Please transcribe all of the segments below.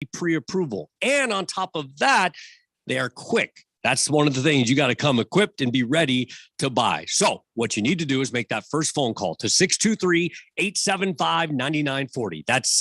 pre-approval. And on top of that, they are quick. That's one of the things. You got to come equipped and be ready to buy. So what you need to do is make that first phone call to 623-875-9940. That's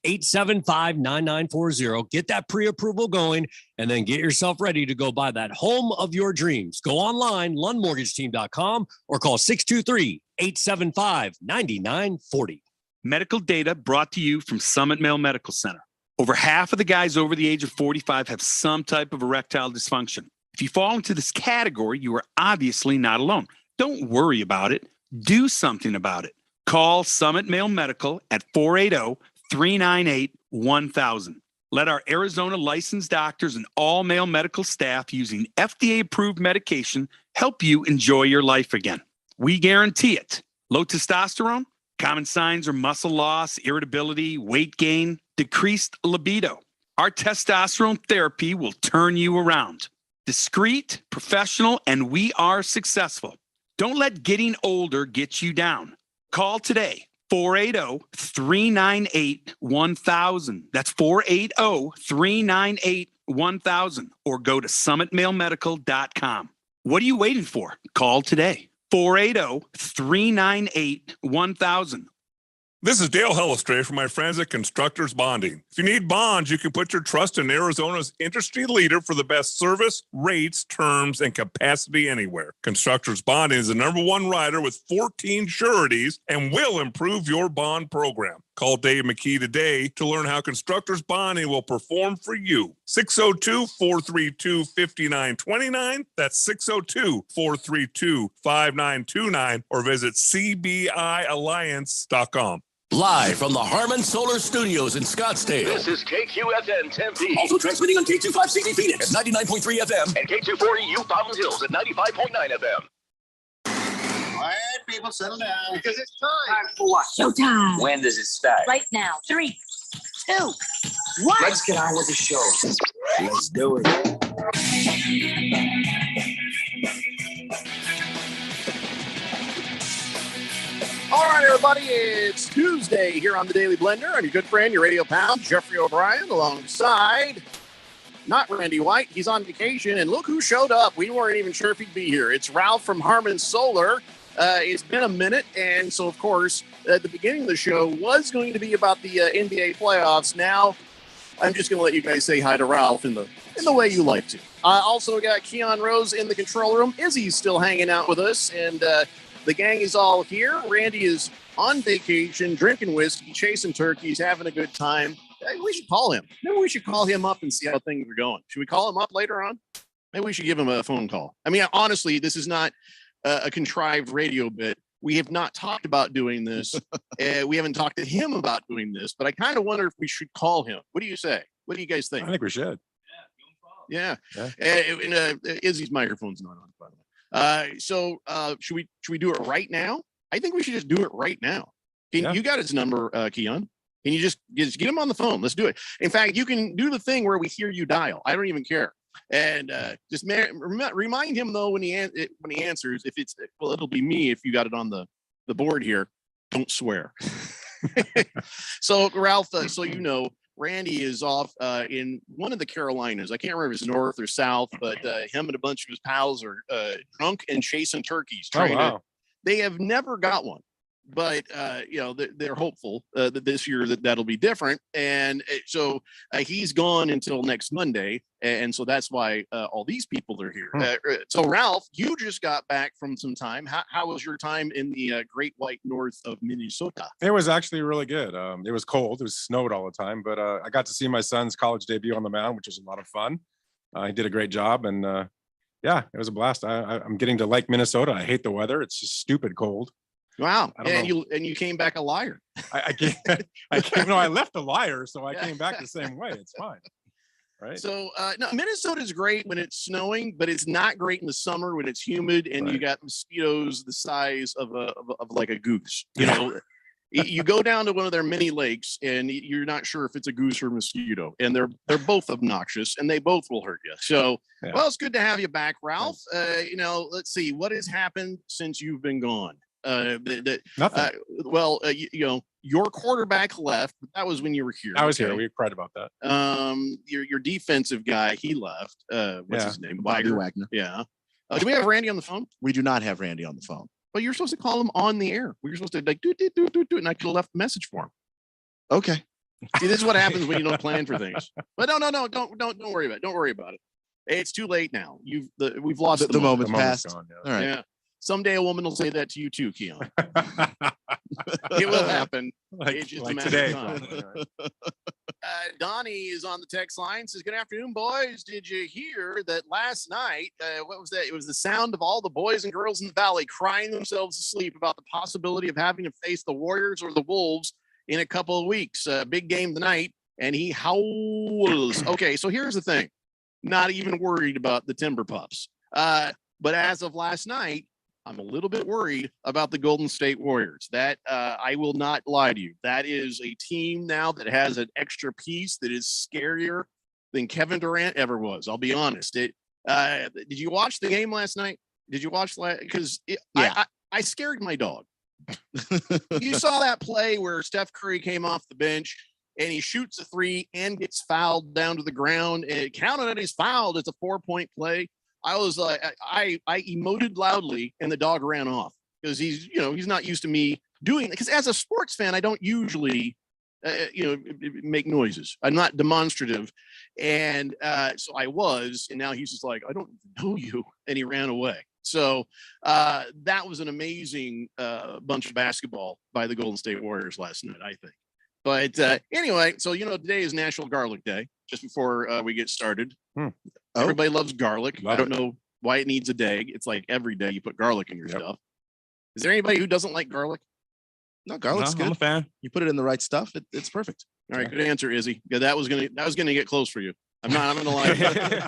623-875-9940. Get that pre-approval going and then get yourself ready to go buy that home of your dreams. Go online, lundmortgageteam.com, or call 623-875-9940. Medical data brought to you from Summit Male Medical Center. Over half of the guys over the age of 45 have some type of erectile dysfunction. If you fall into this category, you are obviously not alone. Don't worry about it. Do something about it. Call Summit Male Medical at 480-398-1000. Let our Arizona licensed doctors and all male medical staff using FDA-approved medication help you enjoy your life again. We guarantee it. Low testosterone? Common signs are muscle loss, irritability, weight gain, decreased libido. Our testosterone therapy will turn you around. Discreet, professional, and we are successful. Don't let getting older get you down. Call today, 480-398-1000. That's 480-398-1000. Or go to summitmalemedical.com. What are you waiting for? Call today. 480-398-1000. This is Dale Hellestrade from my friends at Constructors Bonding. If you need bonds, you can put your trust in Arizona's industry leader for the best service, rates, terms, and capacity anywhere. Constructors Bonding is the #1 writer with 14 sureties and will improve your bond program. Call Dave McKee today to learn how Constructors Bonding will perform for you. 602-432-5929. That's 602-432-5929, or visit cbialliance.com. Live from the Harmon Solar Studios in Scottsdale. This is KQFN Tempe. Also transmitting on K256 Phoenix at 99.3 FM. And K240U Fountain Hills at 95.9 FM. Quiet, people, settle down. Because it's time. Time for what? Showtime. When does it start? Right now. 3, 2, 1. Let's get on with the show. Let's do it. All right, everybody, it's Tuesday here on the Daily Blender. I'm your good friend, your radio pal, Jeffrey O'Brien, alongside not Randy White. He's on vacation, and look who showed up. We weren't even sure if he'd be here. It's Ralph from Harmon Solar. It's been a minute, and so, of course, at the beginning of the show was going to be about the NBA playoffs. Now, I'm just going to let you guys say hi to Ralph in the way you like to. Also got Keon Rose in the control room. Izzy's still hanging out with us, and the gang is all here. Randy is on vacation, drinking whiskey, chasing turkeys, having a good time. We should call him. Maybe we should call him up and see how things are going. Should we call him up later on? Maybe we should give him a phone call. I mean, honestly, this is not a contrived radio bit. We have not talked about doing this. We haven't talked to him about doing this, but I kind of wonder if we should call him. What do you say? What do you guys think? I think we should. Yeah. Izzy's microphone's not on, by the way. So should we do it right now? I think we should just do it right now. You got his number, Keon? Can you just get him on the phone? Let's do it. In fact, you can do the thing where we hear you dial. I don't even care. And just remind him though when he answers. If it's it'll be me if you got it on the board here. Don't swear. So Ralph, so you know, Randy is off in one of the Carolinas. I can't remember if it's north or south, but him and a bunch of his pals are drunk and chasing turkeys. They have never got one, but they're hopeful that this year that'll be different. And so he's gone until next Monday, and so that's why all these people are here. So Ralph, you just got back from some time. How was your time in the Great White North of Minnesota? It was actually really good. It was cold. It was snowed all the time, but I got to see my son's college debut on the mound, which was a lot of fun. He did a great job, and it was a blast. I'm getting to like Minnesota. I hate the weather. It's just stupid cold. Wow. And you came back a liar. I left a liar, so I came back the same way. It's fine. Right. So no, Minnesota is great when it's snowing, but it's not great in the summer when it's humid and you got mosquitoes the size of like a goose. You know, you go down to one of their mini lakes and you're not sure if it's a goose or a mosquito, and they're both obnoxious and they both will hurt you. So, well, it's good to have you back, Ralph. Let's see what has happened since you've been gone. Nothing. You your quarterback left, but that was when you were here. I was okay? here. We cried about that. Your defensive guy, he left. What's Yeah. his name? Bobby Wagner. Wagner. Yeah. Do we have Randy on the phone? We do not have Randy on the phone. Well, you're supposed to call him on the air. We were supposed to like do, and I could have left a message for him. Okay. See, this is what happens when you don't plan for things. But no, don't worry about it. Don't worry about it. It's too late now. We've lost The moment's moment's passed. gone, All right. Yeah. Someday a woman will say that to you too, Keon. It will happen. It's just a like matter today. of time. probably. Donnie is on the text line. Says, "Good afternoon, boys. Did you hear that last night? What was that? It was the sound of all the boys and girls in the valley crying themselves to sleep about the possibility of having to face the Warriors or the Wolves in a couple of weeks. Big game tonight." And he howls. Okay, so here's the thing. Not even worried about the Timber Pups. But as of last night, I'm a little bit worried about the Golden State Warriors. That I will not lie to you. That is a team now that has an extra piece that is scarier than Kevin Durant ever was. I'll be honest. Did you watch the game last night? Did you watch? Because I scared my dog. You saw that play where Steph Curry came off the bench and he shoots a three and gets fouled down to the ground. And counted it as fouled. It's a 4-point play. I was like, I emoted loudly and the dog ran off because he's not used to me doing it. Because as a sports fan, I don't usually, make noises. I'm not demonstrative. And so I was, and now he's just like, I don't know you. And he ran away. So that was an amazing bunch of basketball by the Golden State Warriors last night, I think. But anyway, so, today is National Garlic Day, just before we get started. Everybody loves garlic. I don't know why it needs a day. It's like every day you put garlic in your stuff. Is there anybody who doesn't like garlic? No, garlic's good. I'm a fan. You put it in the right stuff, it's perfect. All right, good answer, Izzy. Yeah, that was gonna get close for you. I'm gonna lie.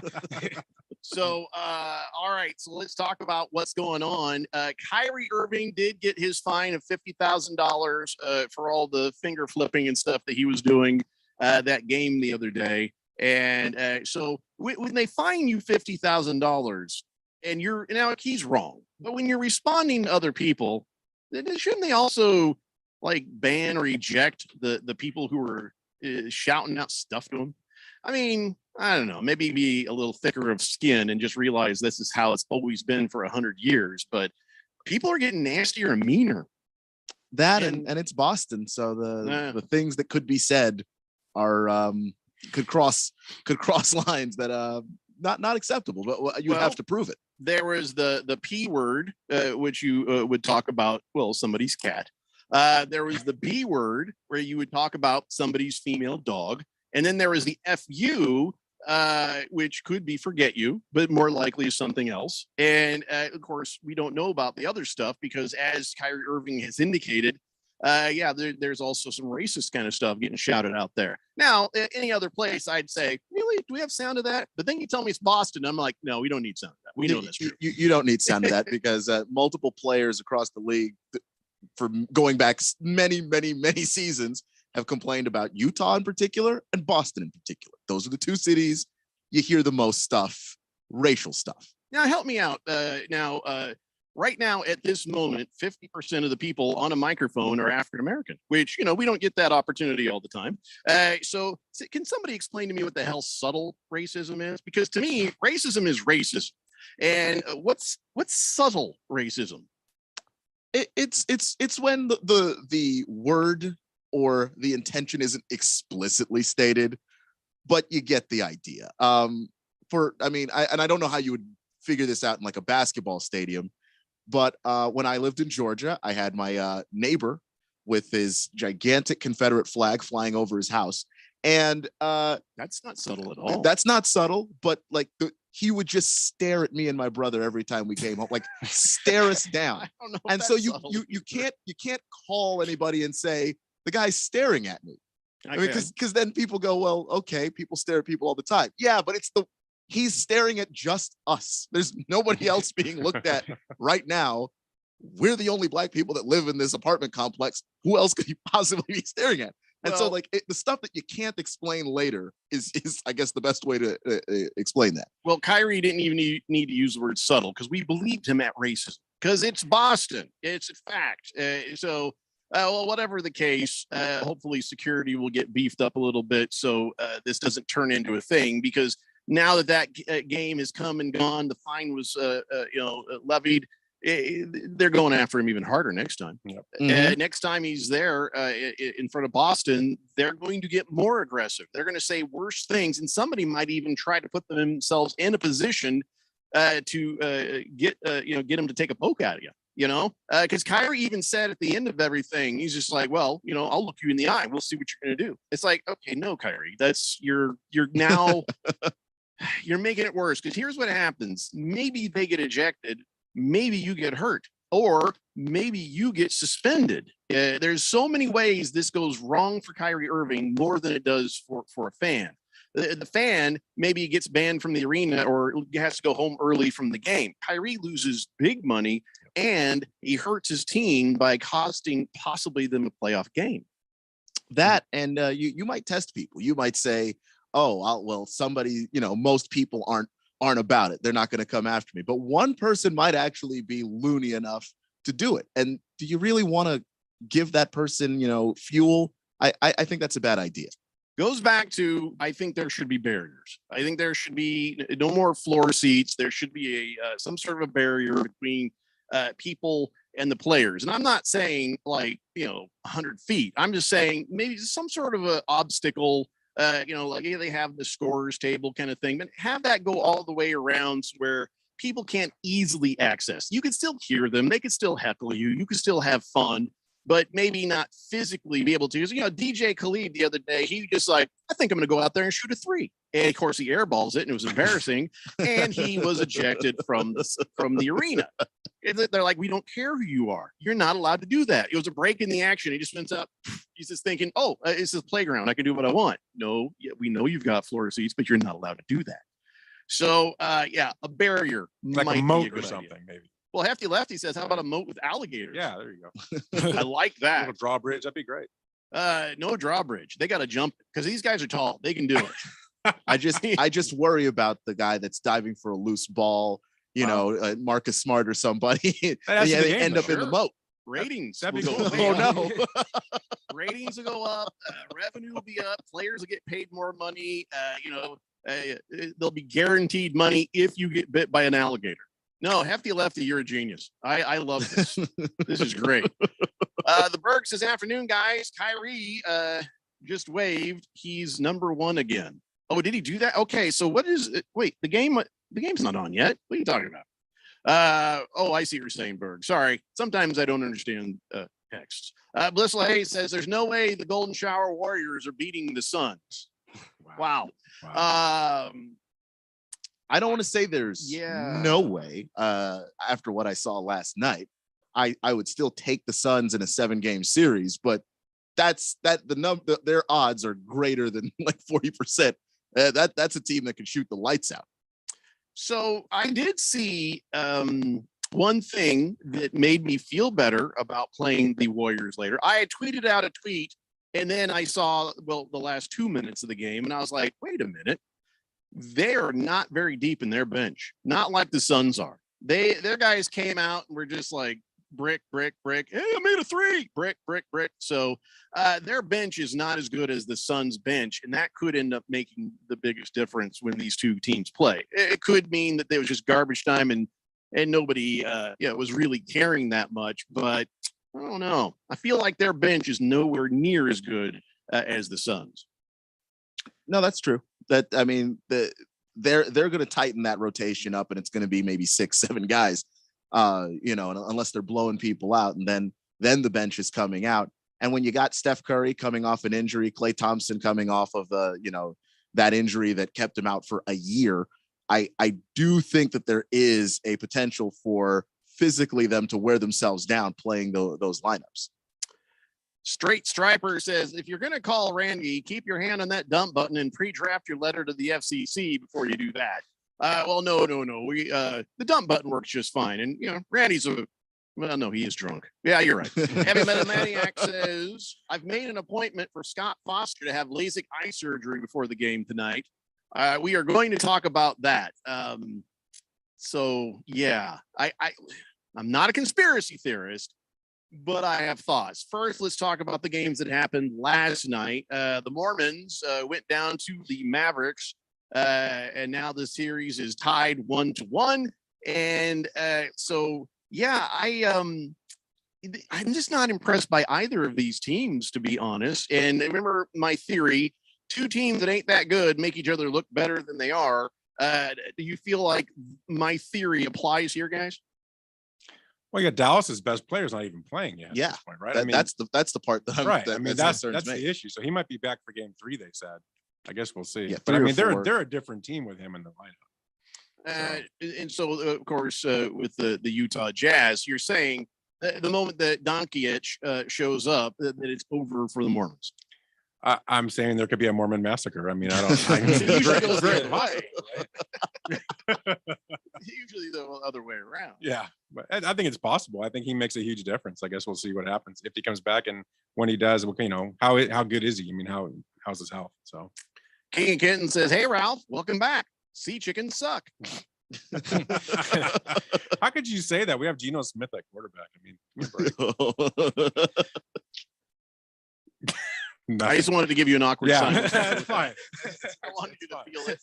So all right, so let's talk about what's going on. Kyrie Irving did get his fine of $50,000 for all the finger flipping and stuff that he was doing that game the other day. And so when they fine you $50,000 and he's wrong, but when you're responding to other people, then shouldn't they also like ban or eject the people who are shouting out stuff to him? I mean, I don't know, maybe be a little thicker of skin and just realize this is how it's always been for 100 years, but people are getting nastier and meaner. That and it's Boston, so the things that could be said are could cross lines that not acceptable, but you have to prove it. There was the P word, which you would talk about, somebody's cat. There was the B word, where you would talk about somebody's female dog. And then there was the FU, which could be forget you, but more likely something else. And of course, we don't know about the other stuff because, as Kyrie Irving has indicated, there's also some racist kind of stuff getting shouted out there. Now, any other place, I'd say, really, do we have sound of that? But then you tell me it's Boston. I'm like, no, we don't need sound of that. We know that's true. You don't need sound of that because multiple players across the league, for going back many, many, many seasons, have complained about Utah in particular and Boston in particular. Those are the two cities you hear the most stuff, racial stuff. Now, help me out. Right now, at this moment, 50% of the people on a microphone are African American, which, we don't get that opportunity all the time. So can somebody explain to me what the hell subtle racism is? Because to me, racism is racism. And what's subtle racism? It's when the word or the intention isn't explicitly stated, but you get the idea. I don't know how you would figure this out in like a basketball stadium, but when I lived in Georgia, I had my neighbor with his gigantic Confederate flag flying over his house. And that's not subtle at all. That's not subtle, but like he would just stare at me and my brother every time we came home, like stare us down. I don't know. And so you can't call anybody and say the guy's staring at me. I mean, because then people go, well, okay, people stare at people all the time. Yeah, but he's staring at just us. There's nobody else being looked at right now. We're the only black people that live in this apartment complex. Who else could he possibly be staring at? And so like the stuff that you can't explain later is I guess the best way to explain that. Well, Kyrie didn't even need to use the word subtle because we believed him at racism because it's Boston. It's a fact. So Well, whatever the case, hopefully security will get beefed up a little bit so this doesn't turn into a thing. Because now that game has come and gone, the fine was levied. They're going after him even harder next time. Mhm. Next time he's there in front of Boston, they're going to get more aggressive. They're going to say worse things, and somebody might even try to put themselves in a position to get him to take a poke out of you. Because Kyrie even said at the end of everything, he's just like, well, I'll look you in the eye. We'll see what you're going to do. It's like, okay, no, Kyrie, that's you're now you're making it worse. Because here's what happens. Maybe they get ejected. Maybe you get hurt, or maybe you get suspended. There's so many ways this goes wrong for Kyrie Irving more than it does for a fan. The fan maybe gets banned from the arena or has to go home early from the game. Kyrie loses big money and he hurts his team by costing possibly them a playoff game. That and you might test people. You might say, "Oh, well, somebody, most people aren't about it. They're not going to come after me." But one person might actually be loony enough to do it. And do you really want to give that person, fuel? I think that's a bad idea. Goes back to, I think there should be barriers. I think there should be no more floor seats. There should be some sort of a barrier between people and the players. And I'm not saying 100 feet. I'm just saying maybe some sort of a obstacle, like they have the scorers table kind of thing, but have that go all the way around where people can't easily access. You can still hear them. They can still heckle you. You can still have fun, but maybe not physically be able to. DJ Khalid the other day, he just like, I think I'm going to go out there and shoot a three. And of course he airballs it and it was embarrassing. And he was ejected from the arena. They're like, we don't care who you are. You're not allowed to do that. It was a break in the action. He just went up. He's just thinking, it's this playground. I can do what I want. No, we know you've got floor seats, but you're not allowed to do that. So, a barrier. Like might a moat be a or good something, idea. maybe. Well, Hefty Lefty says, how about a moat with alligators? Yeah, there you go. I like A that. little drawbridge, that'd be great. No drawbridge. They got to jump because these guys are tall. They can do it. I just worry about the guy that's diving for a loose ball, Marcus Smart or somebody. That's Yeah, the they game, end though. up in the moat. Ratings That'd will be go cool. way Oh, up. no. Ratings will go up. Revenue will be up. Players will get paid more money. They'll be guaranteed money if you get bit by an alligator. No, Hefty Lefty, you're a genius. I love this. This is great. The Berg says, afternoon, guys. Kyrie just waved. He's number one again. Oh, did he do that? Okay, so what is it? Wait, the game's not on yet. What are you talking about? I see what you're saying, Berg. Sorry. Sometimes I don't understand texts. Bliss LaHaye says there's no way the Golden Shower Warriors are beating the Suns. Wow. I don't want to say there's no way. After what I saw last night, I would still take the Suns in a 7-game series, but their odds are greater than like 40%. That's a team that can shoot the lights out. So I did see one thing that made me feel better about playing the Warriors later. I had tweeted out a tweet, and then I saw the last 2 minutes of the game, and I was like, wait a minute. They are not very deep in their bench, not like the Suns are. Their guys came out and were just like brick. Hey, I made a three. Brick. So their bench is not as good as the Suns bench, and that could end up making the biggest difference when these two teams play. It could mean that there was just garbage time and nobody was really caring that much. But I don't know. I feel like their bench is nowhere near as good as the Suns. No, that's true. They're going to tighten that rotation up, and it's going to be maybe 6-7 guys, unless they're blowing people out, and then the bench is coming out. And when you got Steph Curry coming off an injury, Klay Thompson coming off of that injury that kept him out for a year, I do think that there is a potential for physically them to wear themselves down playing those lineups. Straight Striper says, if you're going to call Randy, keep your hand on that dump button and pre-draft your letter to the FCC before you do that. No. We the dump button works just fine. And, Randy's he is drunk. Yeah, you're right. Heavy Metal Maniac says, I've made an appointment for Scott Foster to have LASIK eye surgery before the game tonight. We are going to talk about that. I'm not a conspiracy theorist, but I have thoughts. First, let's talk about the games that happened last night. The Mormons went down to the Mavericks, and now the series is tied 1-1. And so, yeah, I'm just not impressed by either of these teams, to be honest. And remember my theory: two teams that ain't that good make each other look better than they are. Do you feel like my theory applies here, guys? Well, yeah, Dallas's best player's not even playing yet. Yeah, at this point, right? that's the part that I'm, right. that, I mean, that's that's the issue. So he might be back for game 3. They said. I guess we'll see. Yeah, but I 3 or mean, 4. they're a different team with him in the lineup. And so, of course, with the Utah Jazz, you're saying the moment that Doncic shows up, that it's over for the Mormons. I'm saying there could be a Mormon massacre. I mean, I don't. It usually goes the other way. Usually the other way around. Yeah, but I think it's possible. I think he makes a huge difference. I guess we'll see what happens if he comes back, and when he does, you know, how good is he? I mean, how's his health? So, King and Kitten says, "Hey Ralph, welcome back. Sea chickens suck." how could you say that? We have Geno Smith at quarterback. I mean, give me a break. I just wanted to give you an awkward Yeah, silence. that's fine. I wanted you to feel it.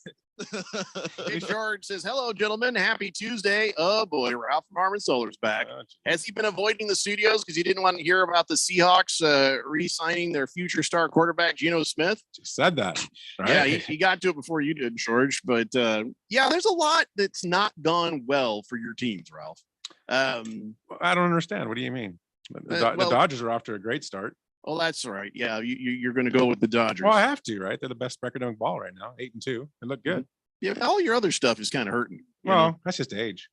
Big George says, "Hello, gentlemen. Happy Tuesday." Oh boy, Ralph from Harmon Solar's back. Has he been avoiding the studios because he didn't want to hear about the Seahawks re-signing their future star quarterback, Geno Smith? Just said that. Right? Yeah, he got to it before you did, George. But yeah, there's a lot that's not gone well for your teams, Ralph. I don't understand. What do you mean? The Dodgers are off to a great start. Oh, that's right. Yeah, you're going to go with the Dodgers. Well, I have to, right? They're the best record on ball right now, 8-2. They look good. Yeah, all your other stuff is kind of hurting. Well, that's just age.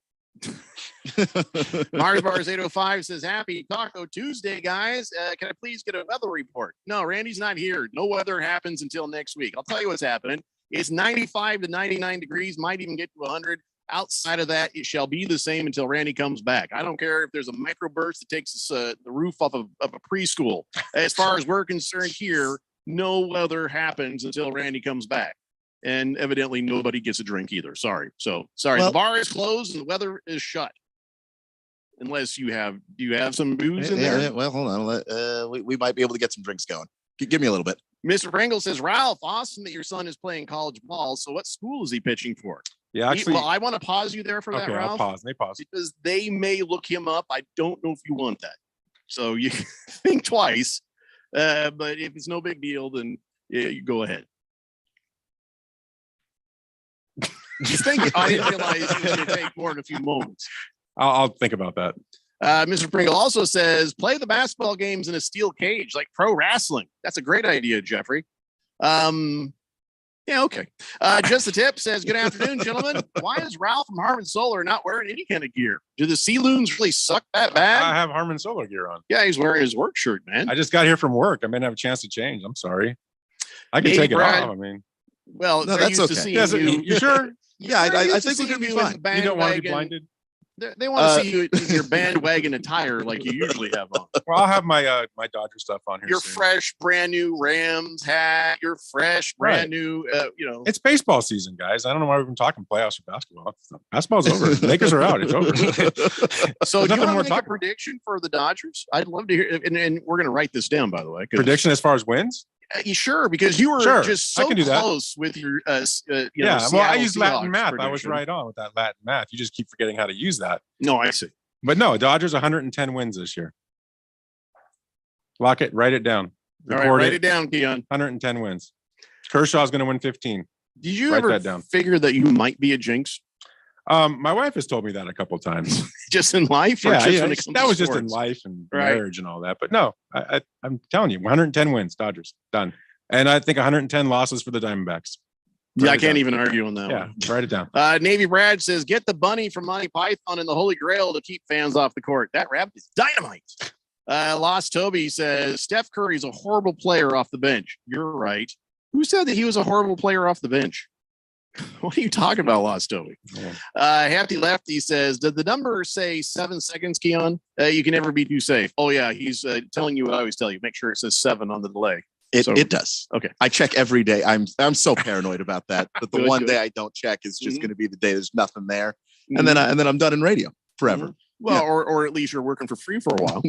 Mars Bars 805 says, "Happy Taco Tuesday, guys. Can I please get a weather report?" No, Randy's not here. No weather happens until next week. I'll tell you what's happening. It's 95 to 99 degrees, might even get to 100. Outside of that, it shall be the same until Randy comes back. I don't care if there's a microburst that takes us, the roof off of a preschool. As far as we're concerned here, no weather happens until Randy comes back. And evidently nobody gets a drink either. Sorry. Well, the bar is closed and the weather is shut. Unless do you have some booze in there? Yeah, well, hold on. We might be able to get some drinks going. Give me a little bit. Mr. Pringle says, "Ralph, awesome that your son is playing college ball. So what school is he pitching for?" Yeah, actually. Well, I want to pause you there for that, Ralph. I'll pause. They pause. Because they may look him up. I don't know if you want that. So you think twice. But if it's no big deal, then yeah, you go ahead. Just think. I didn't realize it was going to take more than a few moments. I'll think about that. Mr. Pringle also says, "Play the basketball games in a steel cage like pro wrestling." That's a great idea, Jeffrey. Yeah, okay. Just the Tip says, "Good afternoon, gentlemen. Why is Ralph from Harmon Solar not wearing any kind of gear? Do the Sea Loons really suck that bad?" I have Harmon Solar gear on. Yeah, he's wearing his work shirt, man. I just got here from work. I may not have a chance to change. I'm sorry. I can take it off. I mean, well, no, that's okay. You sure? Yeah, I think we're gonna be fine. You don't want to be blinded. They want to see you in your bandwagon attire like you usually have on. Well, I'll have my my Dodger stuff on here. Your soon. fresh, brand new Rams hat. Your fresh, brand new. It's baseball season, guys. I don't know why we've been talking playoffs or basketball. Basketball's over. The Lakers are out. It's over. So, do you want to make a prediction for the Dodgers? I'd love to hear. And we're going to write this down, by the way. Prediction as far as wins? Sure, because you were just so close with your. Yeah, well, I used Latin math. I was right on with that Latin math. You just keep forgetting how to use that. No, I see. But no, Dodgers 110 wins this year. Lock it. Write it down. All right, write it down, Keon. 110 wins. Kershaw's going to win 15. Did you ever figure that you might be a jinx? My wife has told me that a couple of times. Just in life? Yeah, that was just in life and marriage and all that. But no, I'm telling you, 110 wins, Dodgers, done. And I think 110 losses for the Diamondbacks. Yeah, I can't even argue on that one. Yeah, write it down. Navy Brad says, "Get the bunny from Monty Python and the Holy Grail to keep fans off the court. That rabbit is dynamite." Lost Toby says, "Steph Curry's a horrible player off the bench." You're right. Who said that he was a horrible player off the bench? What are you talking about, Lost Toby? Hefty Lefty says, "Did the number say 7 seconds, Keon? You can never be too safe." Oh, yeah. He's telling you what I always tell you. Make sure it says 7 on the delay. It does. Okay. I check every day. I'm so paranoid about that. But the one day I don't check is just going to be the day there's nothing there. And then I'm done in radio forever. Well, or at least you're working for free for a while.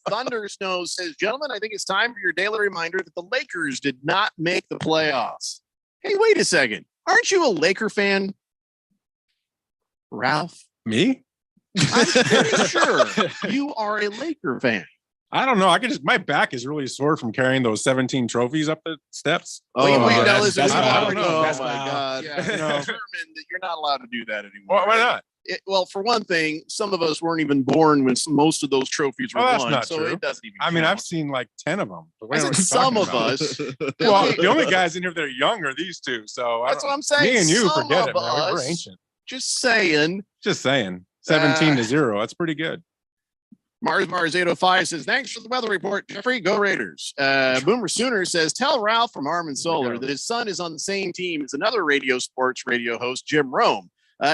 Thunder Snow says, gentlemen, I think it's time for your daily reminder that the Lakers did not make the playoffs. Hey, wait a second. Aren't you a Laker fan, Ralph? Me? I'm pretty sure you are a Laker fan. I don't know. My back is really sore from carrying those 17 trophies up the steps. Oh, wait, no, that's- listen, that's we've not- already- no, oh that's my not- God. yeah, Determined no. that you're not allowed to do that anymore. Why not? Well, for one thing, some of us weren't even born when most of those trophies were Oh, that's won, not so true. it doesn't even I mean, count. I've seen like 10 of them. I said some of us. Well, the only guys in here that are young are these two. So That's what I'm saying. Me and you, Some forget of it, man. We're us. ancient. Just saying. Just saying. 17 to 0. That's pretty good. Mars 805 says, thanks for the weather report, Jeffrey. Go Raiders. Boomer Sooner says, tell Ralph from Harmon Solar that his son is on the same team as another sports radio host, Jim Rome.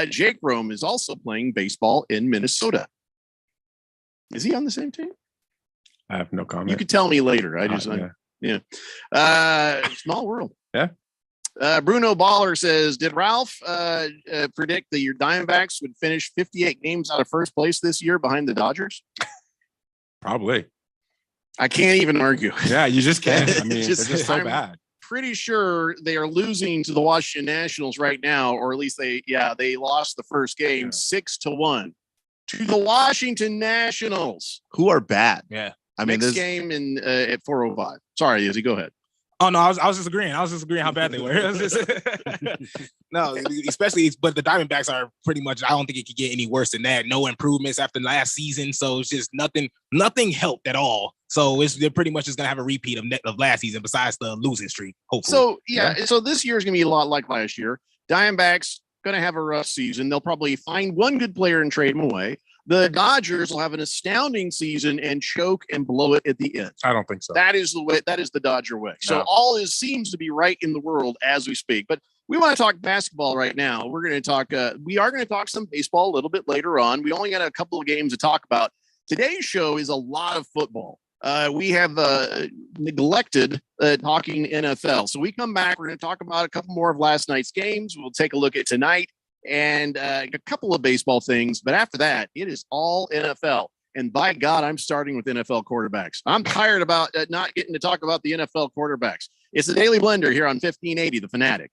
Jake Rome is also playing baseball in Minnesota. Is he on the same team? I have no comment. You could tell me later. Small world. Yeah. Bruno Baller says, did Ralph predict that your Diamondbacks would finish 58 games out of first place this year behind the Dodgers? Probably. I can't even argue. Yeah, you just can't. I mean, It's they're just so I'm bad. pretty sure they are losing to the Washington Nationals right now, or at least they lost the first game 6-1 to the Washington Nationals. Who are bad? Yeah. I mean, Next this game in at 4:05. Sorry, Izzy, go ahead. Oh no, I was just agreeing. I was just agreeing how bad they were. No, especially but the Diamondbacks are pretty much. I don't think it could get any worse than that. No improvements after last season, so it's just nothing helped at all. So they're pretty much just gonna have a repeat of last season, besides the losing streak. Hopefully. So so this year is gonna be a lot like last year. Diamondbacks gonna have a rough season. They'll probably find one good player and trade him away. The Dodgers will have an astounding season and choke and blow it at the end. I don't think so. That is the way. That is the Dodger way. So No. all seems to be right in the world as we speak. But we want to talk basketball right now. We're going to talk. We are going to talk some baseball a little bit later on. We only got a couple of games to talk about. Today's show is a lot of football. We have neglected talking NFL. So we come back. We're going to talk about a couple more of last night's games. We'll take a look at tonight and a couple of baseball things. But after that, it is all NFL. And by God, I'm starting with NFL quarterbacks. I'm tired about not getting to talk about the NFL quarterbacks. It's the Daily Blender here on 1580, The Fanatic.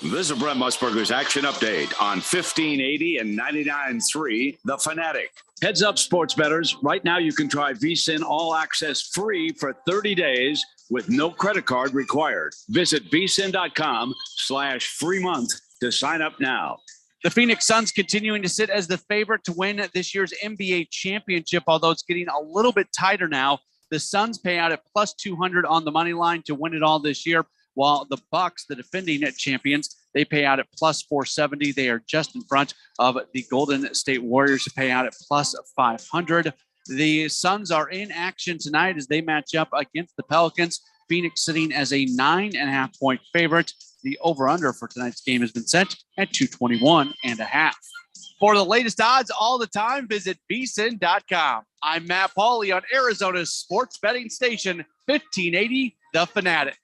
This is Brent Musburger's Action Update on 1580 and 99.3 The Fanatic. Heads up, sports bettors. Right now, you can try VSiN All Access free for 30 days with no credit card required. Visit vsin.com/free month to sign up now. The Phoenix Suns continuing to sit as the favorite to win this year's NBA championship, although it's getting a little bit tighter now. The Suns pay out at plus 200 on the money line to win it all this year, while the Bucks, the defending champions, they pay out at plus 470. They are just in front of the Golden State Warriors, who pay out at plus 500. The Suns are in action tonight as they match up against the Pelicans. Phoenix sitting as a 9.5-point favorite. The over-under for tonight's game has been set at 221.5. For the latest odds all the time, visit vsin.com. I'm Matt Pauley on Arizona's sports betting station, 1580 The Fanatic.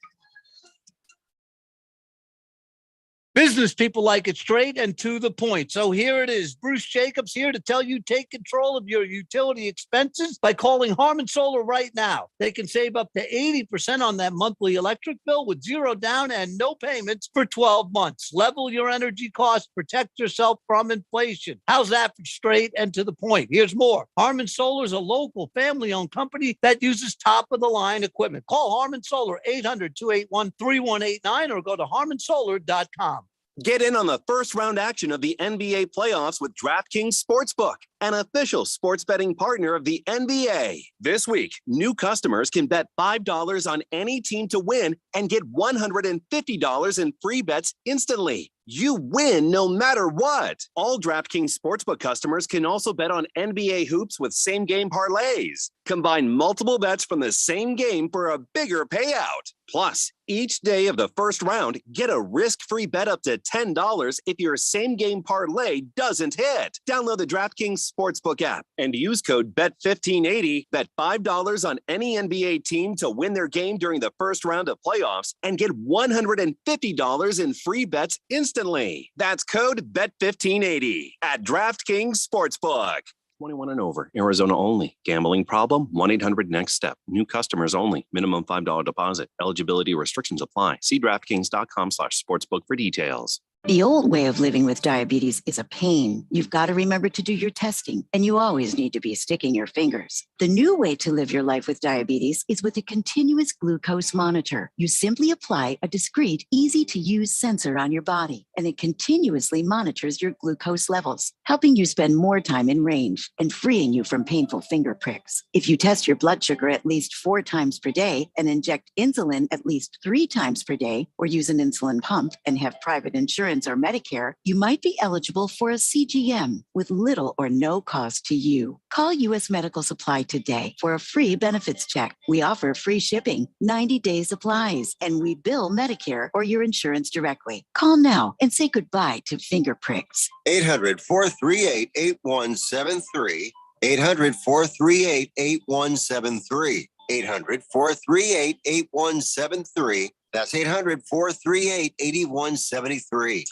Business people like it straight and to the point. So here it is. Bruce Jacobs here to tell you take control of your utility expenses by calling Harmon Solar right now. They can save up to 80% on that monthly electric bill with zero down and no payments for 12 months. Level your energy costs, protect yourself from inflation. How's that for straight and to the point? Here's more. Harmon Solar is a local family-owned company that uses top-of-the-line equipment. Call Harmon Solar 800-281-3189 or go to harmonsolar.com. Get in on the first round action of the NBA playoffs with DraftKings Sportsbook, an official sports betting partner of the NBA. This week, new customers can bet $5 on any team to win and get $150 in free bets instantly. You win no matter what. All DraftKings Sportsbook customers can also bet on NBA hoops with same-game parlays. Combine multiple bets from the same game for a bigger payout. Plus, each day of the first round, get a risk-free bet up to $10 if your same-game parlay doesn't hit. Download the DraftKings Sportsbook app and use code BET1580. Bet $5 on any NBA team to win their game during the first round of playoffs and get $150 in free bets instantly. instantly. That's code BET1580 at DraftKings Sportsbook. 21 and over. Arizona only. Gambling problem? 1-800-NEXT-STEP. New customers only. Minimum $5 deposit. Eligibility restrictions apply. See DraftKings.com/sportsbook for details. The old way of living with diabetes is a pain. You've got to remember to do your testing, and you always need to be sticking your fingers. The new way to live your life with diabetes is with a continuous glucose monitor. You simply apply a discreet, easy-to-use sensor on your body, and it continuously monitors your glucose levels, helping you spend more time in range and freeing you from painful finger pricks. If you test your blood sugar at least 4 times per day and inject insulin at least 3 times per day, or use an insulin pump and have private insurance or Medicare, you might be eligible for a CGM with little or no cost to you. Call U.S. Medical Supply today for a free benefits check. We offer free shipping, 90-day supplies, and we bill Medicare or your insurance directly. Call now and say goodbye to finger pricks. 800-438-8173. 800-438-8173. 800-438-8173. That's 800-438-8173.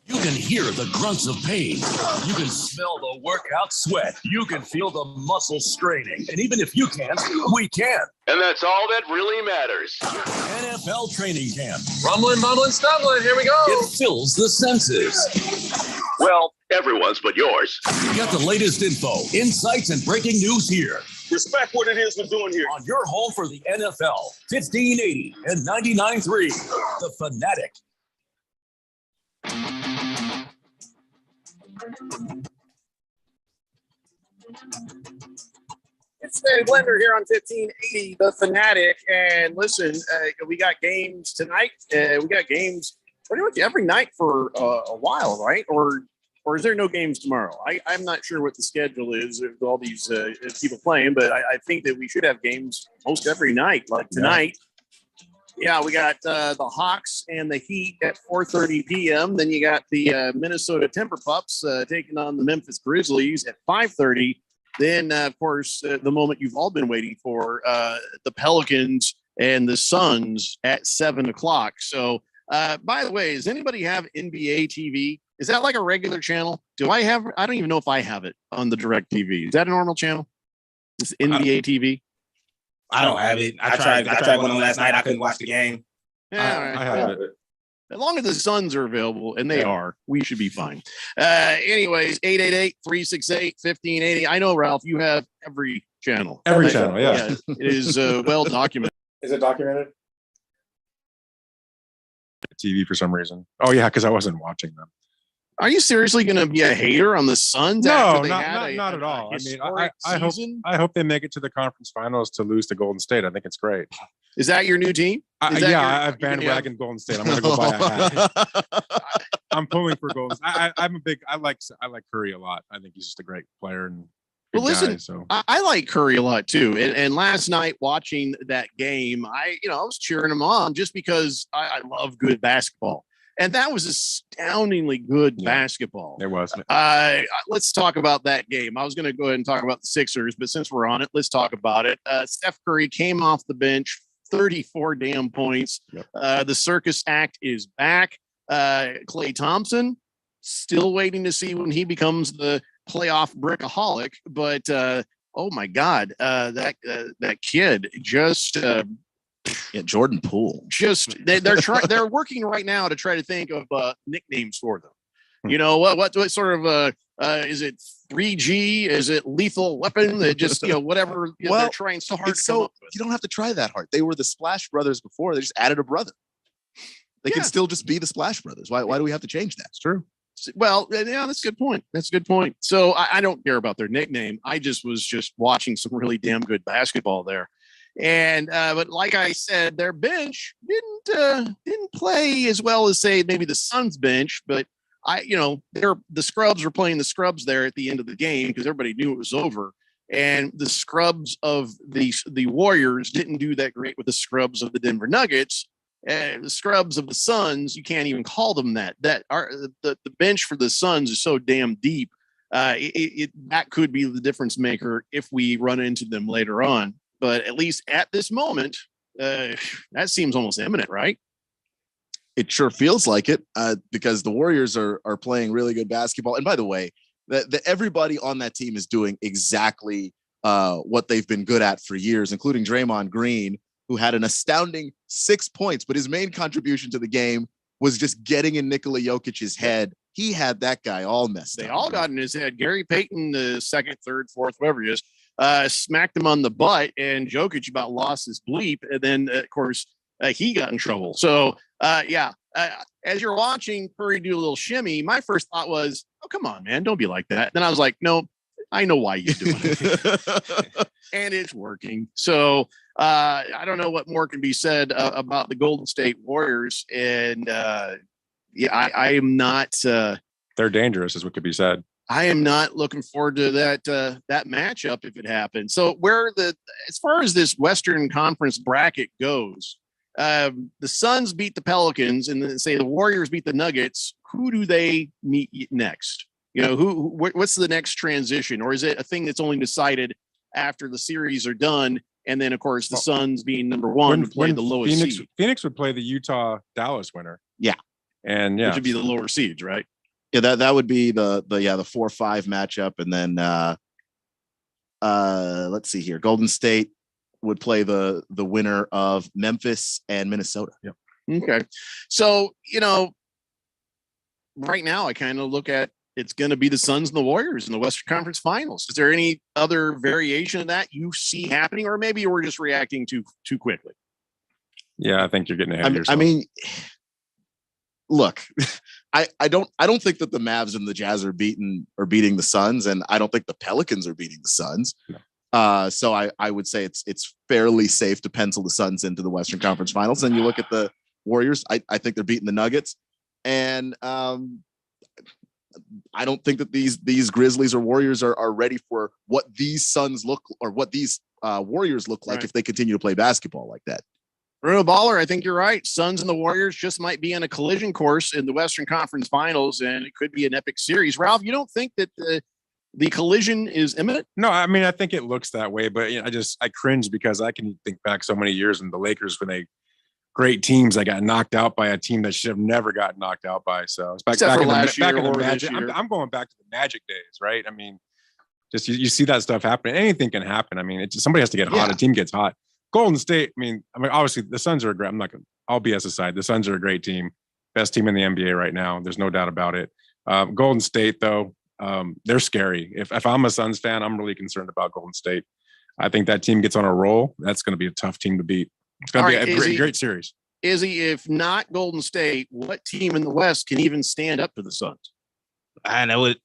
You can hear the grunts of pain. You can smell the workout sweat. You can feel the muscles straining. And even if you can't, we can. And that's all that really matters. NFL training camp. Rumbling, bumbling, stumbling. Here we go. It fills the senses. Well, everyone's but yours. Get the latest info, insights, and breaking news here. Respect what it is we're doing here. On your home for the NFL, 1580 and 99.3, The Fanatic. It's Danny Blender here on 1580, The Fanatic. And listen, we got games tonight. We got games pretty much every night for a while, right? Or is there no games tomorrow? I'm not sure what the schedule is with all these people playing, but I think that we should have games most every night. Like tonight, yeah, we got the Hawks and the Heat at 4:30 p.m. Then you got the Minnesota Timber Pups taking on the Memphis Grizzlies at 5:30. Then, of course, the moment you've all been waiting for, the Pelicans and the Suns at 7 o'clock. So, by the way, does anybody have NBA TV? Is that like a regular channel? I don't even know if I have it on the Direct TV. Is that a normal channel? Is NBA TV? I don't have it. I tried one on last night. I couldn't watch the game. Yeah, I have it. As long as the Suns are available, and they are, we should be fine. Anyways, 888-368-1580. I know, Ralph, you have every channel. Every channel, yeah. It is well documented. Is it documented? TV for some reason. Oh, yeah, because I wasn't watching them. Are you seriously going to be a hater on the Suns? No, not at all. I mean, I hope they make it to the conference finals to lose to Golden State. I think it's great. Is that your new team? I've bandwagoned Golden State. I'm going to go buy a hat. I'm pulling for Golden State. I like Curry a lot. I think he's just a great player and well, listen, guy, so. I like Curry a lot too. And last night watching that game, I was cheering him on just because I love good basketball. And that was astoundingly good basketball. It was. Let's talk about that game. I was going to go ahead and talk about the Sixers, but since we're on it, let's talk about it. Steph Curry came off the bench, 34 damn points. Yep. The circus act is back. Klay Thompson, still waiting to see when he becomes the playoff brickaholic. But oh my God, that kid just. Jordan Poole. Just they're working right now to try to think of nicknames for them. You know what sort of is it 3G? Is it lethal weapon? That just whatever they're trying so hard to come up with. You don't have to try that hard. They were the Splash Brothers before. They just added a brother. They can still just be the Splash Brothers. Why do we have to change that? It's true. Well, yeah, that's a good point. That's a good point. So I don't care about their nickname. I was watching some really damn good basketball there. And but like I said, their bench didn't play as well as say maybe the Suns bench, but the scrubs were playing the scrubs there at the end of the game because everybody knew it was over. And the scrubs of the Warriors didn't do that great with the scrubs of the Denver Nuggets. And the scrubs of the Suns, you can't even call them that. The bench for the Suns is so damn deep. That could be the difference maker if we run into them later on. But at least at this moment, that seems almost imminent, right? It sure feels like it because the Warriors are playing really good basketball. And by the way, everybody on that team is doing exactly what they've been good at for years, including Draymond Green, who had an astounding 6 points, but his main contribution to the game was just getting in Nikola Jokic's head. He had that guy all messed up. They all got in his head. Gary Payton, the second, third, fourth, whoever he is, smacked him on the butt, and Jokic about lost his bleep. And then, of course, he got in trouble. So, as you're watching Curry do a little shimmy, my first thought was, oh, come on, man, don't be like that. Then I was like, no, I know why you're doing it. And it's working. So I don't know what more can be said about the Golden State Warriors. And I am not. They're dangerous, is what could be said. I am not looking forward to that matchup if it happens. So as far as this Western Conference bracket goes, the Suns beat the Pelicans, and then say the Warriors beat the Nuggets. Who do they meet next? What's the next transition, or is it a thing that's only decided after the series are done? And then, of course, the Suns being number one would play the lowest seed. Phoenix would play the Utah Dallas winner. Yeah, and which would be the lower seeds, right? Yeah, that would be the 4-5 matchup, and then let's see here. Golden State would play the winner of Memphis and Minnesota. Yep. Okay, so right now I kind of look at it's going to be the Suns and the Warriors in the Western Conference Finals. Is there any other variation of that you see happening, or maybe we're just reacting too quickly? Yeah, I think you're getting ahead of yourself. I mean, look, I don't think that the Mavs and the Jazz are beating the Suns, and I don't think the Pelicans are beating the Suns. No. So I would say it's fairly safe to pencil the Suns into the Western Conference Finals. And you look at the Warriors, I think they're beating the Nuggets, and I don't think that these Grizzlies or Warriors are ready for what these Suns look or what these Warriors look like if they continue to play basketball like that. Bruno Baller, I think you're right. Suns and the Warriors just might be on a collision course in the Western Conference Finals, and it could be an epic series. Ralph, you don't think that the collision is imminent? No, I mean, I think it looks that way, but I cringe because I can think back so many years when the Lakers, when they great teams that got knocked out by a team that should have never got knocked out by. So it's back in the Magic. I'm going back to the Magic days, right? I mean, just you see that stuff happen. Anything can happen. I mean, somebody has to get hot. A team gets hot. Golden State. I mean, obviously the Suns are a great. I'll BS aside. The Suns are a great team, best team in the NBA right now. There's no doubt about it. Golden State, though, they're scary. If I'm a Suns fan, I'm really concerned about Golden State. I think that team gets on a roll. That's going to be a tough team to beat. It's going to be a great series. Izzy, if not Golden State, what team in the West can even stand up to the Suns? I know it.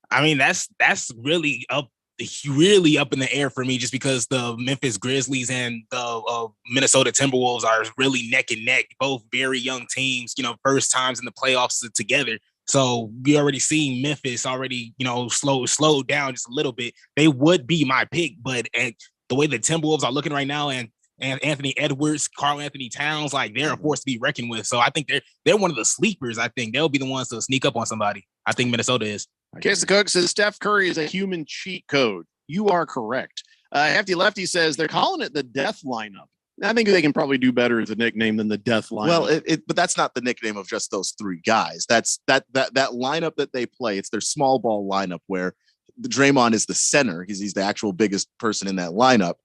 I mean, that's really up in the air for me, just because the Memphis Grizzlies and the Minnesota Timberwolves are really neck and neck, both very young teams, first times in the playoffs together. So we already seen Memphis already, slowed down just a little bit. They would be my pick, but the way the Timberwolves are looking right now, and Anthony Edwards, Karl Anthony Towns, they're a force to be reckoned with. So I think they're one of the sleepers. I think they'll be the ones to sneak up on somebody. I think Minnesota is. Kiss the Cook says Steph Curry is a human cheat code. You are correct. Hefty Lefty says they're calling it the death lineup. I think they can probably do better as a nickname than the death lineup. Well, but that's not the nickname of just those three guys. That's that lineup that they play. It's their small ball lineup where Draymond is the center. He's the actual biggest person in that lineup.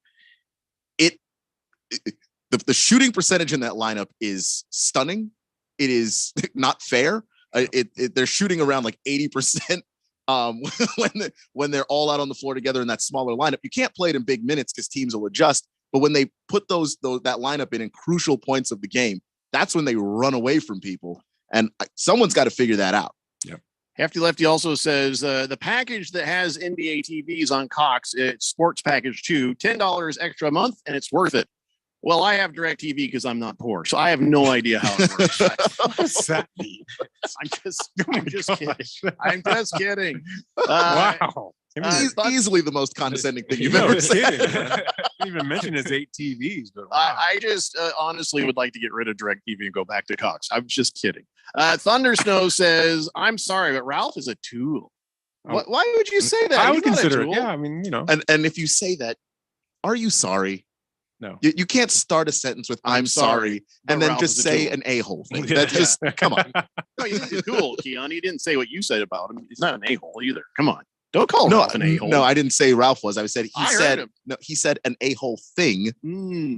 The shooting percentage in that lineup is stunning. It is not fair. They're shooting around 80% when they're all out on the floor together in that smaller lineup. You can't play it in big minutes because teams will adjust. But when they put that lineup in crucial points of the game, that's when they run away from people. And someone's got to figure that out. Yep. Hefty Lefty also says the package that has NBA TVs on Cox, it's sports package 2, $10 extra a month, and it's worth it. Well, I have DirecTV because I'm not poor, so I have no idea how it works. What does that mean? I'm just kidding. I'm just kidding. Wow. Easily the most condescending thing you've ever said. You didn't even mention his 8 TVs. But wow. I just honestly would like to get rid of DirecTV and go back to Cox. I'm just kidding. Thunder Snow says, I'm sorry, but Ralph is a tool. Why would you say that? I would consider it. Yeah, I mean, And if you say that, are you sorry? No. You can't start a sentence with "I'm sorry" and then Ralph just is a say tool. an a-hole thing. That's just come on. No, he's a tool, Keon. He didn't say what you said about him. He's not an a-hole either. Come on. Don't call No, Ralph an a-hole. no, I didn't say Ralph was. I said I heard said him. no. He said an a-hole thing,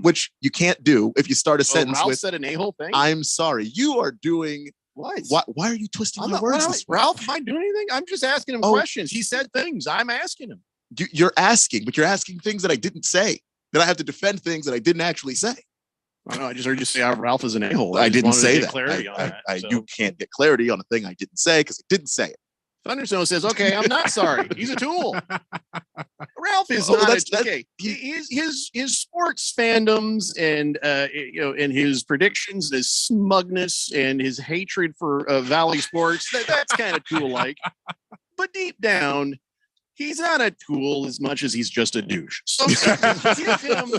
which you can't do if you start a sentence Ralph with said an a-hole thing? "I'm sorry." You are doing what? Why are you twisting I'm my not, words? why- this way? Ralph, am I doing anything? I'm just asking him Oh. questions. He said things. I'm asking him. You're asking, but you're asking things that I didn't say. That I have to defend things that I didn't actually say. I don't know. I just heard you say Ralph is an a-hole. I just didn't wanted to say get that. Clarity on that. You can't get clarity on a thing I didn't say because I didn't say it. Thunderstone says, "Okay, I'm not sorry. He's a tool." Ralph is Oh, not. that's- Okay, his sports fandoms and and his predictions, his smugness, and his hatred for Valley Sports. That's kind of tool like. But deep down, he's not a tool as much as he's just a douche. So give him.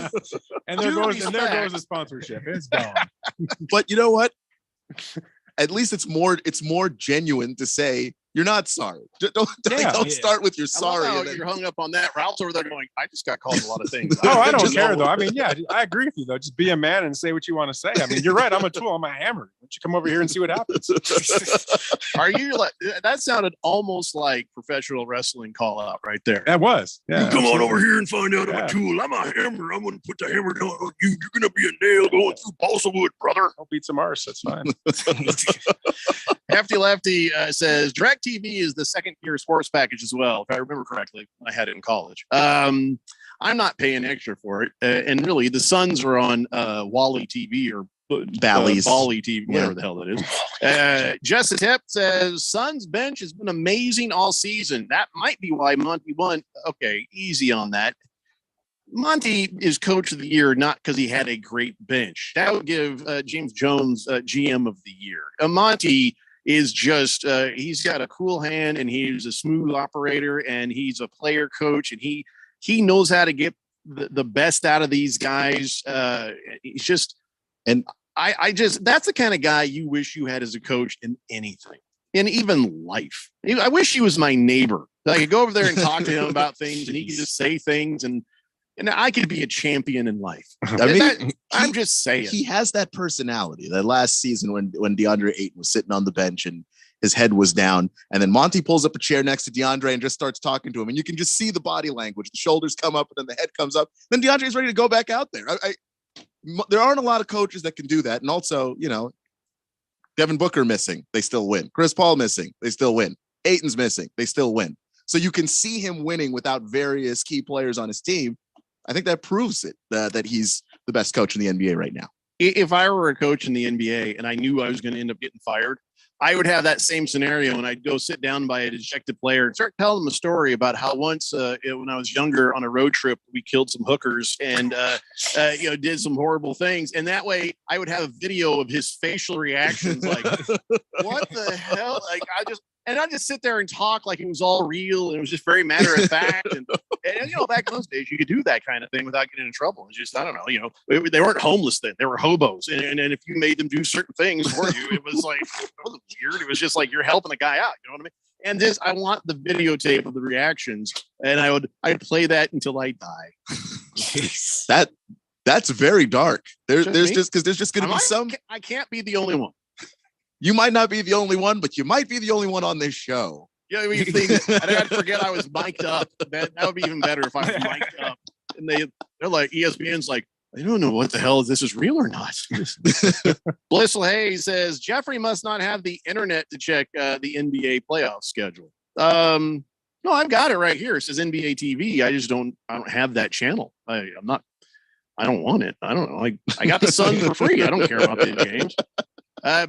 And there due goes respect. the sponsorship. It's gone. But you know what? At least it's more genuine to say you're not sorry. Don't start with you're I love sorry. how and then- you're hung up on that. Ralph's over there going, "I just got called a lot of things." No, I don't Just care know- though. I mean, yeah, I agree with you though. Just be a man and say what you want to say. I mean, you're right. I'm a tool. I'm a hammer. Why don't you come over here and see what happens? Are you like that? Sounded almost like professional wrestling call out right there. That was. Yeah, You come on absolutely. over here and find out I'm Yeah. a tool. I'm a hammer. I'm going to put the hammer down on you. You're going to be a nail going through balsa wood, brother. I'll beat some arse. That's fine. Hefty Lefty says DirecTV is the second tier sports package as well. If I remember correctly, I had it in college. I'm not paying extra for it. And really, the Suns are on Wally TV or Bally's. Bally TV, Yeah. whatever the hell that is. Jessica Tip says Suns bench has been amazing all season. That might be why Monty won. Okay, easy on that. Monty is coach of the year not because he had a great bench. That would give James Jones GM of the year. Monty is just he's got a cool hand and he's a smooth operator and he's a player coach and he knows how to get the best out of these guys. He's just and I just that's the kind of guy you wish you had as a coach in anything, in even life. I wish he was my neighbor. I could go over there and talk to him about things and he could just say things and I could be a champion in life. I'm just saying. He has that personality. That last season when DeAndre Ayton was sitting on the bench and his head was down, and then Monty pulls up a chair next to DeAndre and just starts talking to him, and you can just see the body language. The shoulders come up, and then the head comes up. Then DeAndre's ready to go back out there. There aren't a lot of coaches that can do that, and also, Devin Booker missing, they still win. Chris Paul missing, they still win. Ayton's missing, they still win. So you can see him winning without various key players on his team. I think that proves it that he's the best coach in the NBA right now. If I were a coach in the NBA and I knew I was going to end up getting fired, I would have that same scenario and I'd go sit down by a dejected player and start telling them a story about how once when I was younger on a road trip, we killed some hookers and, did some horrible things. And that way I would have a video of his facial reactions. Like, what the hell? Like I just sit there and talk like it was all real. And it was just very matter of fact. And back in those days, you could do that kind of thing without getting in trouble. It's just, I don't know, they weren't homeless then. They were hobos. And if you made them do certain things for you, it was like, it wasn't weird. It was just like, you're helping a guy out. You know what I mean? And I want the videotape of the reactions and I'd play that until I die. That's very dark. There's me? just going to be some. I can't be the only one. You might not be the only one, but you might be the only one on this show. Yeah, I mean, I'd forget I was mic'd up. That would be even better if I was mic'd up. And they're like, ESPN's like, I don't know what the hell if this is real or not. Blissful Hayes says Jeffrey must not have the internet to check the NBA playoff schedule. No, I've got it right here. It says NBA TV. I don't have that channel. I don't want it. I don't know. I got the Sun for free. I don't care about the games.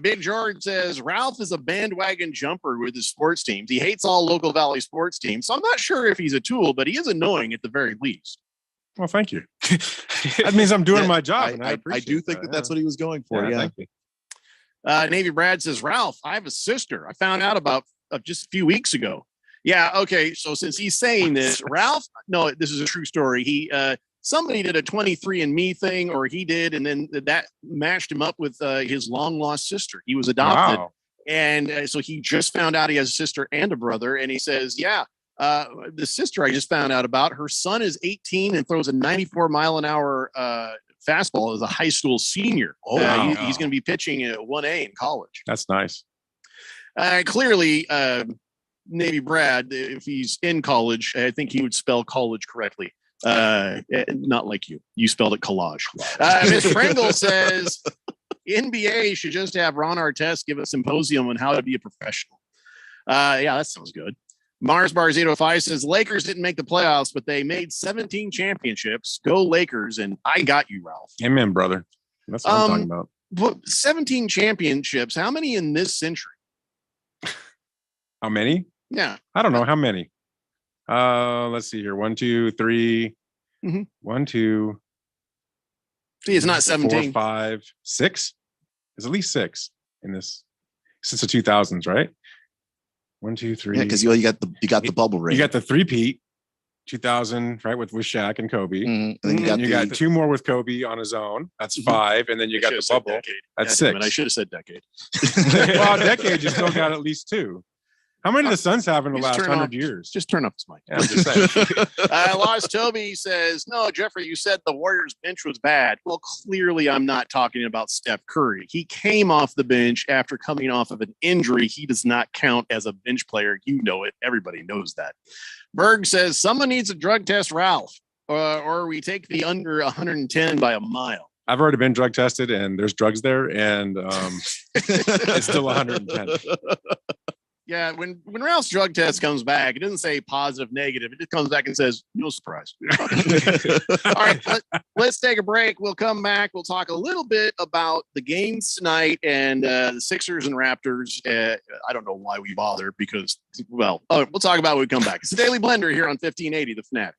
Big George says Ralph is a bandwagon jumper with his sports teams. He hates all local Valley sports teams. So I'm not sure if he's a tool, but he is annoying at the very least. Well, thank you. That means I'm doing my job. And I do think that's what he was going for. Yeah. Thank you. Navy Brad says, Ralph, I have a sister. I found out about just a few weeks ago. Yeah. Okay. So since he's saying this, Ralph, no, this is a true story. He, somebody did a 23andMe thing, or he did, and then that matched him up with his long lost sister. He was adopted. Wow. And so he just found out he has a sister and a brother. And he says, yeah, The sister I just found out about, her son is 18 and throws a 94 mile an hour fastball as a high school senior. Oh, wow. He's going to be pitching at 1A in college. That's nice. Clearly, Navy Brad, if he's in college, I think he would spell college correctly. Not like you. You spelled it collage. Mr. Pringle says NBA should just have Ron Artest give a symposium on how to be a professional. Yeah, that sounds good. Mars Bar 05 says Lakers didn't make the playoffs, but they made 17 championships. Go Lakers. And I got you, Ralph. Amen, brother. That's what I'm talking about. But 17 championships. How many in this century? How many? Yeah. I don't know. How many? Let's see here. 1, 2, 3. 1, 2. See, it's not 17. 4, 5, 6. There's at least 6 in this since the 2000s, right? 1, 2, 3. Yeah, because you got the bubble ring. You got the three-peat, 2000, right, with Shaq and Kobe. And then you got 2 more with Kobe on his own. That's 5, and then you got the bubble. That's 6. I should have said decade. Well, decade, you still got at least 2. How many of the Suns have in the last 100 years? Just turn up this mic. Yeah, I'm just saying. Lost Toby says, no, Jeffrey, you said the Warriors bench was bad. Well, clearly I'm not talking about Steph Curry. He came off the bench after coming off of an injury. He does not count as a bench player. You know it. Everybody knows that. Berg says, someone needs a drug test Ralph, or we take the under 110 by a mile. I've already been drug tested, and there's drugs there, and it's still 110. Yeah, when Ralph's drug test comes back, it doesn't say positive, negative. It just comes back and says, no surprise. All right, let's take a break. We'll come back. We'll talk a little bit about the games tonight and the Sixers and Raptors. I don't know why we bother because, well, we'll talk about it when we come back. It's the Daily Blender here on 1580 The Fanatic.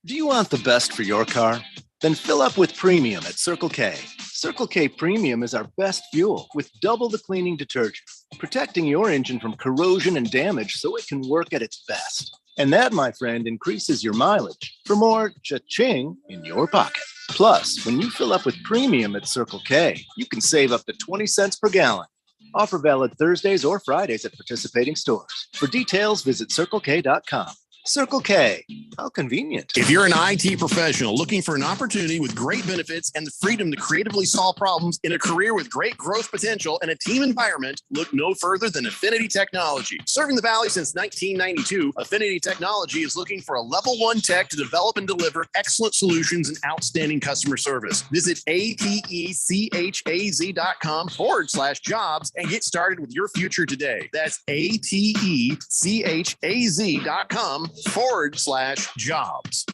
Do you want the best for your car? Then fill up with premium at Circle K. Circle K Premium is our best fuel with double the cleaning detergent, protecting your engine from corrosion and damage so it can work at its best. And that, my friend, increases your mileage for more cha-ching in your pocket. Plus, when you fill up with premium at Circle K, you can save up to 20 cents per gallon. Offer valid Thursdays or Fridays at participating stores. For details, visit CircleK.com. Circle K. How convenient. If you're an IT professional looking for an opportunity with great benefits and the freedom to creatively solve problems in a career with great growth potential and a team environment, look no further than Affinity Technology. Serving the Valley since 1992, Affinity Technology is looking for a level 1 tech to develop and deliver excellent solutions and outstanding customer service. Visit atechaz.com/jobs and get started with your future today. That's atechaz.com/jobs.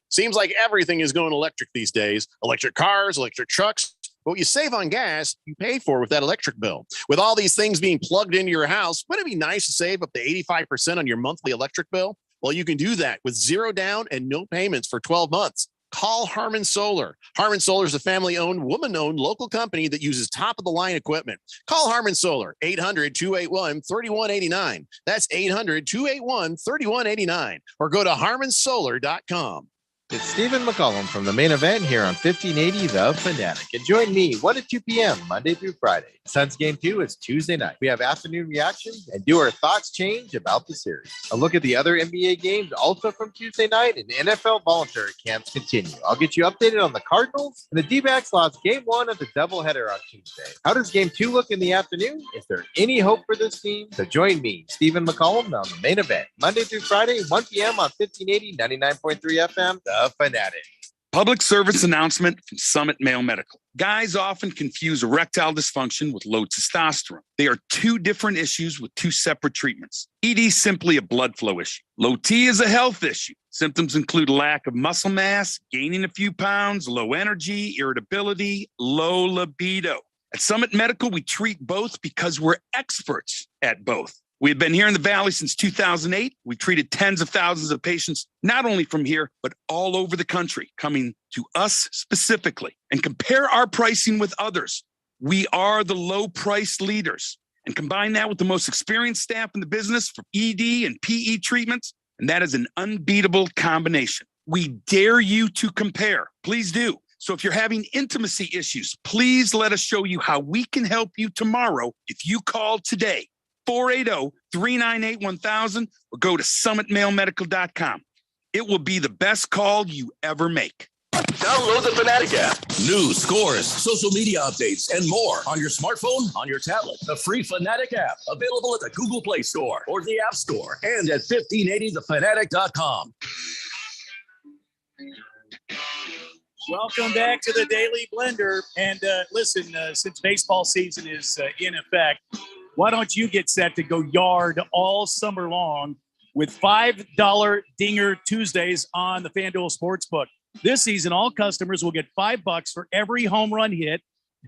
Seems like everything is going electric these days. Electric cars, electric trucks. What you save on gas, you pay for with that electric bill. With all these things being plugged into your house, wouldn't it be nice to save up to 85% on your monthly electric bill? Well, you can do that with zero down and no payments for 12 months. Call Harmon Solar. Harmon Solar is a family-owned, woman-owned local company that uses top-of-the-line equipment. Call Harmon Solar, 800-281-3189. That's 800-281-3189. Or go to harmonsolar.com. It's Stephen McCollum from the main event here on 1580 The Fanatic. And join me 1 to 2 p.m. Monday through Friday. Suns Game 2 is Tuesday night. We have afternoon reactions and do our thoughts change about the series. A look at the other NBA games also from Tuesday night, and NFL voluntary camps continue. I'll get you updated on the Cardinals, and the D-backs lost Game 1 of the doubleheader on Tuesday. How does Game 2 look in the afternoon? Is there any hope for this team? So join me, Stephen McCollum, on the main event, Monday through Friday, 1 p.m. on 1580, 99.3 FM, The Fanatic. Public service announcement from Summit Male Medical. Guys often confuse erectile dysfunction with low testosterone. They are two different issues with two separate treatments. ED is simply a blood flow issue. Low T is a health issue. Symptoms include lack of muscle mass, gaining a few pounds, low energy, irritability, low libido. At Summit Medical, we treat both because we're experts at both. We have been here in the Valley since 2008. We've treated tens of thousands of patients, not only from here, but all over the country, coming to us specifically. And compare our pricing with others. We are the low price leaders. And combine that with the most experienced staff in the business for ED and PE treatments, and that is an unbeatable combination. We dare you to compare. Please do. So if you're having intimacy issues, please let us show you how we can help you tomorrow if you call today. 480-398-1000 or go to summitmailmedical.com. It will be the best call you ever make. Download the Fanatic app. News, scores, social media updates, and more on your smartphone, on your tablet. The free Fanatic app, available at the Google Play Store or the App Store and at 1580thefanatic.com. Welcome back to the Daily Blender. And listen, since baseball season is in effect, why don't you get set to go yard all summer long with $5 Dinger Tuesdays on the FanDuel Sportsbook. This season, all customers will get $5 for every home run hit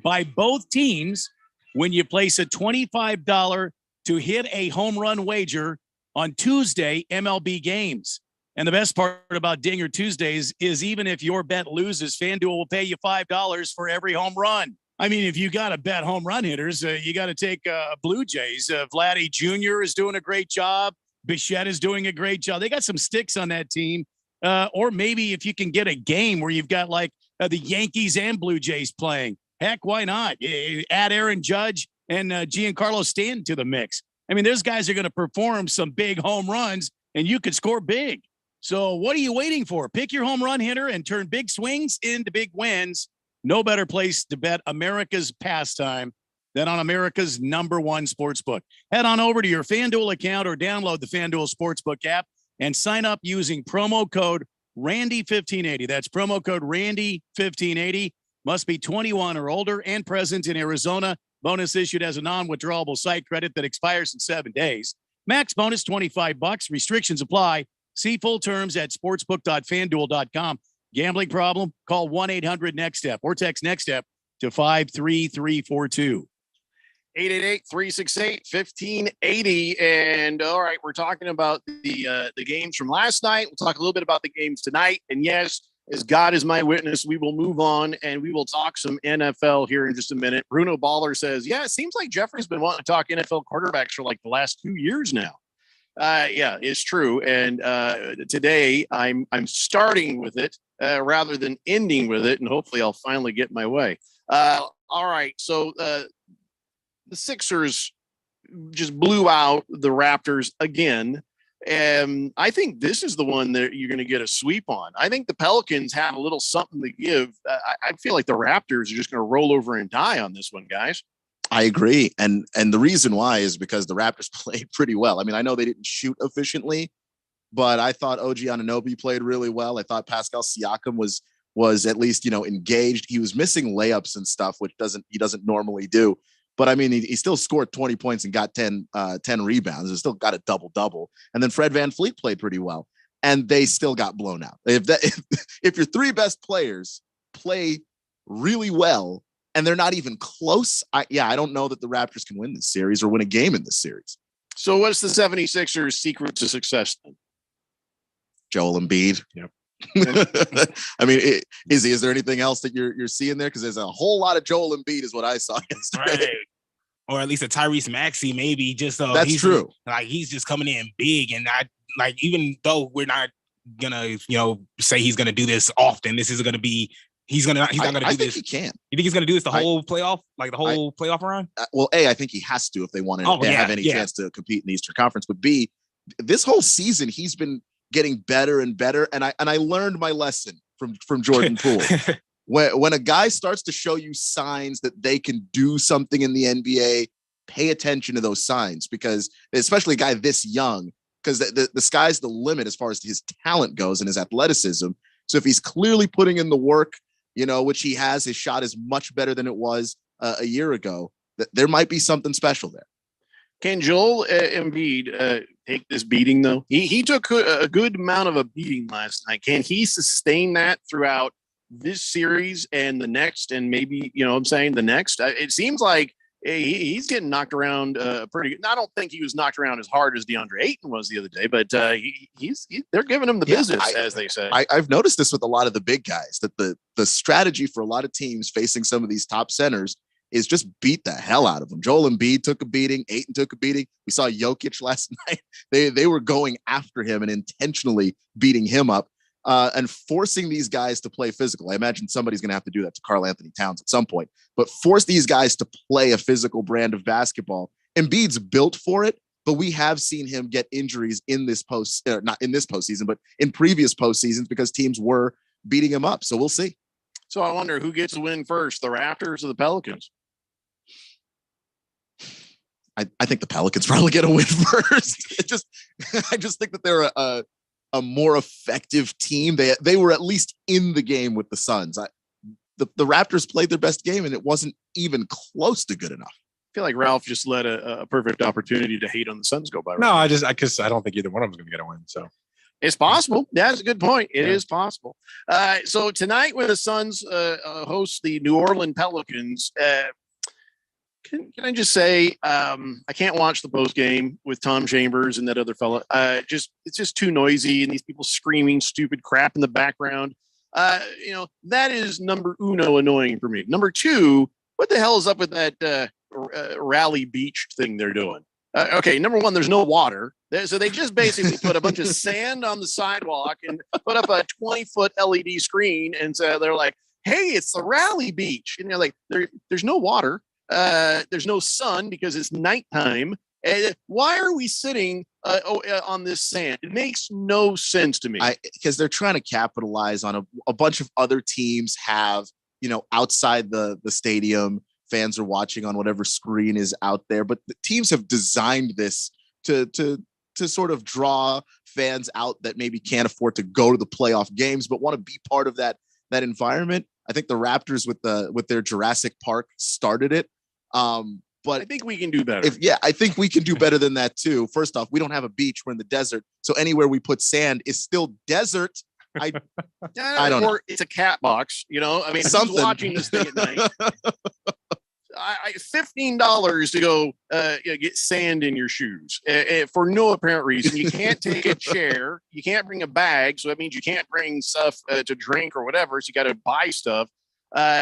by both teams when you place a $25 to hit a home run wager on Tuesday MLB games. And the best part about Dinger Tuesdays is even if your bet loses, FanDuel will pay you $5 for every home run. I mean, if you got to bet home run hitters, you got to take Blue Jays. Vladdy Jr. is doing a great job. Bichette is doing a great job. They got some sticks on that team. Or maybe if you can get a game where you've got like the Yankees and Blue Jays playing, heck, why not? Add Aaron Judge and Giancarlo Stanton to the mix. I mean, those guys are going to perform some big home runs, and you could score big. So what are you waiting for? Pick your home run hitter and turn big swings into big wins. No better place to bet America's pastime than on America's #1 sportsbook. Head on over to your FanDuel account or download the FanDuel Sportsbook app and sign up using promo code Randy1580. That's promo code Randy1580. Must be 21 or older and present in Arizona. Bonus issued as a non-withdrawable site credit that expires in 7 days. Max bonus $25. Restrictions apply. See full terms at sportsbook.fanduel.com. Gambling problem? Call 1-800-NEXT-STEP or text NEXT-STEP to 53342. 888-368-1580. And all right, we're talking about the games from last night. We'll talk a little bit about the games tonight. And yes, as God is my witness, we will move on and we will talk some NFL here in just a minute. Bruno Baller says, yeah, it seems like Jeffrey's been wanting to talk NFL quarterbacks for like the last 2 years now. Yeah, it's true. And today I'm starting with it rather than ending with it. And hopefully I'll finally get my way. All right. So the Sixers just blew out the Raptors again. And I think this is the one that you're going to get a sweep on. I think the Pelicans have a little something to give. I feel like the Raptors are just going to roll over and die on this one, guys. I agree. And the reason why is because the Raptors played pretty well. I mean, I know they didn't shoot efficiently, but I thought OG Anunoby played really well. I thought Pascal Siakam was at least, engaged. He was missing layups and stuff, which he doesn't normally do. But I mean, he still scored 20 points and got 10 rebounds and still got a double-double. And then Fred VanVleet played pretty well and they still got blown out. If your three best players play really well and they're not even close, I don't know that the Raptors can win this series or win a game in this series. So what's the 76ers secret to success then? Joel Embiid. Yep. I mean, is there anything else that you're seeing there? Because there's a whole lot of Joel Embiid is what I saw yesterday. Right. Or at least a Tyrese Maxey, maybe. Just that's true. He's just coming in big, and even though we're not gonna say he's gonna do this often, this is gonna be he's not gonna do this. He can. You think he's gonna do this the whole playoff, like the whole playoff run? Well, A, I think he has to if they want to have any chance to compete in the Eastern Conference. But B, this whole season he's been getting better and better. And I learned my lesson from Jordan Poole. When a guy starts to show you signs that they can do something in the NBA, pay attention to those signs, because especially a guy this young, because the sky's the limit as far as his talent goes and his athleticism. So if he's clearly putting in the work, which he has, his shot is much better than it was a year ago, that there might be something special there. Can Joel Embiid take this beating, though? He took a good amount of a beating last night. Can he sustain that throughout this series and the next, and maybe, the next? It seems like he's getting knocked around pretty good. I don't think he was knocked around as hard as DeAndre Ayton was the other day, but they're giving him the business, as they say. I've noticed this with a lot of the big guys, that the strategy for a lot of teams facing some of these top centers is just beat the hell out of them. Joel Embiid took a beating. Ayton took a beating. We saw Jokic last night. They were going after him and intentionally beating him up and forcing these guys to play physical. I imagine somebody's going to have to do that to Karl Anthony Towns at some point. But force these guys to play a physical brand of basketball Embiid's built for it, but we have seen him get injuries in this not in this postseason, but in previous postseasons because teams were beating him up. So we'll see. So I wonder who gets the win first, the Raptors or the Pelicans? I think the Pelicans probably get a win first. I just think that they're a more effective team. They were at least in the game with the Suns. The Raptors played their best game, and it wasn't even close to good enough. I feel like Ralph just let a perfect opportunity to hate on the Suns go by. No, I don't think either one of them is going to get a win. So it's possible. That's a good point. It is possible. So tonight, when the Suns host the New Orleans Pelicans, can I just say I can't watch the post game with Tom Chambers and that other fella. It's just too noisy, and these people screaming stupid crap in the background. That is number uno annoying for me. Number two, what the hell is up with that Rally Beach thing they're doing? Okay, number one, there's no water. So they just basically put a bunch of sand on the sidewalk and put up a 20-foot LED screen, and so they're like, "Hey, it's the Rally Beach," and they're like, "There's no water." There's no sun because it's nighttime. Why are we sitting on this sand? It makes no sense to me. Because they're trying to capitalize on a bunch of other teams have, outside the stadium, fans are watching on whatever screen is out there. But the teams have designed this to sort of draw fans out that maybe can't afford to go to the playoff games, but want to be part of that environment. I think the Raptors with their Jurassic Park started it. But I think we can do better. I think we can do better than that too. First off, we don't have a beach. We're in the desert. So anywhere we put sand is still desert. I don't know. It's a cat box, I mean, something. Who's watching this thing at night. $15 to go get sand in your shoes for no apparent reason. You can't take a chair. You can't bring a bag. So that means you can't bring stuff to drink or whatever. So you got to buy stuff.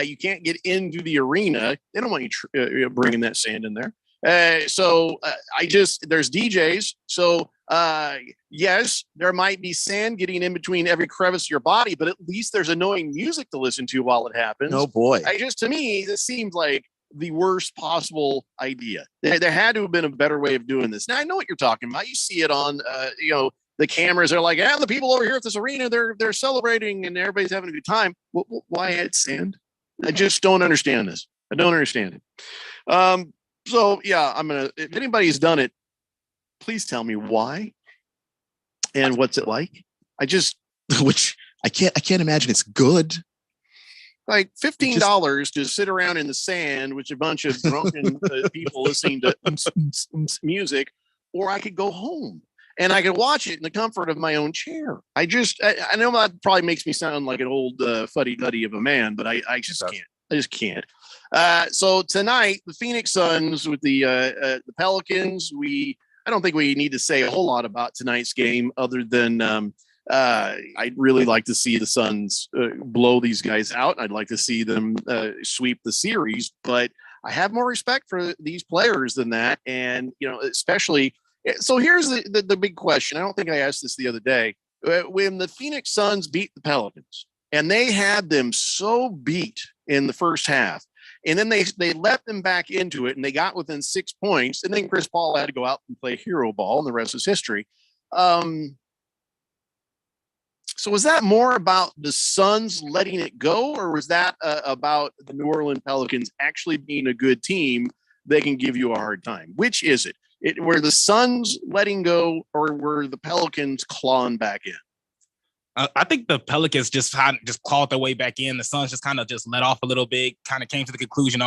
You can't get into the arena. They don't want you bringing that sand in there. There's DJs. So yes, there might be sand getting in between every crevice of your body, but at least there's annoying music to listen to while it happens. Oh boy. To me, this seems like the worst possible idea. There had to have been a better way of doing this. Now I know what you're talking about. You see it on, the cameras are like, the people over here at this arena, they're celebrating and everybody's having a good time. Why add sand? I just don't understand this. I don't understand it. So yeah, if anybody's done it, please tell me why and what's it like. Which I can't imagine it's good. Like $15 to sit around in the sand with a bunch of drunken people listening to music, or I could go home and I could watch it in the comfort of my own chair. I know that probably makes me sound like an old fuddy-duddy of a man, but I just can't. I just can't. So tonight, the Phoenix Suns with the Pelicans. I don't think we need to say a whole lot about tonight's game other than I'd really like to see the Suns blow these guys out. I'd like to see them sweep the series, but I have more respect for these players than that. And, especially, so here's the big question. I don't think I asked this the other day. When the Phoenix Suns beat the Pelicans and they had them so beat in the first half, and then they let them back into it and they got within 6 points, and then Chris Paul had to go out and play hero ball, and the rest is history. So was that more about the Suns letting it go, or was that about the New Orleans Pelicans actually being a good team they can give you a hard time? Which is it? Were the Suns letting go, or were the Pelicans clawing back in? I think the Pelicans just clawed their way back in. The Suns just kind of just let off a little bit, kind of came to the conclusion,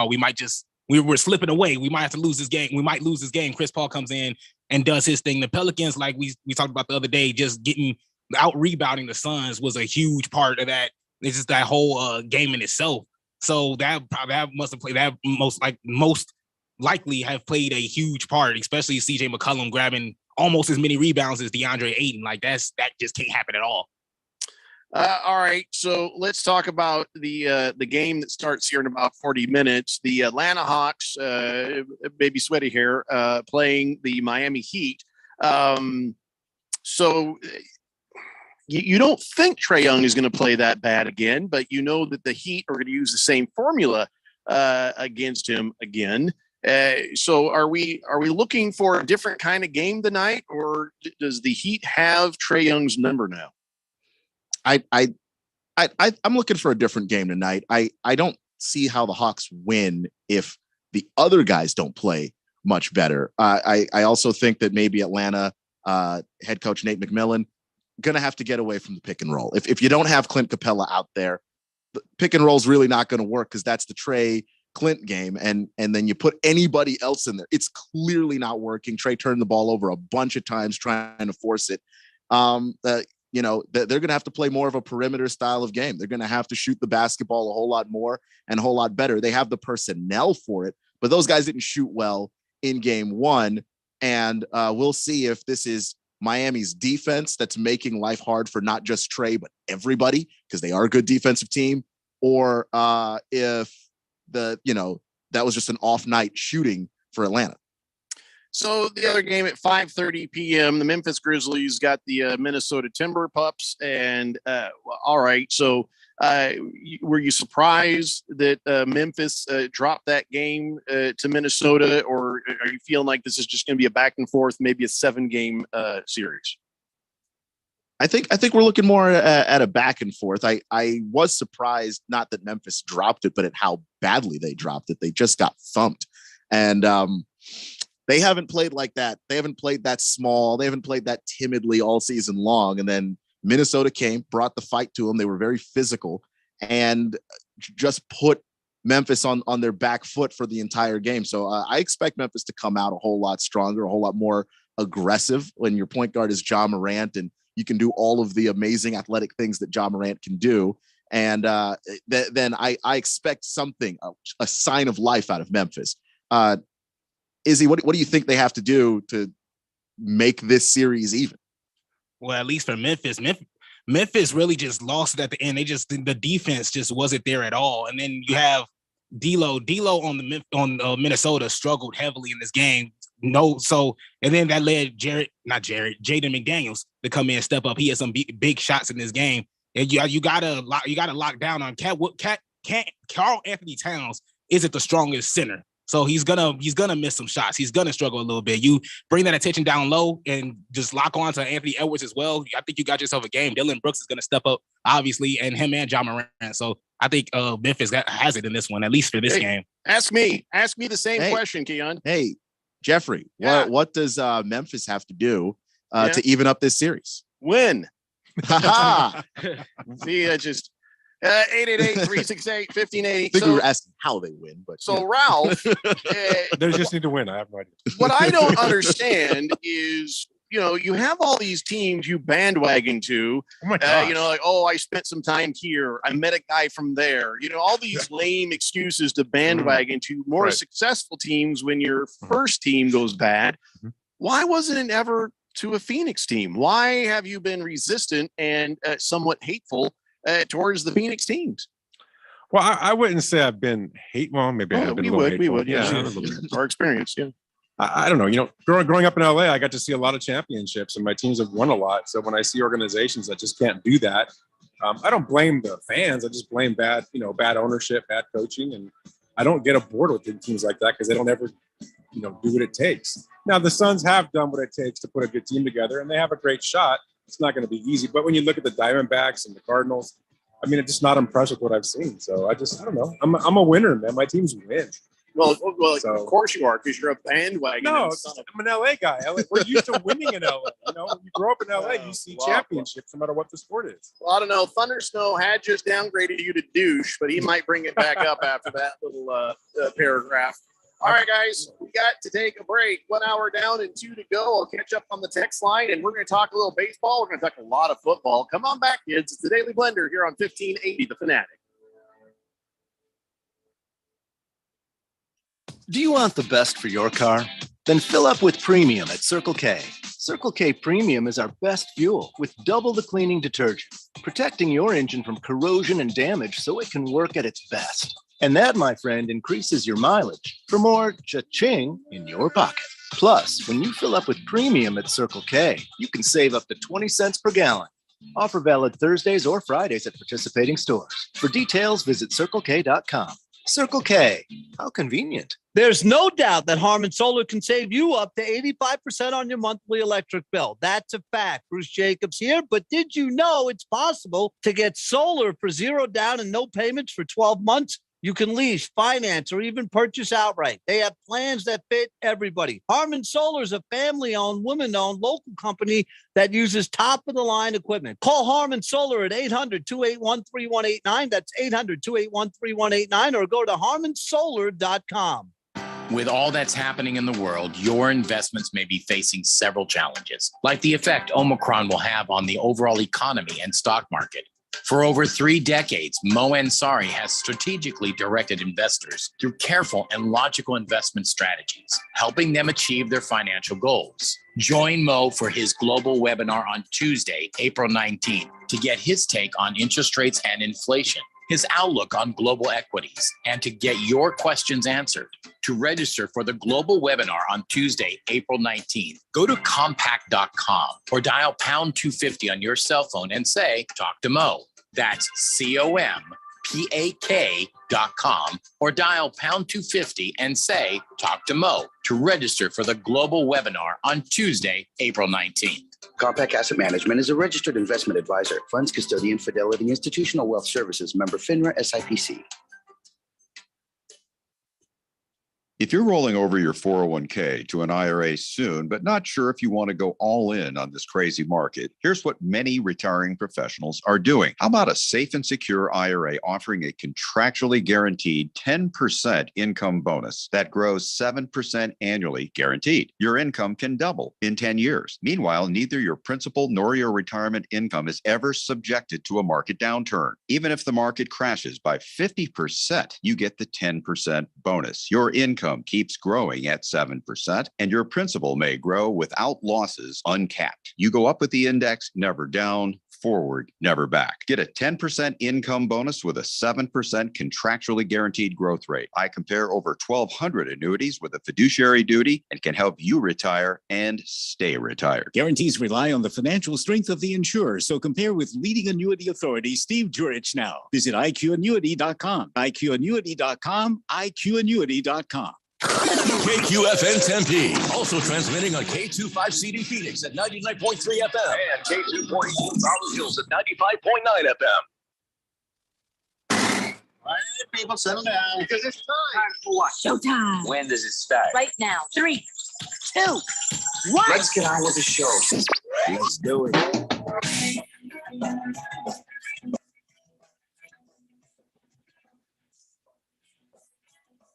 we were slipping away. We might have to lose this game. We might lose this game. Chris Paul comes in and does his thing. The Pelicans, like we talked about the other day, just getting out rebounding the Suns was a huge part of that. It's just that whole game in itself. So that must have played, that most likely have played a huge part, especially CJ McCollum grabbing almost as many rebounds as DeAndre Ayton. Like that just can't happen at all. All right, so let's talk about the game that starts here in about 40 minutes. The Atlanta Hawks, baby sweaty hair, playing the Miami Heat. So you don't think Trae Young is going to play that bad again, but you know that the Heat are going to use the same formula against him again. So are we looking for a different kind of game tonight, or does the Heat have Trae Young's number now? I'm looking for a different game tonight. I don't see how the Hawks win if the other guys don't play much better. I also think that maybe Atlanta head coach Nate McMillan going to have to get away from the pick and roll. If you don't have Clint Capella out there, the pick and roll is really not going to work because that's the Trae Clint game. And then you put anybody else in there. It's clearly not working. Trae turned the ball over a bunch of times trying to force it. They're going to have to play more of a perimeter style of game. They're going to have to shoot the basketball a whole lot more and a whole lot better. They have the personnel for it, but those guys didn't shoot well in game one. And we'll see if this is Miami's defense that's making life hard for not just Trae, but everybody, because they are a good defensive team, or if that was just an off night shooting for Atlanta. So the other game at 5:30 p.m., the Memphis Grizzlies got the Minnesota Timber Pups. And all right, so were you surprised that Memphis dropped that game to Minnesota, or are you feeling like this is just going to be a back and forth, maybe a 7-game series? I think we're looking more at a back and forth. I was surprised, not that Memphis dropped it, but at how badly they dropped it. They just got thumped. And they haven't played like that. They haven't played that small. They haven't played that timidly all season long. And then Minnesota came, brought the fight to them. They were very physical and just put Memphis on their back foot for the entire game. So I expect Memphis to come out a whole lot stronger, a whole lot more aggressive when your point guard is Ja Morant and you can do all of the amazing athletic things that Ja Morant can do. And then I expect something, a sign of life out of Memphis. Izzy, what do you think they have to do to make this series even? Well, at least for Memphis really just lost it at the end. The defense just wasn't there at all. And then you have D'Lo on Minnesota struggled heavily in this game. And then that led Jaden McDaniels to come in and step up. He had some big shots in this game. And you gotta lock down on Karl Anthony Towns isn't the strongest center. So he's gonna miss some shots. He's gonna struggle a little bit. You bring that attention down low and just lock on to Anthony Edwards as well. I think you got yourself a game. Dillon Brooks is gonna step up, obviously, and him and Ja Morant. So I think Memphis has it in this one, at least for this game. Ask me the same question, Keon. Hey, Jeffrey, what does Memphis have to do to even up this series? Win. See, I just 888-368-1580. I think we were asking how they win, but so Ralph, they just need to win. I have no idea. What I don't understand is, you have all these teams you bandwagon to. Oh my gosh. I spent some time here. I met a guy from there. All these lame excuses to bandwagon to more successful teams when your first team goes bad. Why wasn't it ever to a Phoenix team? Why have you been resistant and somewhat hateful towards the Phoenix teams? Well, I wouldn't say I've been hateful. Maybe I've been we would. Yeah. Our experience. Yeah. I don't know. Growing up in LA, I got to see a lot of championships and my teams have won a lot. So when I see organizations that just can't do that, I don't blame the fans. I just blame bad ownership, bad coaching. And I don't get aboard with teams like that because they don't ever, do what it takes. Now, the Suns have done what it takes to put a good team together and they have a great shot. It's not going to be easy. But when you look at the Diamondbacks and the Cardinals, I'm just not impressed with what I've seen. So I don't know. I'm a winner, man. My teams win. Well, of course you are, because you're a bandwagon. No, I'm an LA guy. We're used to winning in LA. You grow up in LA, you see championships no matter what the sport is. Well, I don't know. Thunder Snow had just downgraded you to douche, but he might bring it back up after that little paragraph. All right, guys, we got to take a break. 1 hour down and 2 to go. I'll catch up on the text line, and we're going to talk a little baseball. We're going to talk a lot of football. Come on back, kids. It's the Daily Blender here on 1580 The Fanatic. Do you want the best for your car? Then fill up with premium at Circle K. Circle K Premium is our best fuel with double the cleaning detergent, protecting your engine from corrosion and damage so it can work at its best. And that, my friend, increases your mileage for more cha-ching in your pocket. Plus, when you fill up with premium at Circle K, you can save up to 20 cents per gallon. Offer valid Thursdays or Fridays at participating stores. For details, visit CircleK.com. Circle K. How convenient. There's no doubt that Harmon Solar can save you up to 85% on your monthly electric bill. That's a fact. Bruce Jacobs here. But did you know it's possible to get solar for zero down and no payments for 12 months? You can lease, finance, or even purchase outright. They have plans that fit everybody. Harmon Solar is a family-owned, woman-owned local company that uses top-of-the-line equipment. Call Harmon Solar at 800-281-3189. That's 800-281-3189, or go to harmonsolar.com. With all that's happening in the world, your investments may be facing several challenges, like the effect Omicron will have on the overall economy and stock market. For over 3 decades, Mo Ansari has strategically directed investors through careful and logical investment strategies, helping them achieve their financial goals. Join Mo for his global webinar on Tuesday, April 19th, to get his take on interest rates and inflation, his outlook on global equities, and to get your questions answered. To register for the global webinar on Tuesday, April 19th, go to compact.com or dial pound 250 on your cell phone and say, talk to Mo. That's COMPAK.com or dial pound 250 and say, talk to Mo to register for the global webinar on Tuesday, April 19th. Compact Asset Management is a registered investment advisor. Funds custodian, Fidelity Institutional Wealth Services, member FINRA SIPC. If you're rolling over your 401k to an IRA soon, but not sure if you want to go all in on this crazy market, here's what many retiring professionals are doing. How about a safe and secure IRA offering a contractually guaranteed 10% income bonus that grows 7% annually guaranteed? Your income can double in 10 years. Meanwhile, neither your principal nor your retirement income is ever subjected to a market downturn. Even if the market crashes by 50%, you get the 10% bonus. Your income keeps growing at 7%, and your principal may grow without losses uncapped. You go up with the index, never down, forward, never back. Get a 10% income bonus with a 7% contractually guaranteed growth rate. I compare over 1,200 annuities with a fiduciary duty and can help you retire and stay retired. Guarantees rely on the financial strength of the insurer, so compare with leading annuity authority Steve Jurich now. Visit IQannuity.com, IQannuity.com, IQannuity.com. KQFN Tempe, also transmitting on K25CD Phoenix at 99.3 FM and K2.2 Rolling Hills at 95.9 FM. All right, people, settle down. Because it's time for what? Showtime. When does it start? Right now. 3, 2, 1. Let's get on with the show. Let's do it.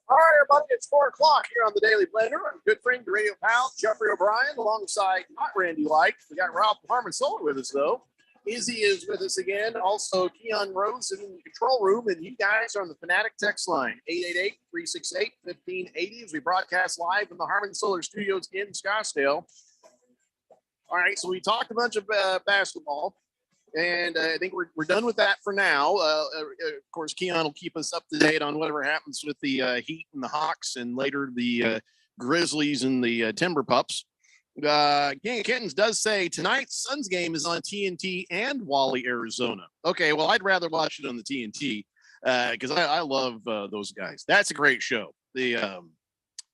All right, everybody, it's 4 o'clock here on the Daily Blender. I'm good friend, the radio pal, Jeffrey O'Brien, alongside not Randy Light. We got Ralph Harmon Solar with us, though. Izzy is with us again. Also, Keon Rose in the control room, and you guys are on the Fanatic text line, 888-368-1580, as we broadcast live from the Harmon Solar Studios in Scottsdale. All right, so we talked a bunch of basketball. And I think we're done with that for now. Of course, Keon will keep us up to date on whatever happens with the Heat and the Hawks, and later the Grizzlies and the Timber Pups. Gang of Kittens does say tonight's Suns game is on TNT and Wally, Arizona. Okay, well, I'd rather watch it on the TNT because I love those guys. That's a great show. The I don't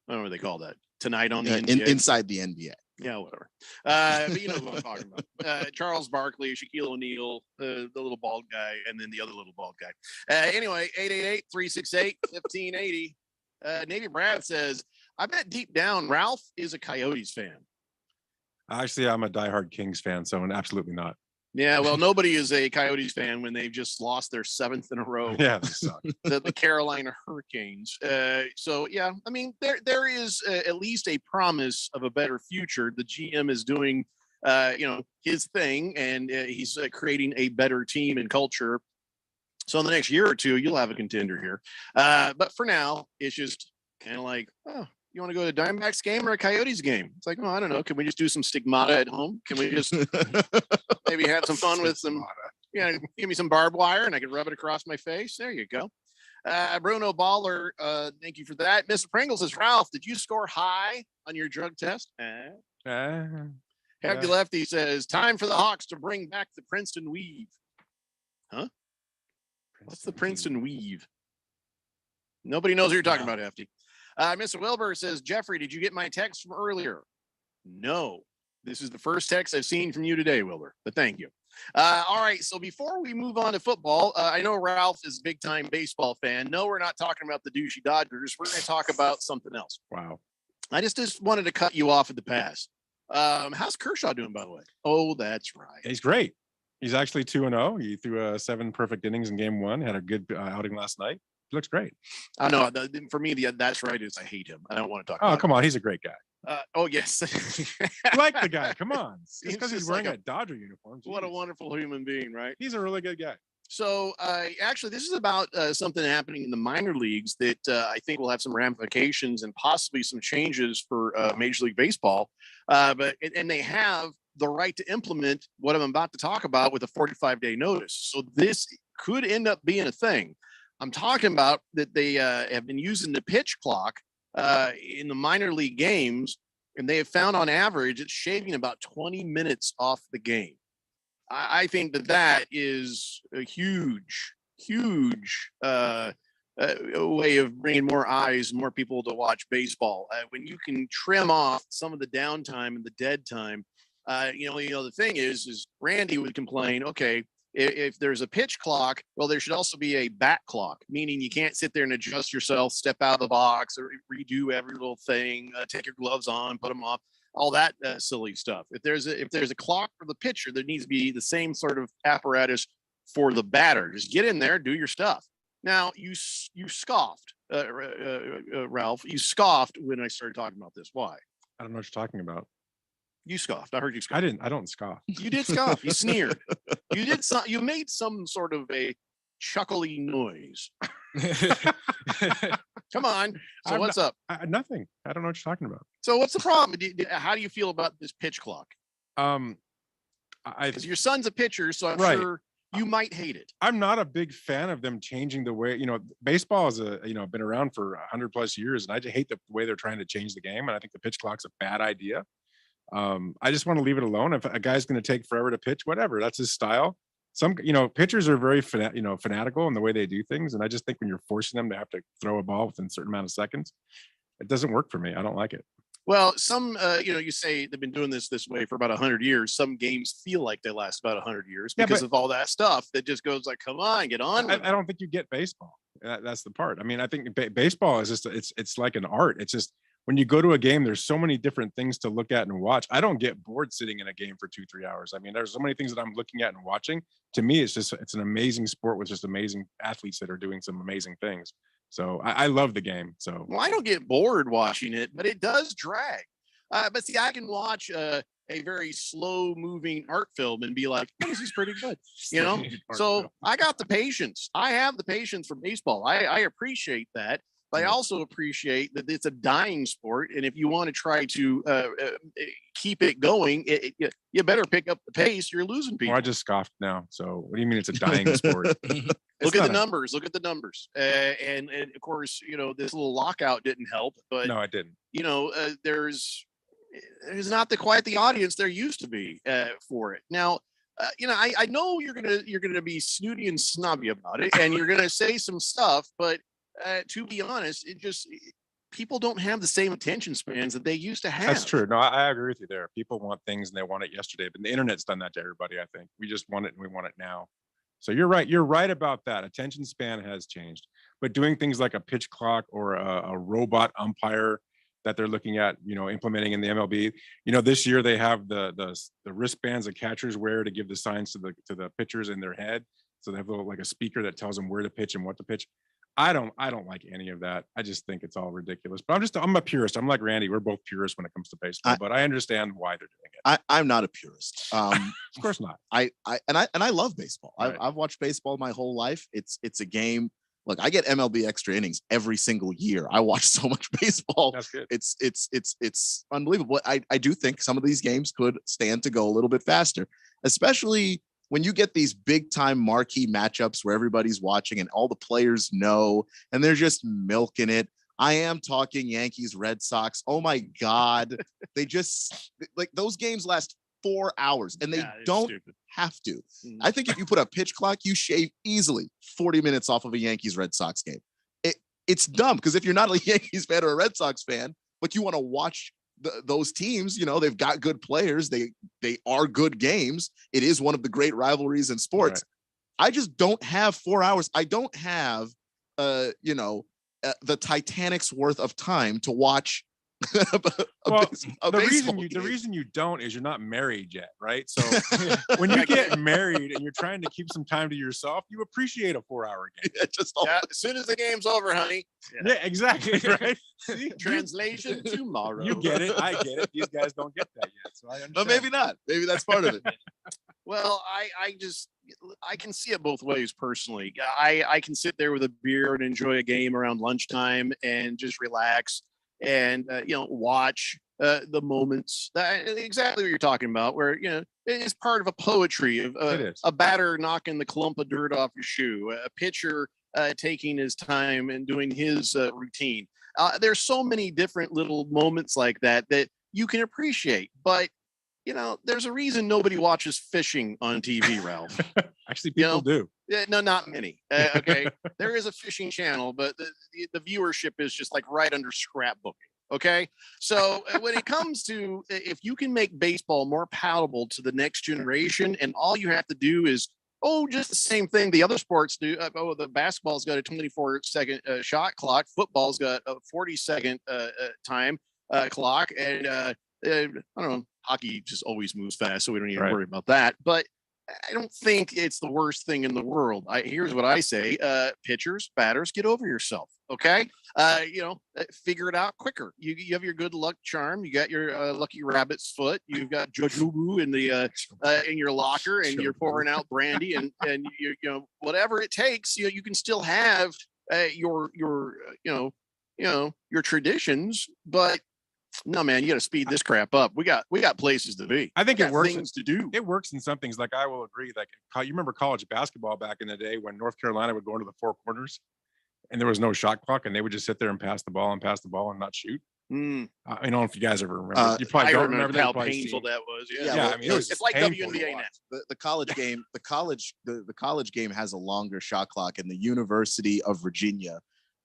know what they call that. Tonight on the NBA. Inside the NBA. Yeah, whatever. But you know what I'm talking about. Charles Barkley, Shaquille O'Neal, the little bald guy, and then the other little bald guy. Anyway, 888-368-1580. Navy Brad says, I bet deep down Ralph is a Coyotes fan. Actually, I'm a diehard Kings fan, so absolutely not. Yeah, well, nobody is a Coyotes fan when they've just lost their 7th in a row. Yeah, they suck. the Carolina Hurricanes. So, yeah, I mean, there is at least a promise of a better future. The GM is doing, his thing, and he's creating a better team and culture. So in the next year or two, you'll have a contender here. But for now, it's just kind of like, oh, you want to go to a Diamondbacks game or a Coyotes game? It's like, oh, I don't know. Can we just do some stigmata at home? Can we just maybe have some fun with some, give me some barbed wire and I can rub it across my face. There you go. Bruno Baller, thank you for that. Mr. Pringle says, Ralph, did you score high on your drug test? Hefty Lefty says, time for the Hawks to bring back the Princeton Weave. Huh? What's the Princeton Weave? Nobody knows what you're talking about, Hefty. Mr. Wilbur says, Jeffrey, did you get my text from earlier? No. This is the first text I've seen from you today, Wilbur, but thank you. All right, so before we move on to football, I know Ralph is a big-time baseball fan. No, we're not talking about the douchey Dodgers. We're going to talk about something else. Wow. I just wanted to cut you off at the pass. How's Kershaw doing, by the way? Oh, that's right. He's great. He's actually 2-0. He threw 7 perfect innings in game 1. Had a good outing last night. He looks great. I know. For me, that's right is I hate him. I don't want to talk. Oh, come on. He's a great guy. Oh, yes. You like the guy. Come on. It's He's because he's just wearing like a Dodger uniform. What a Jeez. wonderful human being, right? He's a really good guy. So actually, this is about something happening in the minor leagues that I think will have some ramifications and possibly some changes for Major League Baseball. But they have the right to implement what I'm about to talk about with a 45-day notice. So this could end up being a thing. I'm talking about that they have been using the pitch clock in the minor league games, and they have found on average it's shaving about 20 minutes off the game. I think that is a huge way of bringing more eyes, more people to watch baseball. When you can trim off some of the downtime and the dead time, the thing is Randy would complain, okay, if there's a pitch clock, well, there should also be a bat clock, meaning you can't sit there and adjust yourself, step out of the box, or redo every little thing, take your gloves on, put them off, all that silly stuff. If there's a clock for the pitcher, there needs to be the same sort of apparatus for the batter. Just get in there, do your stuff. Now, you scoffed, Ralph. You scoffed when I started talking about this. Why? I don't know what you're talking about. You scoffed. I heard you scoff. I don't scoff. You did scoff. You sneered. You made some sort of a chuckly noise. Come on. So what's up? Nothing. I don't know what you're talking about. So what's the problem? How do you feel about this pitch clock? Because your son's a pitcher, so I'm sure you might hate it. I'm not a big fan of them changing the way, baseball is been around for 100+ years, and I just hate the way they're trying to change the game. And I think the pitch clock's a bad idea. I just want to leave it alone. If a guy's going to take forever to pitch, whatever, that's his style. Some, pitchers are very fanatical in the way they do things. And I just think when you're forcing them to have to throw a ball within a certain amount of seconds, it doesn't work for me. I don't like it. Well, some, you say they've been doing this way for about 100 years. Some games feel like they last about 100 years because of all that stuff that just goes like, come on, get on. I don't think you get baseball. That's the part. I mean, I think baseball is just, it's like an art. It's just, when you go to a game, there's so many different things to look at and watch. I don't get bored sitting in a game for 2-3 hours. I mean, there's so many things that I'm looking at and watching. To me, it's an amazing sport with just amazing athletes that are doing some amazing things. So I love the game. So, well, I don't get bored watching it, but it does drag. But see, I can watch a very slow moving art film and be like, this is pretty good. So I got the patience. I have the patience for baseball. I appreciate that. But I also appreciate that it's a dying sport, and if you want to try to keep it going, you better pick up the pace. You're losing people. Well, I just scoffed now. So what do you mean it's a dying sport? Look at the numbers. Look at the numbers. And of course, this little lockout didn't help. But no, it didn't. There's not quite the audience there used to be for it. Now, I know you're gonna be snooty and snobby about it, and you're gonna say some stuff, but to be honest, people don't have the same attention spans that they used to have. That's true. No, I agree with you there. People want things and they want it yesterday, but the internet's done that to everybody. I think we just want it and we want it now. So you're right. You're right about that. Attention span has changed, but doing things like a pitch clock or a robot umpire that they're looking at, implementing in the MLB, this year they have the wristbands that catchers wear to give the signs to the pitchers in their head. So they have like a speaker that tells them where to pitch and what to pitch. I don't like any of that. I just think it's all ridiculous. But I'm a purist. I'm like Randy. We're both purists when it comes to baseball, but I understand why they're doing it. I'm not a purist. Of course not. I love baseball. Right. I've watched baseball my whole life. It's a game. Look, I get MLB extra innings every single year. I watch so much baseball. That's good. It's unbelievable. I do think some of these games could stand to go a little bit faster, especially when you get these big time marquee matchups where everybody's watching and all the players know, and they're just milking it. I am talking Yankees, Red Sox. Oh my God. They just like those games last 4 hours and they don't have to. I think if you put a pitch clock, you shave easily 40 minutes off of a Yankees, Red Sox game. it's dumb because if you're not a Yankees fan or a Red Sox fan, but you want to watch those teams, they've got good players. They are good games. It is one of the great rivalries in sports. Right. I just don't have 4 hours. I don't have, the Titanic's worth of time to watch. The reason you don't is you're not married yet, right? So when you get married and you're trying to keep some time to yourself, you appreciate a 4-hour game. As soon as the game's over, honey. Yeah, exactly. Right. Translation tomorrow. You get it. I get it. These guys don't get that yet, so I understand. But maybe not. Maybe that's part of it. Well, I can see it both ways personally. I can sit there with a beer and enjoy a game around lunchtime and just relax and watch the moments. Exactly what you're talking about, where it's part of a poetry of a batter knocking the clump of dirt off your shoe, a pitcher taking his time and doing his routine. There's so many different little moments like that you can appreciate, but there's a reason nobody watches fishing on TV, Ralph. Actually, people do. No, not many. Okay. There is a fishing channel, but the viewership is just like right under scrapbooking. Okay. So when it comes to, if you can make baseball more palatable to the next generation, and all you have to do is, just the same thing the other sports do. The basketball's got a 24-second shot clock. Football's got a 40-second time clock. And I don't know, hockey just always moves fast, so we don't even worry about that. But I don't think it's the worst thing in the world. Here's what I say: pitchers, batters, get over yourself. Okay, figure it out quicker. You have your good luck charm. You got your lucky rabbit's foot. You've got Jojobu in the in your locker, and you're pouring out brandy, and you whatever it takes. You can still have your traditions, but. No, man, you got to speed this crap up. We got places to be. I think it works. Things to do. It works in some things. Like I will agree. Like you remember college basketball back in the day when North Carolina would go into the four corners, and there was no shot clock, and they would just sit there and pass the ball and not shoot. I don't know if you guys ever remember. You probably don't remember how painful that was. Yeah, I mean, it's like WNBA now. The college game, the college game has a longer shot clock, and the University of Virginia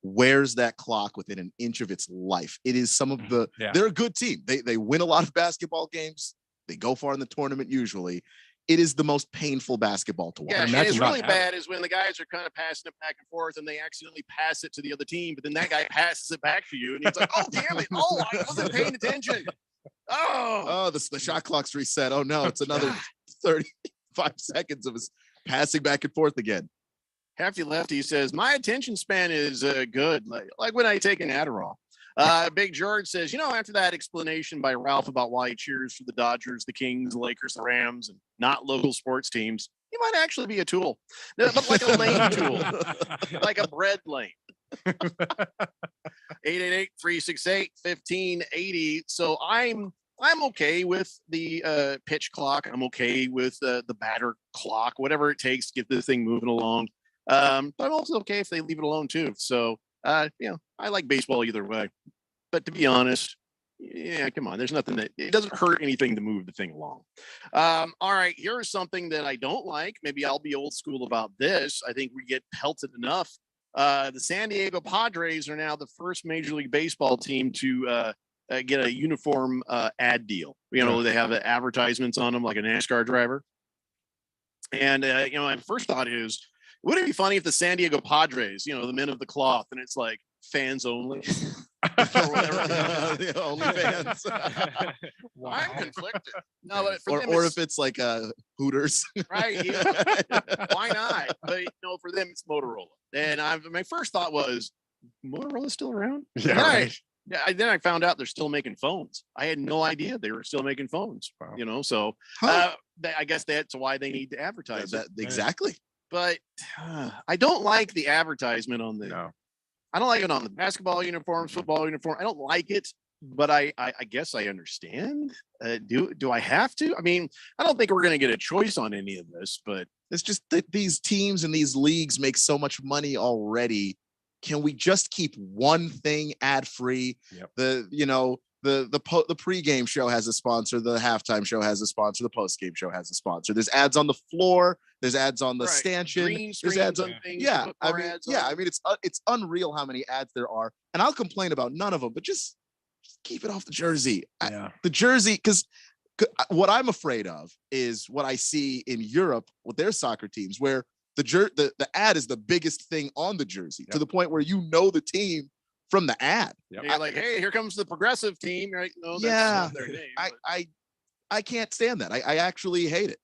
wears that clock within an inch of its life. It is some of they're a good team. They win a lot of basketball games. They go far in the tournament usually. It is the most painful basketball to watch. Yeah, and it's really bad is when the guys are kind of passing it back and forth and they accidentally pass it to the other team, but then that guy passes it back to you and he's like, oh, damn it. Oh, I wasn't paying attention. The shot clock's reset. Oh no, it's another 35 seconds of us passing back and forth again. Hefty Lefty says, my attention span is good, like when I take an Adderall. Big George says, after that explanation by Ralph about why he cheers for the Dodgers, the Kings, the Lakers, the Rams, and not local sports teams, he might actually be a tool, but like a lane tool, like a bread lane. 888-368-1580. So I'm okay with the pitch clock. I'm okay with the batter clock, whatever it takes to get this thing moving along. But I'm also okay if they leave it alone too. So, I like baseball either way. But to be honest, come on, there's nothing it doesn't hurt anything to move the thing along. All right, here's something that I don't like. Maybe I'll be old school about this. I think we get pelted enough. The San Diego Padres are now the first Major League Baseball team to get a uniform ad deal. They have advertisements on them like a NASCAR driver. And, my first thought is, wouldn't it be funny if the San Diego Padres, the men of the cloth, and it's like fans only? Only fans. Wow. I'm conflicted. No, but or if it's like Hooters. Right. Why not? But for them, it's Motorola. And my first thought was, Motorola's still around? Yeah, right. Then I found out they're still making phones. I had no idea they were still making phones. Wow. So I guess that's why they need to advertise that. Exactly. But I don't like the advertisement on I don't like it on the basketball uniforms, football uniform. I don't like it, but I guess I understand. Do I have to? I mean, I don't think we're going to get a choice on any of this, but it's just that these teams and these leagues make so much money already. Can we just keep one thing ad free? Yep. the pregame show has a sponsor, the halftime show has a sponsor, the postgame show has a sponsor. There's ads on the floor, there's ads on the Right. stanchion, Green there's ads on screens and things to yeah. put I more mean, ads yeah. on. I mean, it's unreal how many ads there are, and I'll complain about none of them, but just keep it off the jersey. The jersey, because what I'm afraid of is what I see in Europe with their soccer teams, where the ad is the biggest thing on the jersey to the point where you know the team from the ad. You're like, hey, here comes the progressive team, right? No, that's Yeah, not their name. I can't stand that. I actually hate it.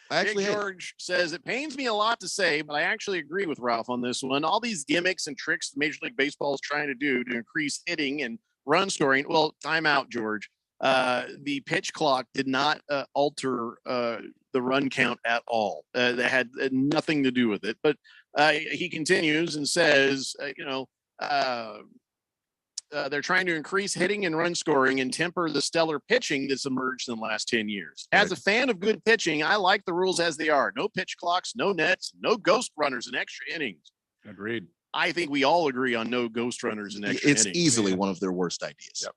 I actually Big hate it. George says it pains me a lot to say, but I actually agree with Ralph on this one. All these gimmicks and tricks Major League Baseball is trying to do to increase hitting and run scoring. Well, time out, George. The pitch clock did not alter the run count at all. That had nothing to do with it. But he continues and says, they're trying to increase hitting and run scoring and temper the stellar pitching that's emerged in the last 10 years. As a fan of good pitching, I like the rules as they are. No pitch clocks, no nets, no ghost runners and extra innings. Agreed. I think we all agree on no ghost runners and extra It's innings. easily one of their worst ideas. Yep.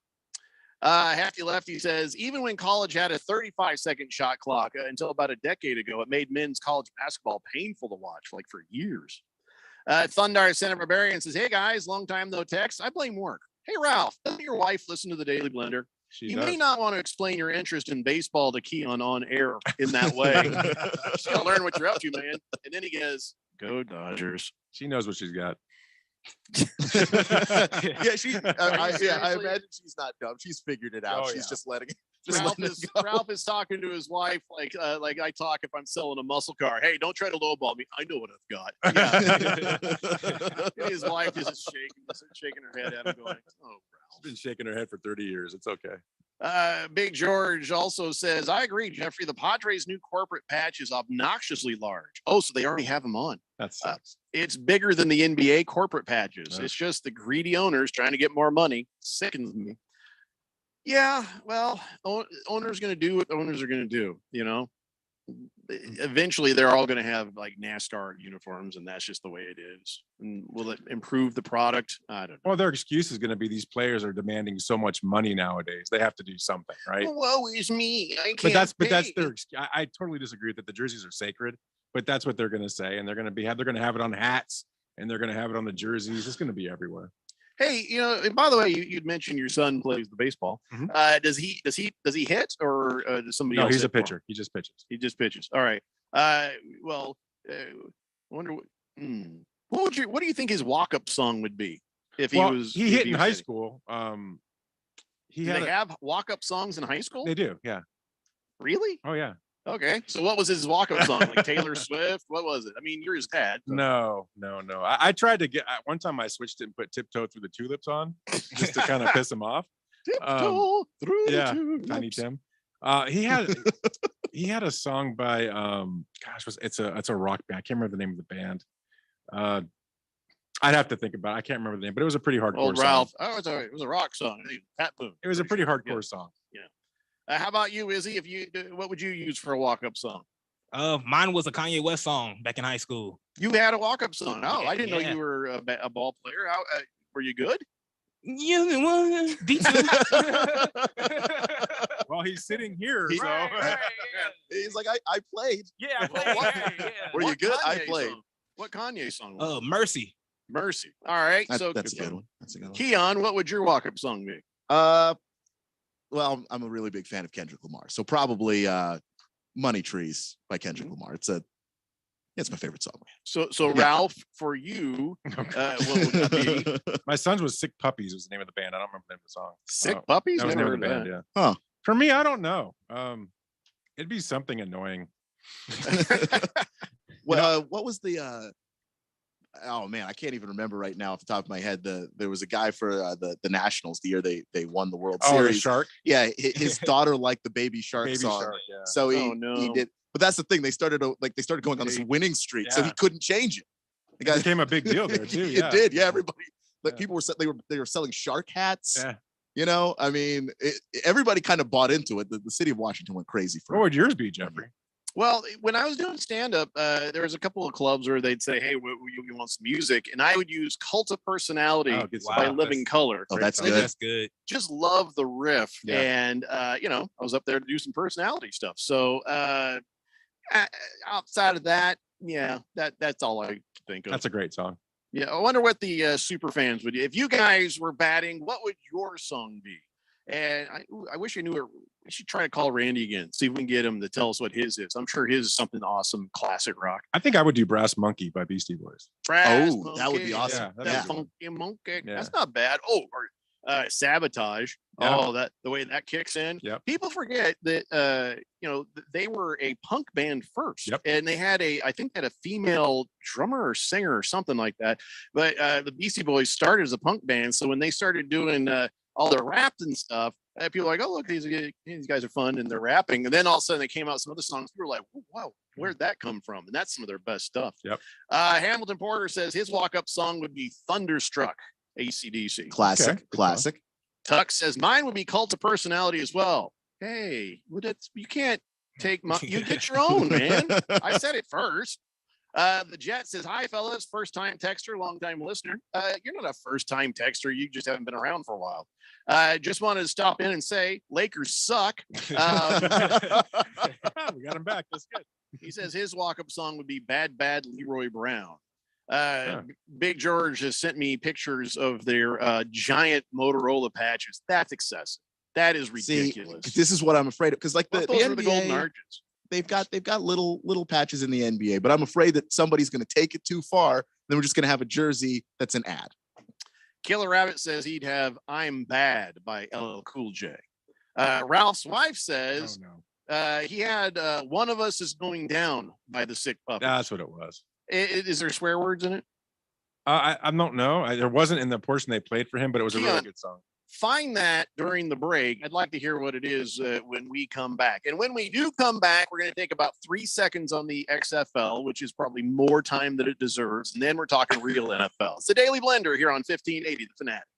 Hefty Lefty says, even when college had a 35-second shot clock until about a decade ago, it made men's college basketball painful to watch, like for years. Thundar Center Barbarian says, hey guys, long time no text. I blame work. Hey Ralph, doesn't your wife listen to the Daily Blender? You may not want to explain your interest in baseball to Keon on air in that way. She's gonna learn what you're up to, man. And then he goes, "Go Dodgers." She knows what she's got. Yeah, I imagine she's not dumb. She's figured it out. Oh, She's yeah. just letting it. Ralph is talking to his wife like I talk if I'm selling a muscle car. Hey, don't try to lowball me. I know what I've got. Yeah. His wife is just shaking her head at him, going, "Oh, She's been shaking her head for 30 years. It's okay. Big George also says, I agree, Jeffrey. The Padres' new corporate patch is obnoxiously large. Oh, so they already have them on. That sucks. It's bigger than the NBA corporate patches. It's just the greedy owners trying to get more money. Sickens me. Yeah, well, owners going to do what owners are going to do, Eventually, they're all going to have like NASCAR uniforms, and that's just the way it is. And will it improve the product? I don't know. Well, their excuse is going to be these players are demanding so much money nowadays. They have to do something, right? Woe is me. I can't But that's pay. their. I totally disagree that the jerseys are sacred, but that's what they're going to say, and they're going to have it on hats, and they're going to have it on the jerseys. It's going to be everywhere. Hey, and by the way, you'd mentioned your son plays the baseball. Does he hit, or does somebody No, else? he's hit a for him? pitcher. He just pitches. He just pitches. All right. I wonder what do you think his walk-up song would be if Well, he was? he if hit in was high hitting? school. Do they have walk-up songs in high school? They do. Yeah. Really? Oh yeah. Okay. So what was his walk-up song? Like Taylor Swift? What was it? I mean, you're his dad. so- No. I tried to get one time. I switched it and put "Tiptoe Through the Tulips" on just to kind of piss him off. Tiptoe through the Yeah, tulips. Tiny Tim. He had a song by it's a rock band. I can't remember the name of the band. I'd have to think about it. I can't remember the name, but it was a pretty hardcore Old song. Ralph. Oh, it's all right. It was a rock song. Pat Boone. It was a pretty hardcore song. Yeah. How about you, Izzy? What would you use for a walk-up song? Mine was a Kanye West song back in high school. You had a walk-up song. Oh, I didn't know Yeah. you were a ball player. How were you good? You Well, he's sitting here, so He's like, I played. Yeah, Were you What good? I Kanye played. song? What Kanye song? was it? Mercy. Mercy. All right. That's so a good one. That's a good one. Keon, what would your walk-up song be? Well, I'm a really big fan of Kendrick Lamar, so probably "Money Trees" by Kendrick Lamar. It's my favorite song. So Yeah. Ralph, for you, what would that be? My son's was "Sick Puppies" was the name of the band. I don't remember the name of the song. Sick Puppies? That was the Never name of the heard band. of Yeah. Huh. For me, I don't know. It'd be something annoying. Well, what was the? Oh man, I can't even remember right now off the top of my head. There was a guy for the Nationals the year they won the World Oh, the Series. shark. Yeah, his daughter liked the Baby Shark Baby song, Shark, yeah. so he no. did. But that's the thing; they started going on this winning streak, so he couldn't change it. The guy became a big deal there too. Yeah. It did, yeah. Everybody, like people were they were selling shark hats. Yeah. I mean, everybody kind of bought into it. The city of Washington went crazy for What it. would yours be, Jeffrey? Well, when I was doing stand-up, there was a couple of clubs where they'd say, "Hey, you want some music?" And I would use "Cult of Personality" by Living Color. Oh, that's good. That's good. Just love the riff, Yeah. and I was up there to do some personality stuff. So outside of that, yeah, that's all I can think of. That's a great song. Yeah, I wonder what the super fans would. If you guys were batting, what would your song be? And I wish I knew it. We should try to call Randy again, see if we can get him to tell us what his is. I'm sure his is something awesome, classic rock. I think I would do Brass Monkey by Beastie Boys. Brass Oh, that would be Monkey. awesome. Yeah, That that'd be good. funky monkey. Yeah. That's not bad. Oh, or Sabotage. Yeah. Oh, that the way that kicks in. Yep. People forget that they were a punk band first, Yep. and they had I think a female drummer or singer or something like that. But the Beastie Boys started as a punk band, so when they started doing all their raps and stuff, people were like, "Oh, look, these guys are fun," and they're rapping. And then all of a sudden, they came out with some other songs. People were like, "Wow, where'd that come from?" And that's some of their best stuff. Yep. Hamilton Porter says his walk-up song would be "Thunderstruck," AC/DC. Classic, Okay, good classic. Tuck says mine would be "Cult of Personality" as well. Hey, you can't take you get your own, man. I said it first. The Jet says, "Hi, fellas. First time texter, long time listener. You're not a first time texter. You just haven't been around for a while. Just wanted to stop in and say Lakers suck." We got him back. That's good. He says his walk-up song would be "Bad Bad Leroy Brown." Huh. Big George has sent me pictures of their giant Motorola patches. That's excessive. That is ridiculous. See, this is what I'm afraid of, because like the Those were the golden NBA, arches. they've got little patches in the NBA, but I'm afraid that somebody's going to take it too far. Then we're just going to have a jersey that's an ad. Killer Rabbit says he'd have "I'm Bad" by LL Cool J. Ralph's wife says he had "One of Us Is Going Down" by the Sick Puppets. That's what it was. Is there swear words in it? I don't know. There wasn't in the portion they played for him, but it was a really Keon, good song. Find that during the break. I'd like to hear what it is when we come back. And when we do come back, we're going to take about 3 seconds on the XFL, which is probably more time than it deserves. And then we're talking real NFL. It's the Daily Blender here on 1580 The Fanatic.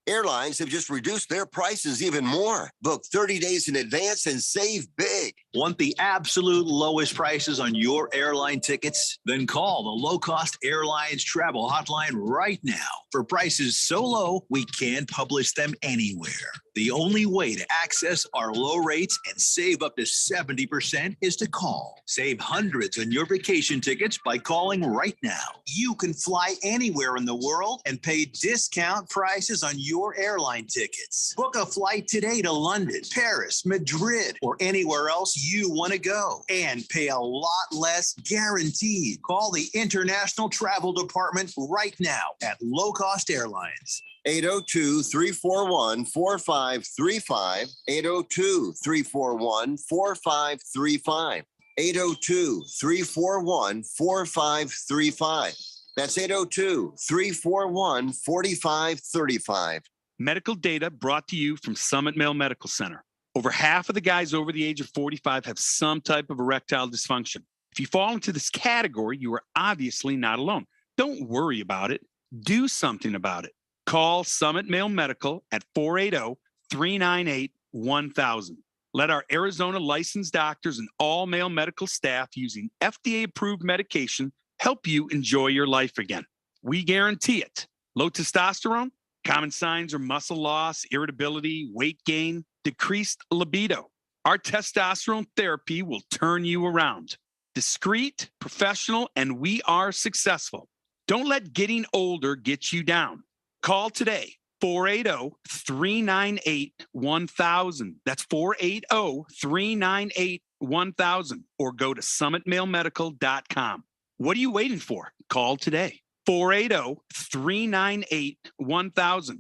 Airlines have just reduced their prices even more. Book 30 days in advance and save big. Want the absolute lowest prices on your airline tickets? Then call the Low Cost Airlines Travel Hotline right now for prices so low we can't publish them anywhere. The only way to access our low rates and save up to 70% is to call. Save hundreds on your vacation tickets by calling right now. You can fly anywhere in the world and pay discount prices on your airline tickets. Book a flight today to London, Paris, Madrid, or anywhere else you want to go and pay a lot less guaranteed. Call the International Travel Department right now at Low Cost Airlines. 802-341-4535. 802-341-4535. 802-341-4535. That's 802-341-4535. Medical data brought to you from Summit Male Medical Center. Over half of the guys over the age of 45 have some type of erectile dysfunction. If you fall into this category, you are obviously not alone. Don't worry about it. Do something about it. Call Summit Male Medical at 480-398-1000. Let our Arizona licensed doctors and all male medical staff using FDA-approved medication help you enjoy your life again. We guarantee it. Low testosterone, common signs are muscle loss, irritability, weight gain, decreased libido. Our testosterone therapy will turn you around. Discreet, professional, and we are successful. Don't let getting older get you down. Call today, 480-398-1000. That's 480-398-1000. Or go to summitmalemedical.com. What are you waiting for? Call today, 480-398-1000.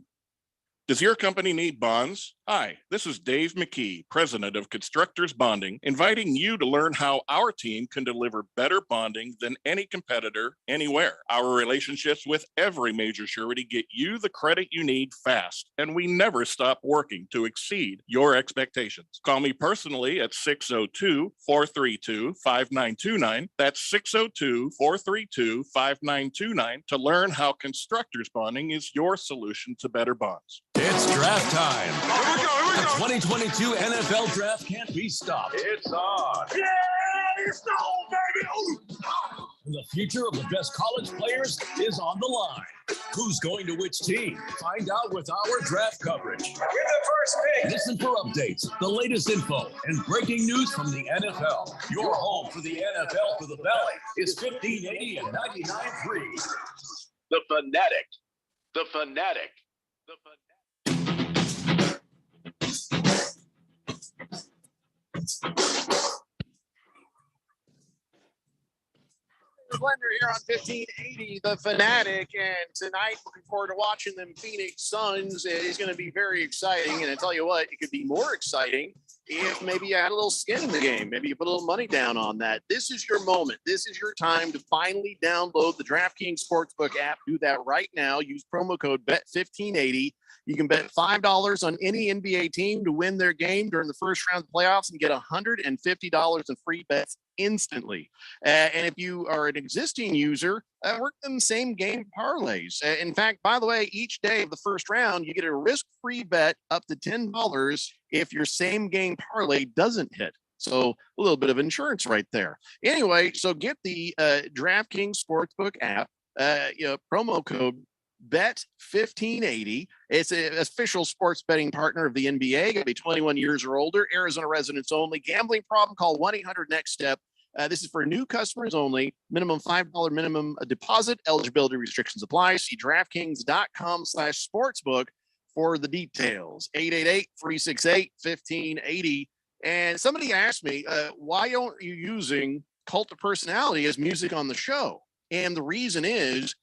Does your company need bonds? Hi, this is Dave McKee, president of Constructors Bonding, inviting you to learn how our team can deliver better bonding than any competitor anywhere. Our relationships with every major surety get you the credit you need fast, and we never stop working to exceed your expectations. Call me personally at 602-432-5929. That's 602-432-5929 to learn how Constructors Bonding is your solution to better bonds. It's draft time. The 2022 NFL Draft can't be stopped. It's on. The future of the best college players is on the line. Who's going to which team? Find out with our draft coverage. You're the first pick. Listen for updates, the latest info, and breaking news from the NFL. Your home for the NFL for the Valley is 1580 and 99.3. The Fanatic. The Fanatic. The Blender here on 1580, The Fanatic, and tonight looking forward to watching them Phoenix Suns. It is going to be very exciting, and I tell you what, it could be more exciting if maybe you had a little skin in the game. Maybe you put a little money down on that. This is your moment. This is your time to finally download the DraftKings Sportsbook app. Do that right now. Use promo code BET1580. You can bet $5 on any NBA team to win their game during the first round of the playoffs and get $150 in free bets instantly. And if you are an existing user, work them same game parlays. In fact, by the way, each day of the first round, you get a risk-free bet up to $10 if your same game parlay doesn't hit. So a little bit of insurance right there. Anyway, so get the DraftKings Sportsbook app, promo code Bet1580. It's an official sports betting partner of the NBA. Got to be 21 years or older. Arizona residents only. Gambling problem? Call 1-800-NEXT-STEP. This is for new customers only. Minimum $5 minimum deposit. Eligibility restrictions apply. See DraftKings.com/sportsbook for the details. 888-368-1580. And somebody asked me, why aren't you using Cult of Personality as music on the show? And the reason is,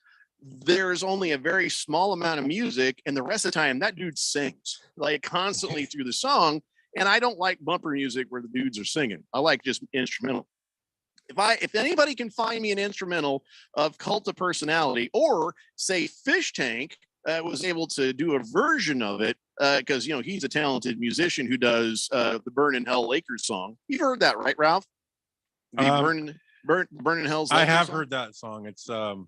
there's only a very small amount of music, and the rest of the time that dude sings like constantly through the song. And I don't like bumper music where the dudes are singing. I like just instrumental. If anybody can find me an instrumental of Cult of Personality, or say Fish Tank was able to do a version of it, because he's a talented musician who does the Burn in Hell Lakers song. You've heard that, right, Ralph? Burn in Hell's Lakers I have song? heard that song. It's Not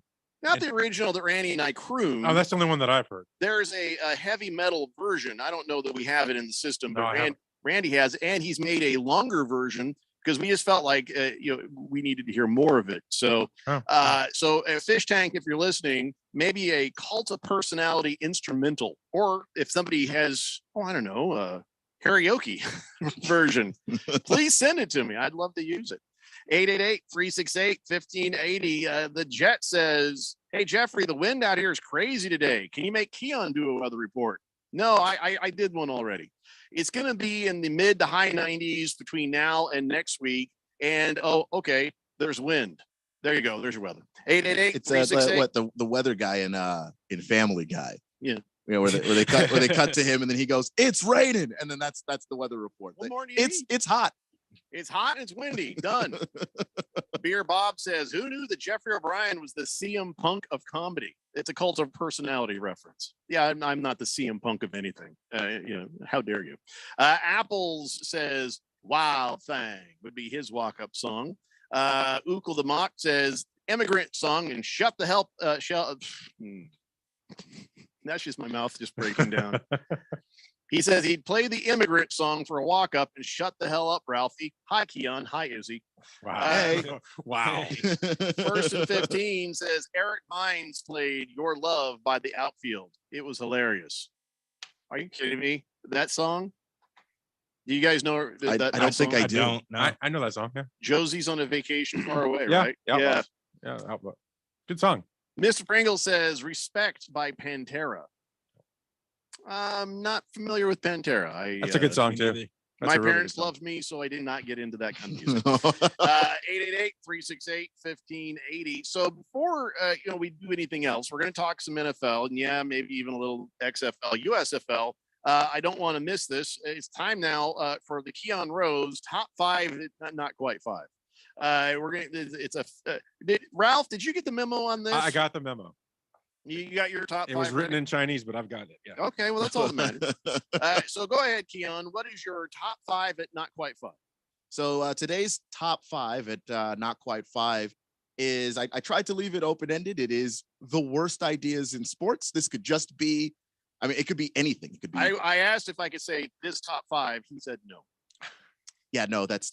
the original that Randy and I crooned. Oh, that's the only one that I've heard. There's a heavy metal version. I don't know that we have it in the system, No, but I haven't. Randy has, and he's made a longer version because we just felt like we needed to hear more of it. So, Fish Tank, if you're listening, maybe a Cult of Personality instrumental, or if somebody has, karaoke version, please send it to me. I'd love to use it. 888-368-1580. The Jet says, hey, Jeffrey, the wind out here is crazy today. Can you make Keon do a weather report? No, I did one already. It's going to be in the mid to high 90s between now and next week. And, okay, there's wind. There you go. There's your weather. 888-368. It's the weather guy in Family Guy. Yeah. Where they cut to him and then he goes, it's raining. And then that's the weather report. What more do you need? It's hot. It's hot and it's windy. Done. Beer Bob says, who knew that Jeffrey O'Brien was the CM Punk of comedy? It's a Cult of Personality reference. Yeah, I'm not the CM Punk of anything. How dare you? Apples says, Wild Thing would be his walk-up song. Ukle the Mock says, immigrant song and shut the hell. That's just my mouth just breaking down. He says he'd play the immigrant song for a walk-up and shut the hell up, Ralphie. Hi, Keon. Hi, Izzy. Wow. Wow. First and 15 says Eric Hines played Your Love by the Outfield. It was hilarious. Are you kidding me? That song? Do you guys know I don't think I do. I know that song. Yeah. Josie's on a vacation far away, Yeah, right? yeah. Yeah. Outlook. Good song. Mr. Pringle says Respect by Pantera. I'm not familiar with Pantera. That's a good song too. That's My a really parents good song. loved me, so I did not get into that kind of music. 888-368-1580. So before we do anything else, we're going to talk some NFL and maybe even a little XFL, USFL. I don't want to miss this. It's time now for the Keon Rose top 5, not quite 5. Ralph, did you get the memo on this? I got the memo. You got your top 5. It was written in Chinese, but I've got it. Yeah. Okay, well, that's all that matters. So go ahead, Keon. What is your top 5 at not quite 5? So today's top 5 at not quite 5 is I tried to leave it open-ended. It is the worst ideas in sports. This could just be, it could be anything. It could be. I asked if I could say this top 5. He said no. Yeah, no, that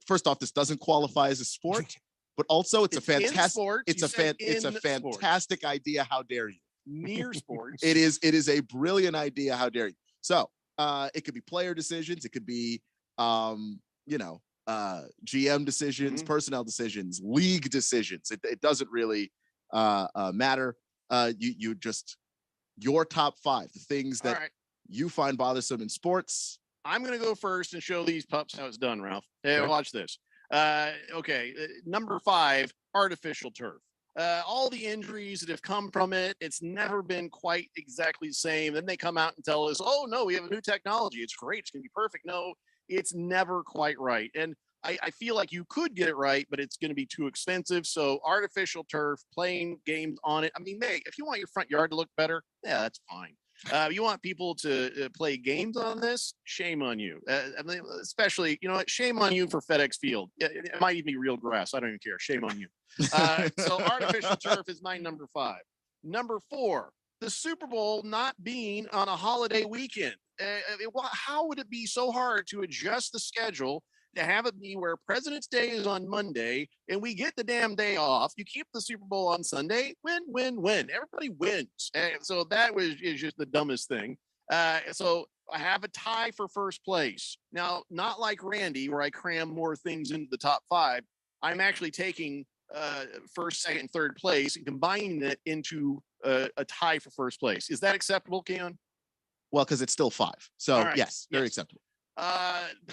first off, this doesn't qualify as a sport, but also it's a fantastic, it's a fantastic idea. How dare you? Near sports. It is a brilliant idea. How dare you? So it could be player decisions, it could be GM decisions, personnel decisions, league decisions. It doesn't really matter. You just your top 5, the things that you find bothersome in sports. I'm going to go first and show these pups how it's done, Ralph. Hey, watch this. Number 5, artificial turf. All the injuries that have come from it, it's never been quite exactly the same. Then they come out and tell us, oh, no, we have a new technology. It's great. It's going to be perfect. No, it's never quite right. And I feel like you could get it right, but it's going to be too expensive. So artificial turf, playing games on it. I mean, if you want your front yard to look better, yeah, that's fine. You want people to play games on this? Shame on you. I mean, especially, shame on you for FedEx Field. It might even be real grass. I don't even care. Shame on you. So artificial turf is my number 5. Number 4, the Super Bowl not being on a holiday weekend. How would it be so hard to adjust the schedule to have it be where President's Day is on Monday and we get the damn day off? You keep the Super Bowl on Sunday, win. Everybody wins. And so that is just the dumbest thing. So I have a tie for first place. Now, not like Randy, where I cram more things into the top 5. I'm actually taking first, second, and third place and combining it into a tie for first place. Is that acceptable, Keon? Well, because it's still 5. So yes, very acceptable.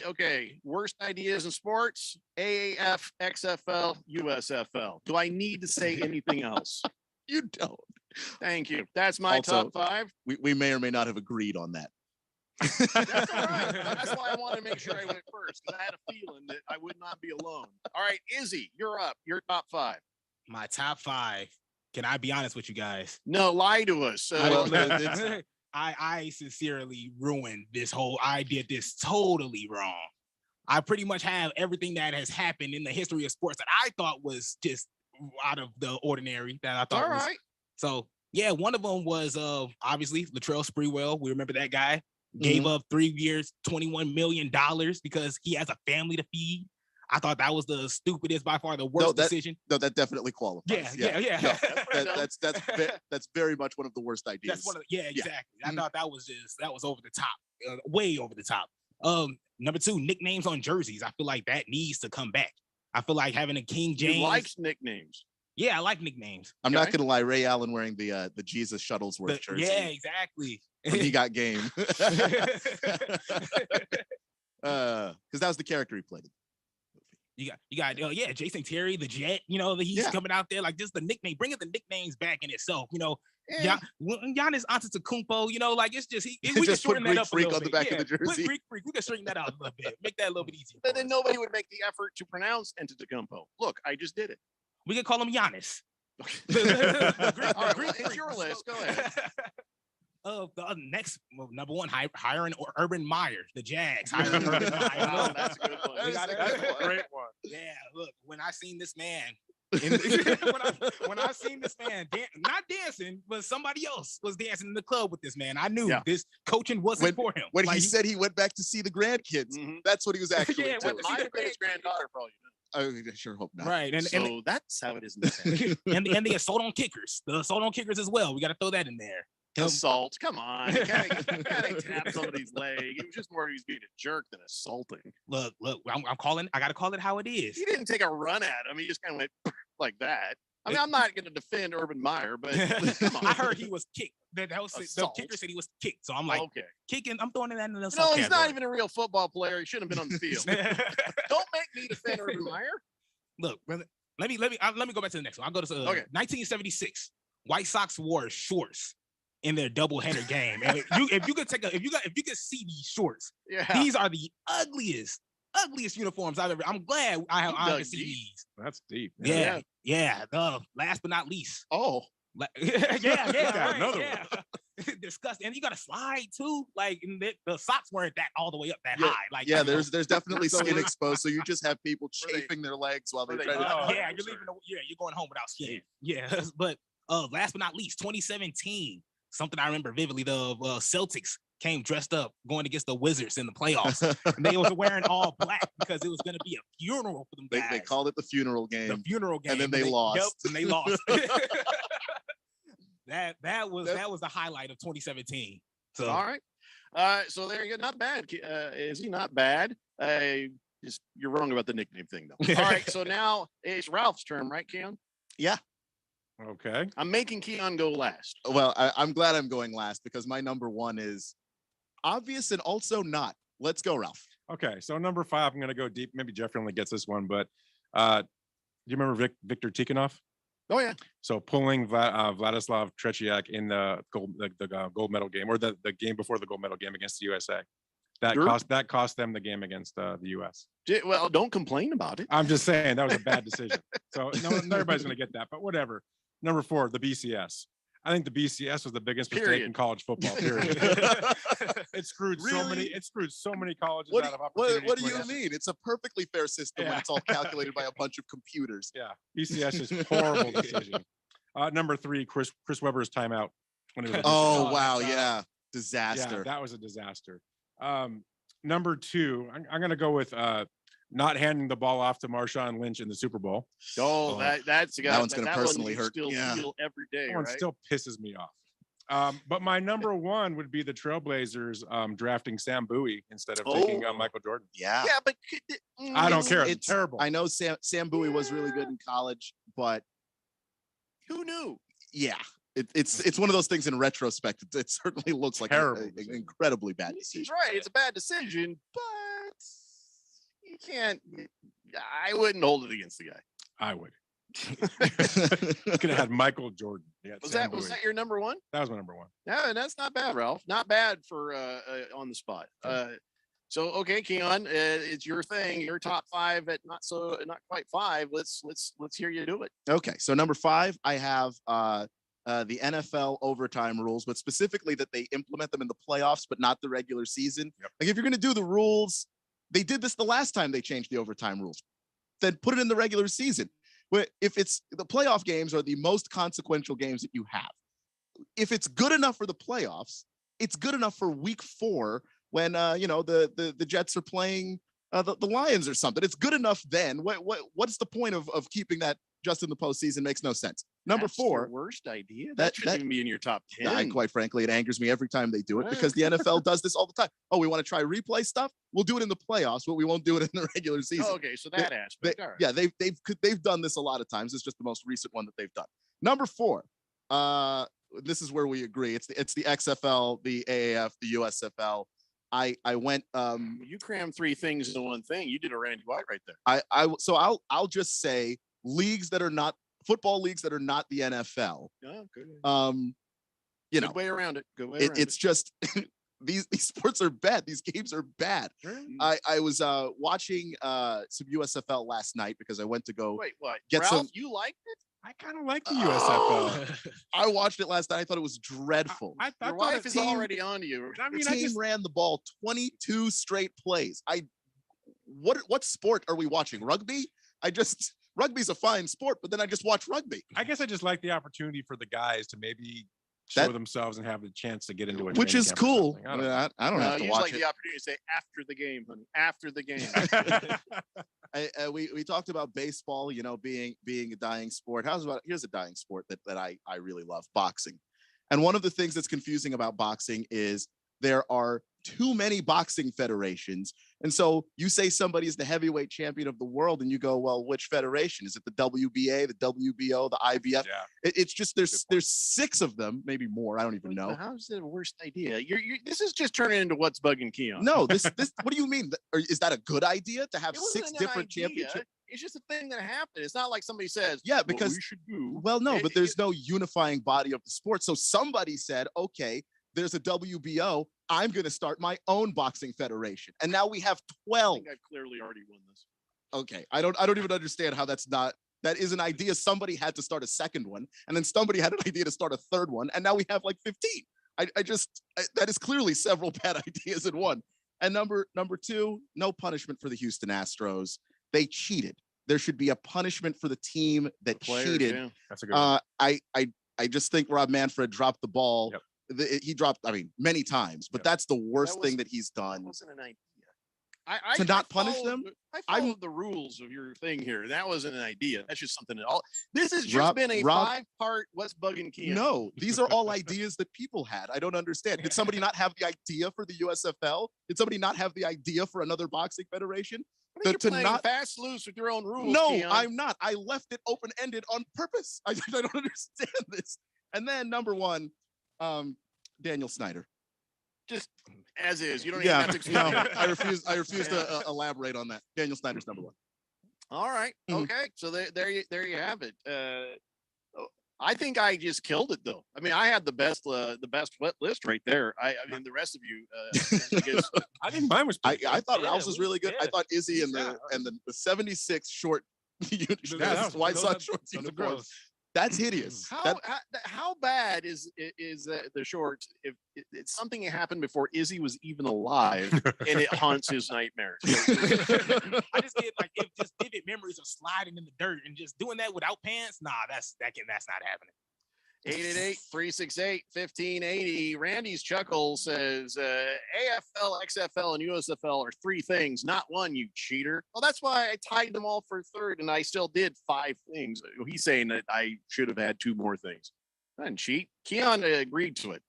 Okay. Worst ideas in sports: AAF, XFL, USFL. Do I need to say anything else? You don't. Thank you. That's my top 5. We may or may not have agreed on that. That's all right. That's why I wanted to make sure I went first, because I had a feeling that I would not be alone. All right, Izzy, you're up. Your top 5. My top 5. Can I be honest with you guys? No, lie to us. I sincerely ruined this whole. I did this totally wrong. I pretty much have everything that has happened in the history of sports that I thought was just out of the ordinary. That I thought. All right. So yeah, one of them was obviously Latrell Sprewell. We remember that guy gave up 3 years, $21 million because he has a family to feed. I thought that was the stupidest, by far the worst decision. No, that definitely qualifies. Yeah. No, that's very much one of the worst ideas. That's one of exactly. I thought that was over the top, way over the top. Number 2, nicknames on jerseys. I feel like that needs to come back. I feel like having a King James. You like nicknames? Yeah, I like nicknames. I'm not gonna lie, Ray Allen wearing the Jesus Shuttlesworth jersey. Yeah, exactly. When he got game. Because that was the character he played. You got Jason Terry, the Jet, he's coming out there like just the nickname, bringing the nicknames back in itself, Giannis Antetokounmpo, like it's just we can shorten that up a little bit. On the back of the jersey. Greek freak, we can straighten that out a little bit, make that a little bit easier. But then nobody would make the effort to pronounce Antetokounmpo. Look, I just did it. We can call him Giannis. It's your list. Go ahead. The next number 1, hiring Urban Meyer, the Jags. Hiring Urban Meyer. Oh, that's a good one. That's a great one. Yeah, look, when I seen this man, when I seen this man not dancing, but somebody else was dancing in the club with this man, I knew this coaching wasn't for him. When he said he went back to see the grandkids, that's what he was actually doing. Might have been his granddaughter, for all you know. I sure hope not. Right, and that's how it is in the and the assault on kickers, as well. We got to throw that in there. Assault, come on! You gotta tap somebody's leg. It was just more he was being a jerk than assaulting. Look! I'm calling. I gotta call it how it is. He didn't take a run at him. He just kind of went like that. I mean, I'm not going to defend Urban Meyer, but come on. I heard he was kicked. That was the kicker said he was kicked. So I'm like, okay, kicking. I'm throwing that in the No, he's not even a real football player. He shouldn't have been on the field. Don't make me defend Urban Meyer. Look, brother. Let me go back to the next one. I'll go to 1976. White Sox wore shorts in their doubleheader game. And if you could see these shorts, these are the ugliest uniforms I've ever. I'm glad I can see these. That's deep. Yeah. Last but not least. Oh. Yeah. Another one. Disgusting. And you got to slide too. Like the socks weren't that all the way up that high. Like there's definitely skin exposed. So you just have people chafing their legs while they try to. You're going home without skin. Yeah. But last but not least, 2017. Something I remember vividly, the Celtics came dressed up going against the Wizards in the playoffs. And they was wearing all black because it was going to be a funeral for them guys. They called it the funeral game. The funeral game. And then they lost. Yep, and they lost. that was the highlight of 2017. So all right. So there you go. Not bad. Is he not bad? You're wrong about the nickname thing, though. All right. So now it's Ralph's turn, right, Keon? Yeah. Okay. I'm making Keon go last. Well, I'm glad I'm going last because my number one is obvious and also not. Let's go, Ralph. Okay. So number 5, I'm going to go deep. Maybe Jeffrey only gets this one, but do you remember Victor Tikhonov? Oh yeah. So pulling Vladislav Tretiak in the gold medal game, or the game before the gold medal game against the USA, that cost them the game against the US. Well, don't complain about it. I'm just saying that was a bad decision. So not everybody's going to get that, but whatever. Number 4, the BCS. I think the BCS was the biggest mistake in college football. Period. It screwed so many colleges out of opportunities. What do you mean? It's a perfectly fair system when it's all calculated by a bunch of computers. Yeah, BCS is horrible decision. Number 3, Chris Webber's timeout. When it was wow, yeah, disaster. Yeah, that was a disaster. Number 2, I'm going to go with not handing the ball off to Marshawn Lynch in the Super Bowl. That's that one's going to personally hurt. Still feel every day. That one still pisses me off. But my number 1 would be the Trailblazers drafting Sam Bowie instead of taking Michael Jordan. Yeah, but I don't care. It's terrible. I know Sam Bowie was really good in college, but who knew? Yeah. It's one of those things in retrospect. It certainly looks like an incredibly bad decision. He's right. It's a bad decision, but you can't. I wouldn't hold it against the guy. I would. Could have had Michael Jordan. Was that your number 1? That was my number 1. No, that's not bad, Ralph. Not bad for on the spot. So okay, Keon, it's your thing. Your top 5 at not quite 5. Let's hear you do it. Okay, so number 5, I have the NFL overtime rules, but specifically that they implement them in the playoffs, but not the regular season. Yep. Like if you're going to do the rules, they did this the last time they changed the overtime rules. Then put it in the regular season. Where if it's the playoff games are the most consequential games that you have. If it's good enough for the playoffs, it's good enough for week 4 when the Jets are playing the Lions or something. It's good enough then. What's the point of keeping that just in the postseason? Makes no sense. Number 4, worst idea. That shouldn't even be in your top 10. Quite frankly, it angers me every time they do it because the NFL does this all the time. Oh, we want to try replay stuff. We'll do it in the playoffs, but we won't do it in the regular season. Oh, okay, so that aspect. All right. Yeah, they've done this a lot of times. It's just the most recent one that they've done. Number 4, this is where we agree. It's the XFL, the AAF, the USFL. I went. You crammed 3 things into one thing. You did a Randy White right there. So I'll just say leagues that are not football leagues that are not the NFL. Oh, good. Good way around it. Good way. It's just these sports are bad. These games are bad. I was watching some USFL last night because I went to go. Wait, what? Get Ralph, some. You liked it? I kind of like the USFL. I watched it last night. I thought it was dreadful. Your wife is already on to you. The team ran the ball 22 straight plays. What sport are we watching? Rugby? Rugby's a fine sport, but then I just watch rugby. I guess I just like the opportunity for the guys to maybe show themselves and have the chance to get into it, which is cool. I don't have to watch like it. The opportunity to say after the game, honey. After the game. We talked about baseball, being a dying sport. Here's a dying sport that I really love: boxing. And one of the things that's confusing about boxing is there are too many boxing federations. And so you say somebody is the heavyweight champion of the world and you go, well, which federation? Is it the WBA, the WBO, the IBF? Yeah. It's just there's 6 of them, maybe more. I don't even know. How's the worst idea? This is just turning into what's bugging Keon. No, this what do you mean? Is that a good idea to have 6 different championships? It's just a thing that happened. It's not like somebody says, yeah, because we should do. Well, no, but there's no unifying body of the sport. So somebody said, okay, there's a WBO. I'm going to start my own boxing federation. And now we have 12. I think I've clearly already won this. Okay. I don't even understand how that is an idea. Somebody had to start a second one. And then somebody had an idea to start a third one. And now we have like 15. That is clearly several bad ideas in one. And number 2, no punishment for the Houston Astros. They cheated. There should be a punishment for the team that cheated. Yeah. That's a good one. I just think Rob Manfred dropped the ball. Yep. he dropped, I mean, many times, but that's the worst thing that he's done. Wasn't an idea. To not punish them? I followed the rules of your thing here. That wasn't an idea. That's just something that all. This has just Rob- been a Rob- 5-part What's Bugging Keon. No, these are all ideas that people had. I don't understand. Did somebody not have the idea for the USFL? Did somebody not have the idea for another boxing federation? I think you're playing fast loose with your own rules. No, Keon. I'm not. I left it open-ended on purpose. I don't understand this. And then number one, Daniel Snyder. Just as is. You don't Yeah, even have to no, explain. I refuse to elaborate on that. Daniel Snyder's number one. All right. Okay. So there you have it. I think I just killed it though. I mean, I had the best list right there. I mean, the rest of you, I guess. I think mine was. I thought Ralph's was really good. I thought Izzy and the 76 short White Sox shorts uniform. That's hideous. How bad is the shorts if it's something that happened before Izzy was even alive and it haunts his nightmares? I just get like just vivid memories of sliding in the dirt and just doing that without pants. Nah, that's not happening. 888-368-1580. Randy's Chuckle says AFL, XFL, and USFL are 3 things, not one, you cheater. Well, that's why I tied them all for third, and I still did 5 things. He's saying that I should have had 2 more things. I didn't cheat. Keon agreed to it.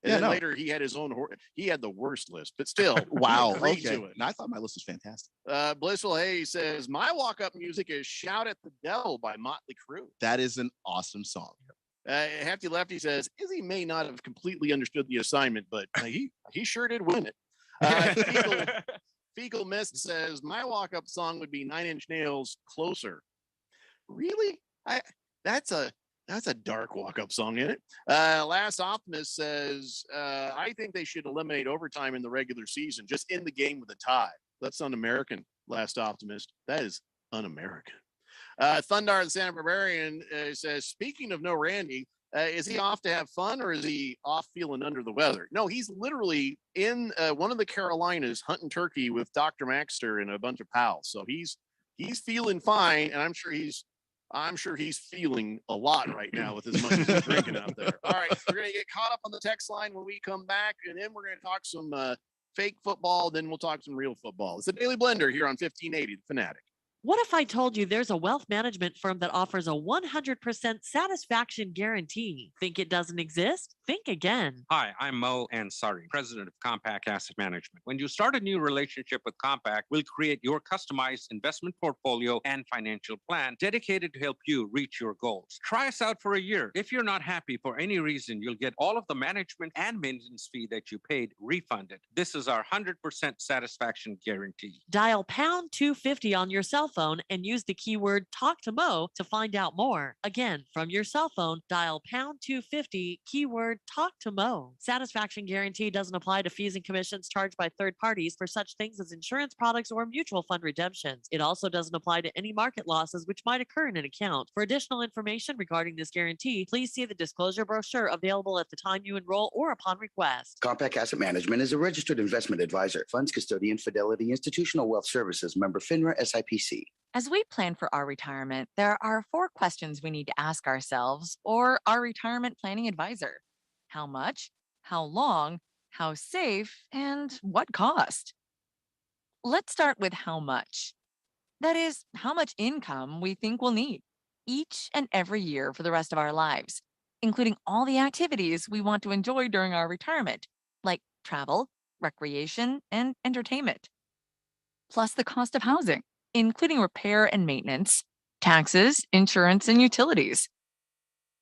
And then later he had his own he had the worst list, but still. Wow. Agreed Okay. to it. And I thought my list was fantastic. Blissful Hayes says, my walk-up music is Shout at the Devil by Motley Crue. That is an awesome song. Hefty Lefty says Izzy may not have completely understood the assignment, but he sure did win it. Fecal Mist says my walk-up song would be 9 Inch Nails, Closer. Really? That's a dark walk-up song, isn't it? Last Optimist says I think they should eliminate overtime in the regular season, just in the game with a tie. That's un-American. Last Optimist. That is un-American. Thundar the Santa Barbarian says, speaking of no Randy, is he off to have fun or is he off feeling under the weather? No, he's literally in one of the Carolinas hunting turkey with Dr. Maxter and a bunch of pals. So he's feeling fine, and I'm sure he's feeling a lot right now with as much as he's drinking out there. All right, we're gonna get caught up on the text line when we come back, and then we're gonna talk some fake football. Then we'll talk some real football. It's the Daily Blender here on 1580 The Fanatic. What if I told you there's a wealth management firm that offers a 100% satisfaction guarantee? Think it doesn't exist? Think again. Hi, I'm Mo Ansari, president of Compact Asset Management. When you start a new relationship with Compact, we'll create your customized investment portfolio and financial plan dedicated to help you reach your goals. Try us out for a year. If you're not happy for any reason, you'll get all of the management and maintenance fee that you paid refunded. This is our 100% satisfaction guarantee. Dial pound 250 on your cell phone and use the keyword talk to Mo to find out more. Again, from your cell phone, dial pound 250, keyword talk to Mo. Satisfaction guarantee doesn't apply to fees and commissions charged by third parties for such things as insurance products or mutual fund redemptions. It also doesn't apply to any market losses which might occur in an account. For additional information regarding this guarantee, please see the disclosure brochure available at the time you enroll or upon request. Compact Asset Management is a registered investment advisor. Funds custodian, Fidelity Institutional Wealth Services, member FINRA SIPC. As we plan for our retirement, there are 4 questions we need to ask ourselves or our retirement planning advisor. How much? How long? How safe? And what cost? Let's start with how much. That is, how much income we think we'll need each and every year for the rest of our lives, including all the activities we want to enjoy during our retirement, like travel, recreation, and entertainment. Plus the cost of housing, including repair and maintenance, taxes, insurance, and utilities,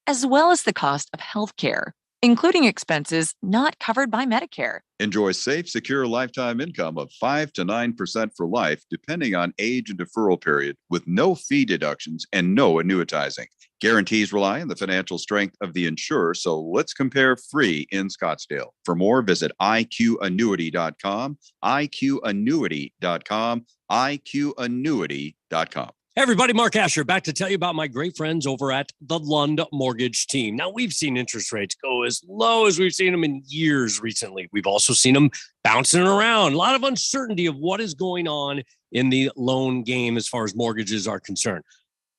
as well as the cost of healthcare, including expenses not covered by Medicare. Enjoy safe, secure lifetime income of 5 to 9% for life, depending on age and deferral period, with no fee deductions and no annuitizing. Guarantees rely on the financial strength of the insurer, so let's compare free in Scottsdale. For more, visit iqannuity.com, iqannuity.com, iqannuity.com. Hey everybody, Mark Asher back to tell you about my great friends over at the Lund Mortgage Team. Now, we've seen interest rates go as low as we've seen them in years recently. We've also seen them bouncing around. A lot of uncertainty of what is going on in the loan game as far as mortgages are concerned.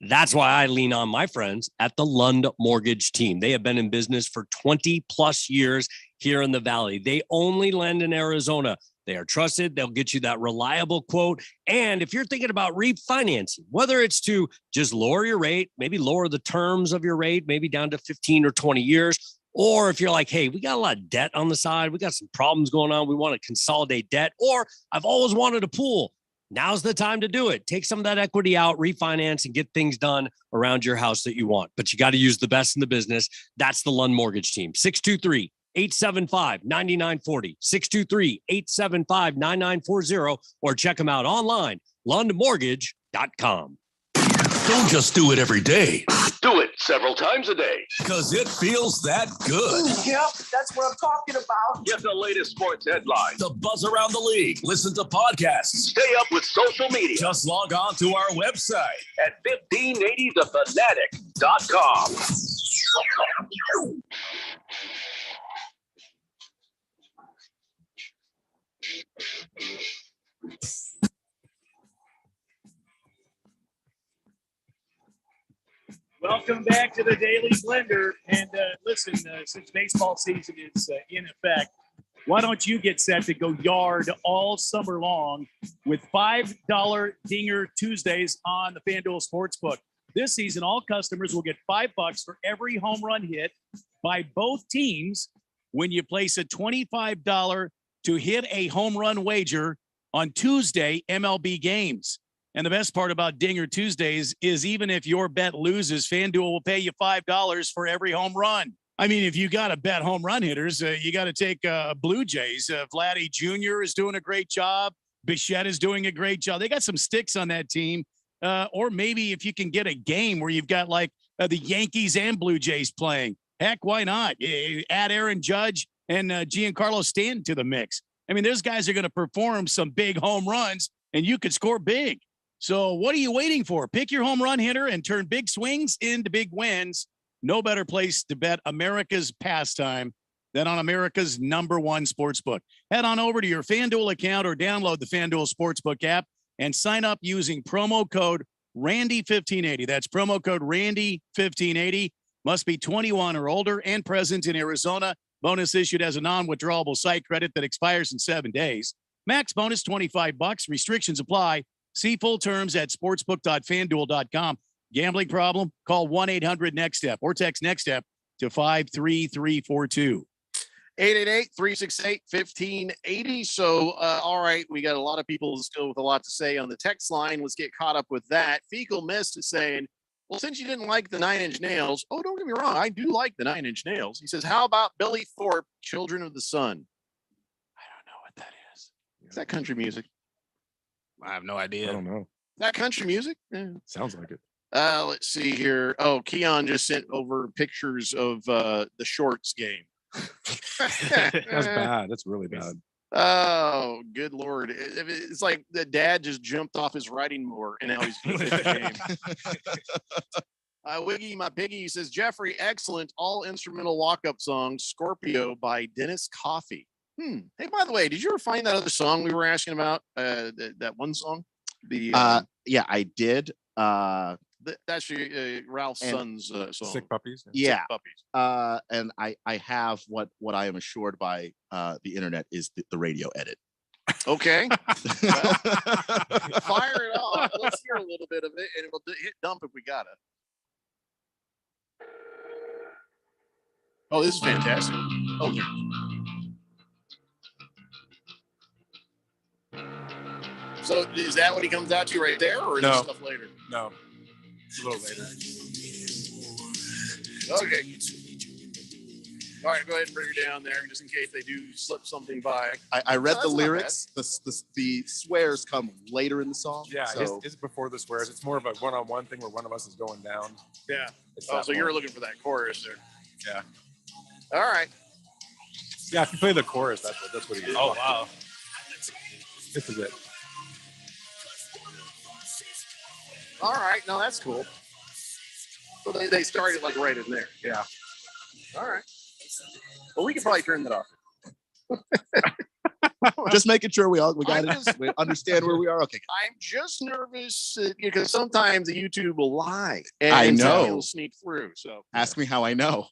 That's why I lean on my friends at the Lund Mortgage Team. They have been in business for 20 plus years here in the Valley. They only lend in Arizona. They are trusted. They'll get you that reliable quote. And if you're thinking about refinancing, whether it's to just lower your rate, maybe lower the terms of your rate, maybe down to 15 or 20 years, or if you're like, hey, we got a lot of debt on the side, we got some problems going on, we want to consolidate debt, or I've always wanted a pool. Now's the time to do it. Take some of that equity out, refinance, and get things done around your house that you want. But you got to use the best in the business. That's the Lund Mortgage Team. 623-875-9940. 623-875-9940. Or check them out online, lundmortgage.com. Don't just do it every day. Do it several times a day. Because it feels that good. Yep, that's what I'm talking about. Get the latest sports headlines. The buzz around the league. Listen to podcasts. Stay up with social media. Just log on to our website at 1580thefanatic.com. Welcome back to the Daily Blender. And listen, since baseball season is in effect, why don't you get set to go yard all summer long with $5 Dinger Tuesdays on the FanDuel Sportsbook. This season, all customers will get $5 for every home run hit by both teams when you place a $25 to hit a home run wager on Tuesday MLB games. And the best part about Dinger Tuesdays is even if your bet loses, FanDuel will pay you $5 for every home run. I mean, if you got to bet home run hitters, you got to take Blue Jays. Vladdy Jr. is doing a great job. Bichette is doing a great job. They got some sticks on that team. Or maybe if you can get a game where you've got like the Yankees and Blue Jays playing, heck, why not? Add Aaron Judge and Giancarlo Stanton to the mix. I mean, those guys are going to perform some big home runs, and you could score big. So what are you waiting for? Pick your home run hitter and turn big swings into big wins. No better place to bet America's pastime than on America's #1 sportsbook. Head on over to your FanDuel account or download the FanDuel Sportsbook app and sign up using promo code Randy1580. That's promo code Randy1580. Must be 21 or older and present in Arizona. Bonus issued as a non-withdrawable site credit that expires in 7 days. Max bonus $25. Restrictions apply. See full terms at sportsbook.fanduel.com. Gambling problem? Call 1-800-NEXT-STEP or text NEXT STEP to 53342. 888-368-1580. So, all right, we got a lot of people still with a lot to say on the text line. Let's get caught up with that. Fecal Mist is saying, well, since you didn't like the Nine Inch Nails, oh, don't get me wrong, I do like the Nine Inch Nails. He says, how about Billy Thorpe, Children of the Sun? I don't know what that is. Is that country music? I have no idea. I don't know. Is that country music? Yeah. Sounds like it. Let's see here. Oh, Keon just sent over pictures of the shorts game. That's bad. That's really bad. Oh, good Lord. It's like the dad just jumped off his riding mower and now he's going to pitch the game. Wiggy, my piggy, says, Jeffrey, excellent all instrumental walk-up song, Scorpio by Dennis Coffey. Hey, by the way, did you ever find that other song we were asking about? That one song? Yeah, I did. That's Ralph's son's song. Sick Puppies. Yeah. Sick Puppies. And I have what I am assured by the internet is the radio edit. Okay. Well, fire it off. Let's hear a little bit of it, and we'll hit dump if we got it. Oh, this is fantastic. Okay. So is that what he comes out to right there, or is No. this stuff later? No. It's a little later. Okay. All right, go ahead and bring her down there, just in case they do slip something by. I read No, the that's not lyrics. The swears come later in the song. Yeah, so it's before the swears. It's more of a one-on-one thing where one of us is going down. Yeah. It's Oh, that so you're part. looking for that chorus there. Yeah. All right. Yeah, if you play the chorus, that's what he is. Oh, wow. This is it. All right. No, that's cool. So they started like right in there. Yeah. All right. Well, we could probably turn that off. Just making sure we got I'm it. We understand where we are. Okay. I'm just nervous because sometimes the YouTube will lie. I And know. it'll sneak through. So Ask me how I know.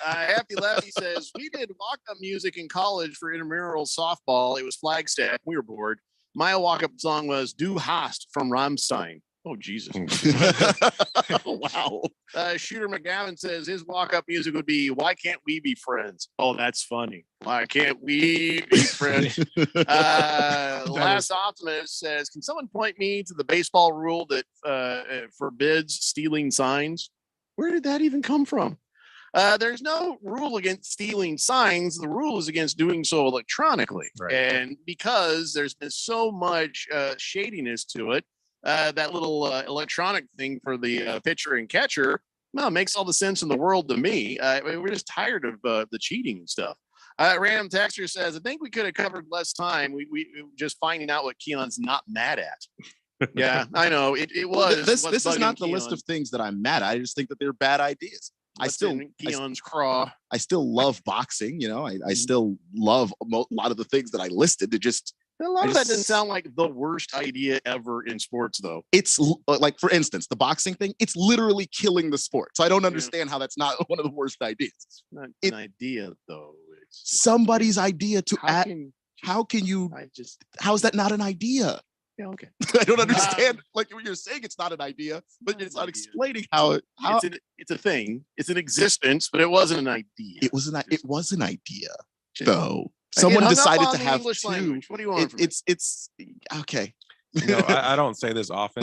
Happy Lefty says we did walk-up music in college for intramural softball. It was Flagstaff. We were bored. My walk-up song was "Du Hast" from Rammstein. Oh Jesus! Wow. Shooter McGavin says his walk-up music would be "Why Can't We Be Friends?" Oh, that's funny. Why can't we be friends? Last Optimist says, can someone point me to the baseball rule that forbids stealing signs? Where did that even come from? There's no rule against stealing signs. The rule is against doing so electronically. Right. And because there's been so much shadiness to it, that little electronic thing for the pitcher and catcher, well, it makes all the sense in the world to me. We're just tired of the cheating and stuff. Random Texture says, I think we could have covered less time. We just finding out what Keon's not mad at. Yeah, I know. It was. This what's is not bugging the list Keon. of things that I'm mad at. I just think that they're bad ideas. What's in Keon's craw. I still love boxing. You know, I still love a lot of the things that I listed. To just A lot of that doesn't sound like the worst idea ever in sports, though. It's like, for instance, the boxing thing. It's literally killing the sport. So I don't understand how that's not one of the worst ideas. It's not an idea, though. It's Somebody's idea to how add. can How can you? I just? How is that not an idea? Yeah, okay. I don't understand. Like what you're saying, it's not an idea, but it's not explaining how it. How It's a thing. It's an existence, but it wasn't an idea. it was an. It was an idea, Just- though. I get Someone hung up decided on to the have English two. language. What do you want from me? It's okay. I don't say this often,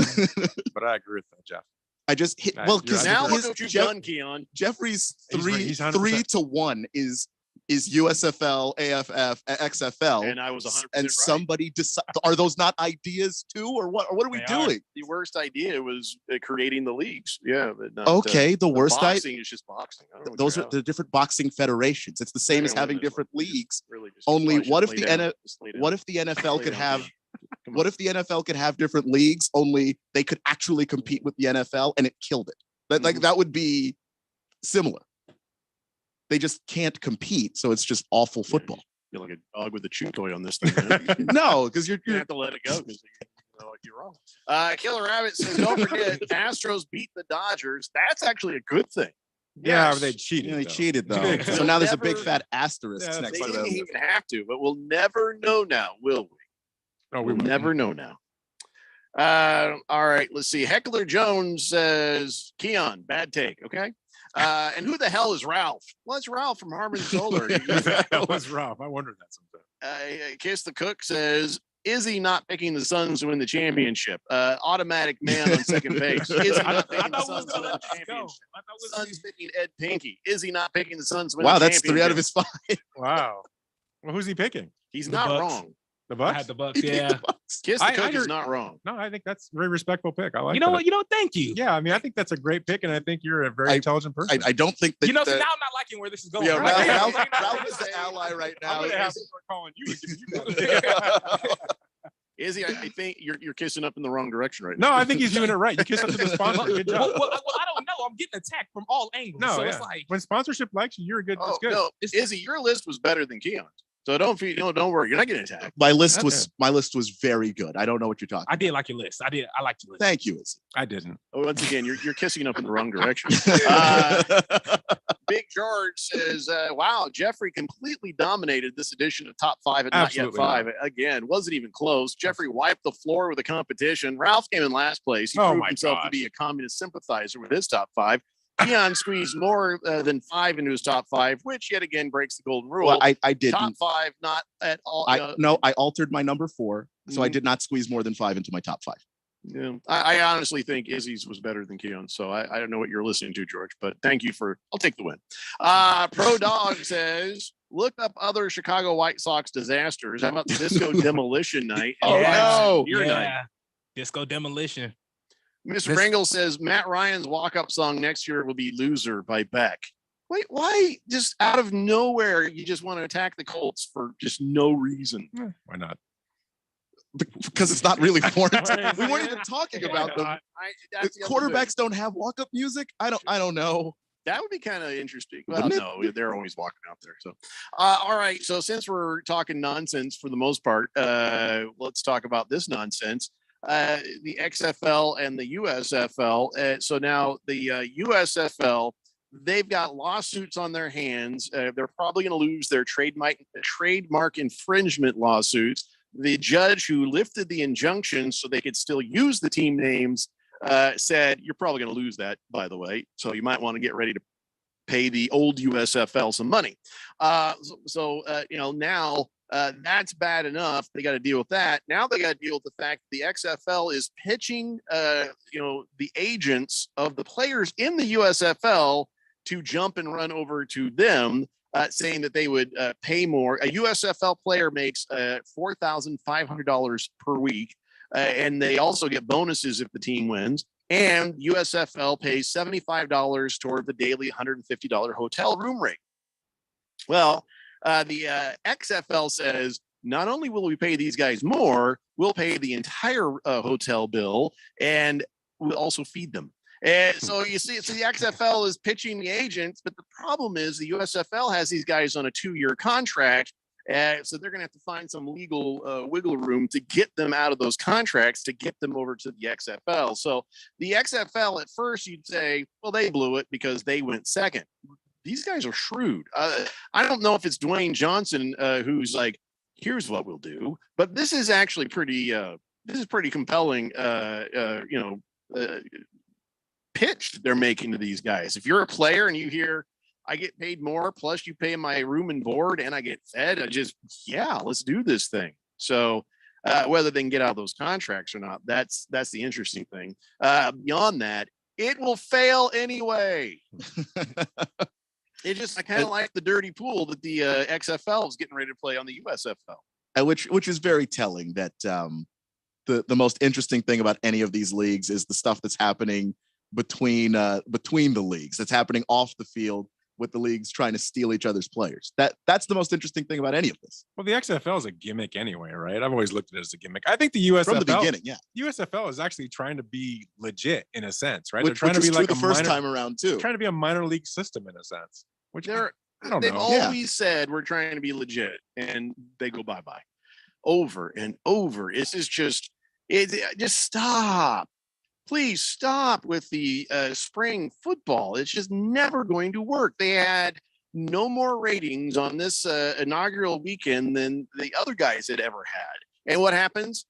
but I agree with that, Jeff. I just hit Right, well you're because right. Now look what you've done, Keon. Jeffrey's He's right, he's 100%. 3-1 is USFL, AFF, XFL, And I was 100% and right. somebody decide. Are those not ideas too, or what? Or what are we They are. doing? The worst idea was creating the leagues. Yeah, but not, Okay, the worst idea. boxing is just boxing. I don't know what Those you're are the different boxing federations. It's the same as Yeah, having well, that's different leagues. really just Only probably what if should the lay down. N- Just lay down. what if the NFL Lay could down, have? Keon. Come What on. if the NFL could have different leagues? Only they could actually compete with the NFL, and it killed it. Like that would be similar. They just can't compete, so it's just awful football. You're like a dog with a chew toy on this thing. Man. No, because you're You have to let it go because you're wrong. Killer Rabbit says, don't forget, Astros beat the Dodgers. That's actually a good thing. Yeah, Yes. they cheated. they though. cheated though. Big So time. now there's a big Never- fat asterisk Yeah, next They to didn't them. even have to, but we'll never know now, will we? No, We'll we never know now. All right, let's see. Heckler Jones says, Keon, bad take, okay? And who the hell is Ralph? Well, it's Ralph from Harmon Solar. that was rough. I wondered that sometimes. Kiss the Cook says, Izzy not picking the Suns to win the championship. Automatic man on second base. Izzy not picking the Suns to win the championship. Suns picking Ed Pinky. Izzy not picking the Suns to win Wow, the that's championship. 3 out of his 5. Wow. Well, who's he picking? He's The not Bucks. wrong. The I Bucks? had the Bucks. Yeah. Kiss the I Cook is heard- not wrong. No, I think that's a very respectful pick. I like You know that. what? You know, thank you. Yeah, I mean, I think that's a great pick, and I think you're a very I- intelligent person. I don't think that. You know, so that- now I'm not liking where this is going. yeah, right? Ralph is the ally right now. I'm gonna have to start calling you and giving you that. Izzy, I think you're kissing up in the wrong direction right No, now. I think he's doing it right. You kissed up to the sponsor. Good well, job. well, I don't know. I'm getting attacked from all angles. No, so yeah. it's like, when sponsorship likes you, you're a good. Oh, It's good. no, Izzy, your list was better than Keon's. So don't worry. You're not getting attacked. My list was very good. I don't know what you're talking. I did like your list. I liked your list. Thank you, Izzy. I didn't. Oh, once again, you're kissing up in the wrong direction. Big George says, wow, Jeffrey completely dominated this edition of Top 5 at Absolutely Not Yet 5. Again, wasn't even close. Jeffrey wiped the floor with the competition. Ralph came in last place. He Oh proved my himself to gosh. be a communist sympathizer with his Top 5. Keon squeezed more than 5 into his Top 5, which yet again breaks the golden rule. Well, I didn't. Top 5, not at all. I altered my number 4, so I Mhm. did not squeeze more than 5 into my top 5. Yeah, I honestly think Izzy's was better than Keon, so I don't know what you're listening to, George, but thank you I'll take the win. Pro Dog says, look up other Chicago White Sox disasters. How about Disco Demolition Night? Oh, no. Your night. Yeah. Disco Demolition. Mr. Pringle says Matt Ryan's walk-up song next year will be Loser by Beck. Wait, why just out of nowhere you just want to attack the Colts for just no reason? Why not? Because it's not really warranted. We weren't even talking about them. That's the other Quarterbacks don't have walk-up music. I don't know. That would be kind of interesting. Well, Wouldn't it? no, they're always walking out there. So, all right. So since we're talking nonsense for the most part, let's talk about this nonsense. The XFL and the USFL. So now the USFL, they've got lawsuits on their hands. They're probably going to lose their trademark infringement lawsuits. The judge who lifted the injunction so they could still use the team names said, you're probably going to lose that, by the way. So you might want to get ready to pay the old USFL some money. Now that's bad enough. They got to deal with that. Now they got to deal with the fact that the XFL is pitching, the agents of the players in the USFL to jump and run over to them, saying that they would pay more. A USFL player makes $4,500 per week, and they also get bonuses if the team wins. And USFL pays $75 toward the daily $150 hotel room rate. Well, the XFL says not only will we pay these guys more, we'll pay the entire hotel bill, and we'll also feed them. And so you see, the XFL is pitching the agents, but the problem is the USFL has these guys on a 2-year contract. So they're going to have to find some legal wiggle room to get them out of those contracts to get them over to the XFL. So the XFL, at first you'd say, well, they blew it because they went second. These guys are shrewd. I don't know if it's Dwayne Johnson who's like, here's what we'll do, but this is actually pretty compelling, pitch they're making to these guys. If you're a player and you hear, I get paid more, plus you pay my room and board and I get fed, let's do this thing. So whether they can get out of those contracts or not, that's the interesting thing. Beyond that, it will fail anyway. It just kind of like the dirty pool that the XFL is getting ready to play on the USFL. Which is very telling that the most interesting thing about any of these leagues is the stuff that's happening between the leagues, that's happening off the field with the leagues trying to steal each other's players. That's the most interesting thing about any of this. Well, the XFL is a gimmick anyway, right? I've always looked at it as a gimmick. I think the USFL from the beginning, yeah. USFL is actually trying to be legit in a sense, right? They're trying to be like the first time around too. Trying to be a minor league system in a sense. Which they've always said we're trying to be legit, and they go bye-bye over and over. This is just stop. Please stop with the spring football. It's just never going to work. They had no more ratings on this inaugural weekend than the other guys had ever had. And what happens?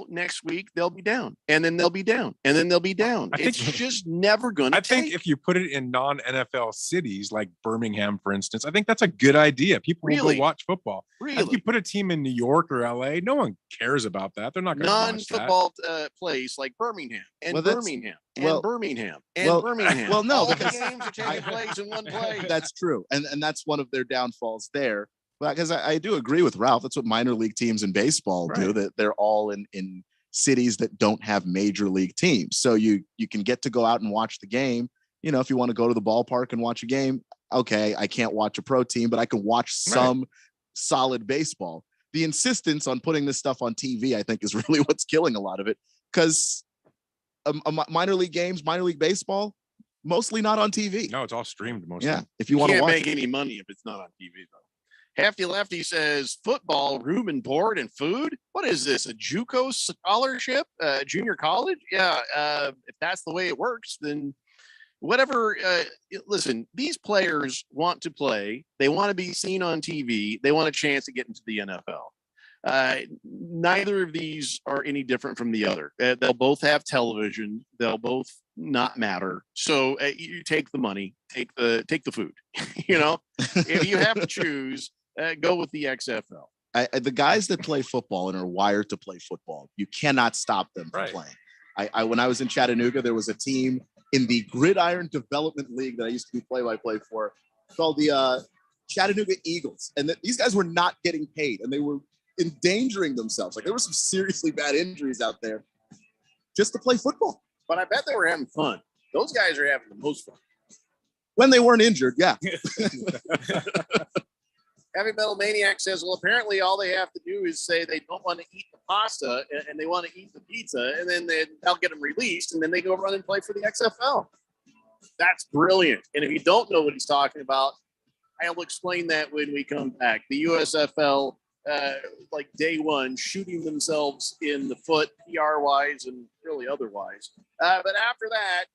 Next week they'll be down, and then they'll be down, and then they'll be down. It's just never going to. I think if you put it in non-NFL cities like Birmingham, for instance, I think that's a good idea. People will go watch football. Really? If you put a team in New York or LA, no one cares about that. They're not going to watch that. Non-football place like Birmingham and Birmingham and Birmingham and Birmingham. Well, no, all the because games are taking place in one place. That's true, and that's one of their downfalls there. Because I do agree with Ralph. That's what minor league teams in baseball do. That they're all in cities that don't have major league teams. So you can get to go out and watch the game. You know, if you want to go to the ballpark and watch a game, okay, I can't watch a pro team, but I can watch some solid baseball. The insistence on putting this stuff on TV, I think, is really what's killing a lot of it. Because minor league games, minor league baseball, mostly not on TV. No, it's all streamed mostly. Yeah, if you want to can't watch make any money if it's not on TV though. Hefty Lefty says football, room and board, and food. What is this? A JUCO scholarship? Junior college? Yeah. If that's the way it works, then whatever. Listen, these players want to play. They want to be seen on TV. They want a chance to get into the NFL. Neither of these are any different from the other. They'll both have television. They'll both not matter. So you take the money, take the food. You know, if you have to choose. Go with the XFL. The guys that play football and are wired to play football, you cannot stop them from playing. When I was in Chattanooga, there was a team in the Gridiron Development League that I used to be play-by-play for called the Chattanooga Eagles. And these guys were not getting paid, and they were endangering themselves. Like there were some seriously bad injuries out there just to play football. But I bet they were having fun. Those guys are having the most fun. When they weren't injured, yeah. Heavy Metal Maniac says, well, apparently all they have to do is say they don't want to eat the pasta and they want to eat the pizza, and then they'll get them released, and then they go run and play for the XFL. That's brilliant. And if you don't know what he's talking about, I'll explain that when we come back. The USFL, like day one, shooting themselves in the foot, PR-wise and really otherwise. But after that,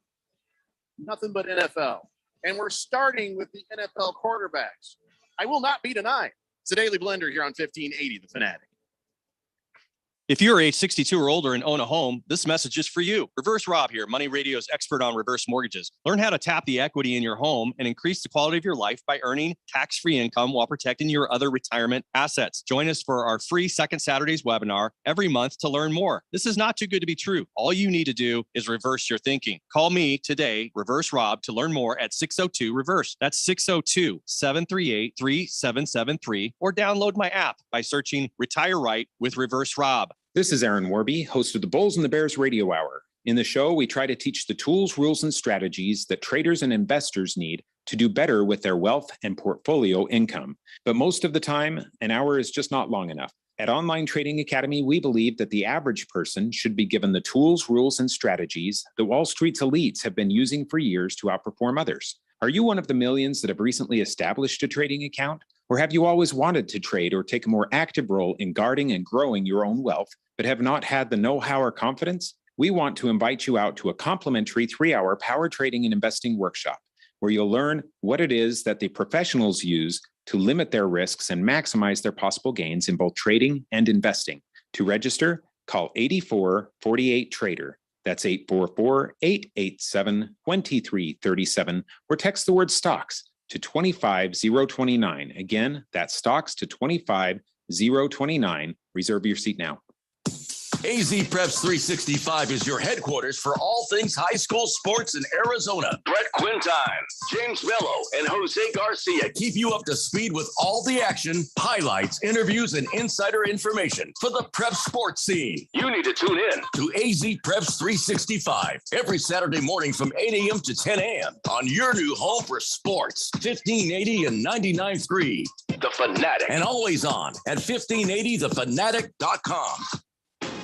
nothing but NFL. And we're starting with the NFL quarterbacks. I will not be denied. It's a Daily Blender here on 1580, The Fanatic. If you're age 62 or older and own a home, this message is for you. Reverse Rob here, Money Radio's expert on reverse mortgages. Learn how to tap the equity in your home and increase the quality of your life by earning tax-free income while protecting your other retirement assets. Join us for our free Second Saturdays webinar every month to learn more. This is not too good to be true. All you need to do is reverse your thinking. Call me today, Reverse Rob, to learn more at 602-REVERSE. That's 602-738-3773, or download my app by searching Retire Right with Reverse Rob. This is Aaron Warby, host of the Bulls and the Bears Radio Hour. In the show, we try to teach the tools, rules, and strategies that traders and investors need to do better with their wealth and portfolio income. But most of the time, an hour is just not long enough. At Online Trading Academy, we believe that the average person should be given the tools, rules, and strategies that Wall Street's elites have been using for years to outperform others. Are you one of the millions that have recently established a trading account? Or have you always wanted to trade or take a more active role in guarding and growing your own wealth, but have not had the know-how or confidence? We want to invite you out to a complimentary 3-hour power trading and investing workshop, where you'll learn what it is that the professionals use to limit their risks and maximize their possible gains in both trading and investing. To register, call 8448-TRADER. That's 844-887-2337, or text the word stocks to 25029. Again, that's stocks to 25029. Reserve your seat now. AZ Preps 365 is your headquarters for all things high school sports in Arizona. Brett Quintine, James Mello, and Jose Garcia Keep you up to speed with all the action, highlights, interviews, and insider information for the prep sports scene. You need to tune in to AZ Preps 365 every Saturday morning from 8 a.m. to 10 a.m. on your new home for sports, 1580 and 99.3. The Fanatic. And always on at 1580thefanatic.com.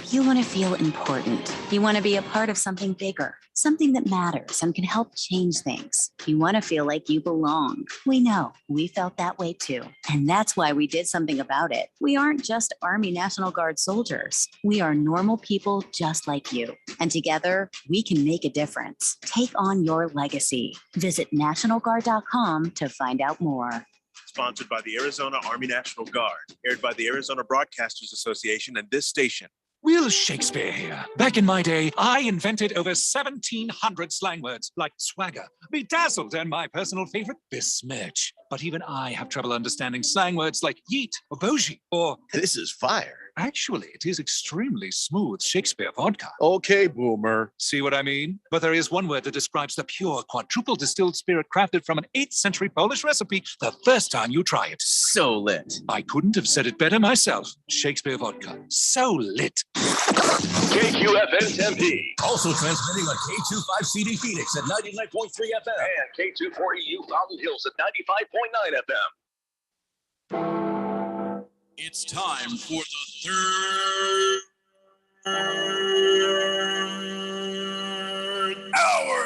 You want to feel important. You want to be a part of something bigger, something that matters and can help change things. You want to feel like you belong. We know. We felt that way too. And that's why we did something about it. We aren't just Army National Guard soldiers. We are normal people just like you. And together, we can make a difference. Take on your legacy. Visit NationalGuard.com to find out more. Sponsored by the Arizona Army National Guard, aired by the Arizona Broadcasters Association and this station. Will Shakespeare here. Back in my day, I invented over 1,700 slang words like swagger, bedazzled, and my personal favorite, besmirch. But even I have trouble understanding slang words like yeet or bougie or this is fire. Actually, it is extremely smooth Shakespeare vodka. Okay, boomer. See what I mean? But there is one word that describes the pure quadruple distilled spirit crafted from an 8th century Polish recipe the first time you try it. So lit. I couldn't have said it better myself. Shakespeare vodka. So lit. KQFN Tempe. Also transmitting on K25CD Phoenix at 99.3 FM. And K240U Fountain Hills at 95.9 FM. It's time for the third hour.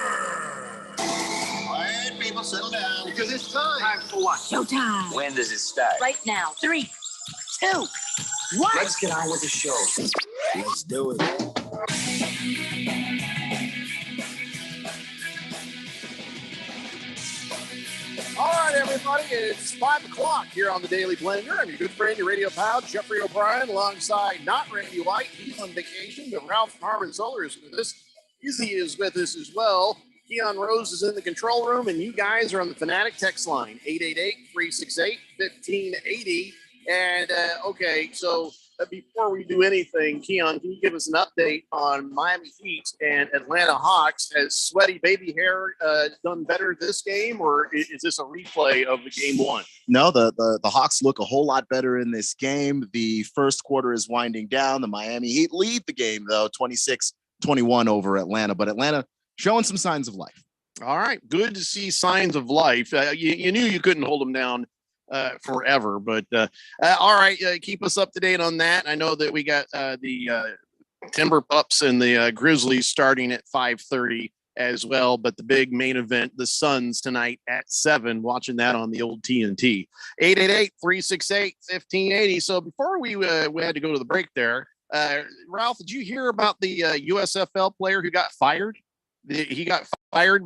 Quiet, people, settle down. Because it's time. Time for what? Showtime. When does it start? Right now. 3, 2, 1. Let's get on with the show. Let's do it. All right, everybody, it's 5 o'clock here on the Daily Blender. I'm your good friend, your radio pal, Jeffrey O'Brien, alongside not Randy White. He's on vacation, but Ralph from Harvard Solar is with us. Izzy is with us as well. Keon Rose is in the control room, and you guys are on the Fanatic text line, 888-368-1580. And, okay, so before we do anything, Keon, can you give us an update on Miami Heat and Atlanta Hawks? Has sweaty baby hair done better this game, or is this a replay of the game one? No, the Hawks look a whole lot better in this game. The first quarter is winding down. The Miami Heat lead the game, though, 26-21 over Atlanta. But Atlanta showing some signs of life. All right, good to see signs of life. You knew you couldn't hold them down forever, but all right, keep us up to date on that. I know that we got the Timber Pups and the Grizzlies starting at 5:30 as well. But the big main event, the Suns tonight at 7, watching that on the old TNT. 888-368-1580. So before we had to go to the break there, Ralph, did you hear about the USFL player who got fired? He got fired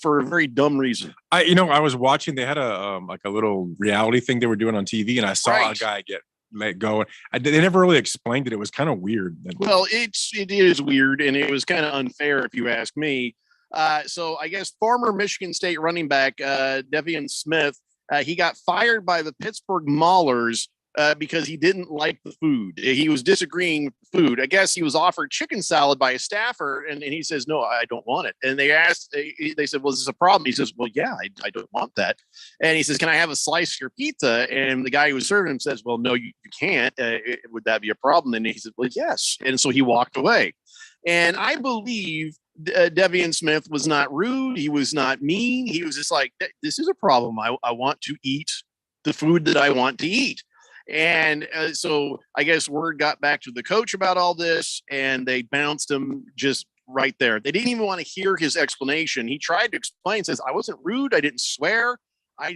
for a very dumb reason. I was watching, they had a little reality thing they were doing on TV, and I saw a guy get let go. They never really explained it. It was kind of weird. Well, it is weird, and it was kind of unfair if you ask me. So I guess former Michigan State running back Devian Smith, he got fired by the Pittsburgh Maulers because he didn't like the food. He was disagreeing with the food. I guess he was offered chicken salad by a staffer, and he says, no, I don't want it. And they said, well, is this a problem? He says, well, yeah, I don't want that. And he says, can I have a slice of your pizza? And the guy who was serving him says, well, no, you can't. Would that be a problem? And he said, well, yes. And so he walked away. And I believe Devian Smith was not rude. He was not mean. He was just like, this is a problem. I want to eat the food that I want to eat. And so I guess word got back to the coach about all this, and they bounced him just right there. They didn't even want to hear his explanation. He tried to explain, says, I wasn't rude. I didn't swear. I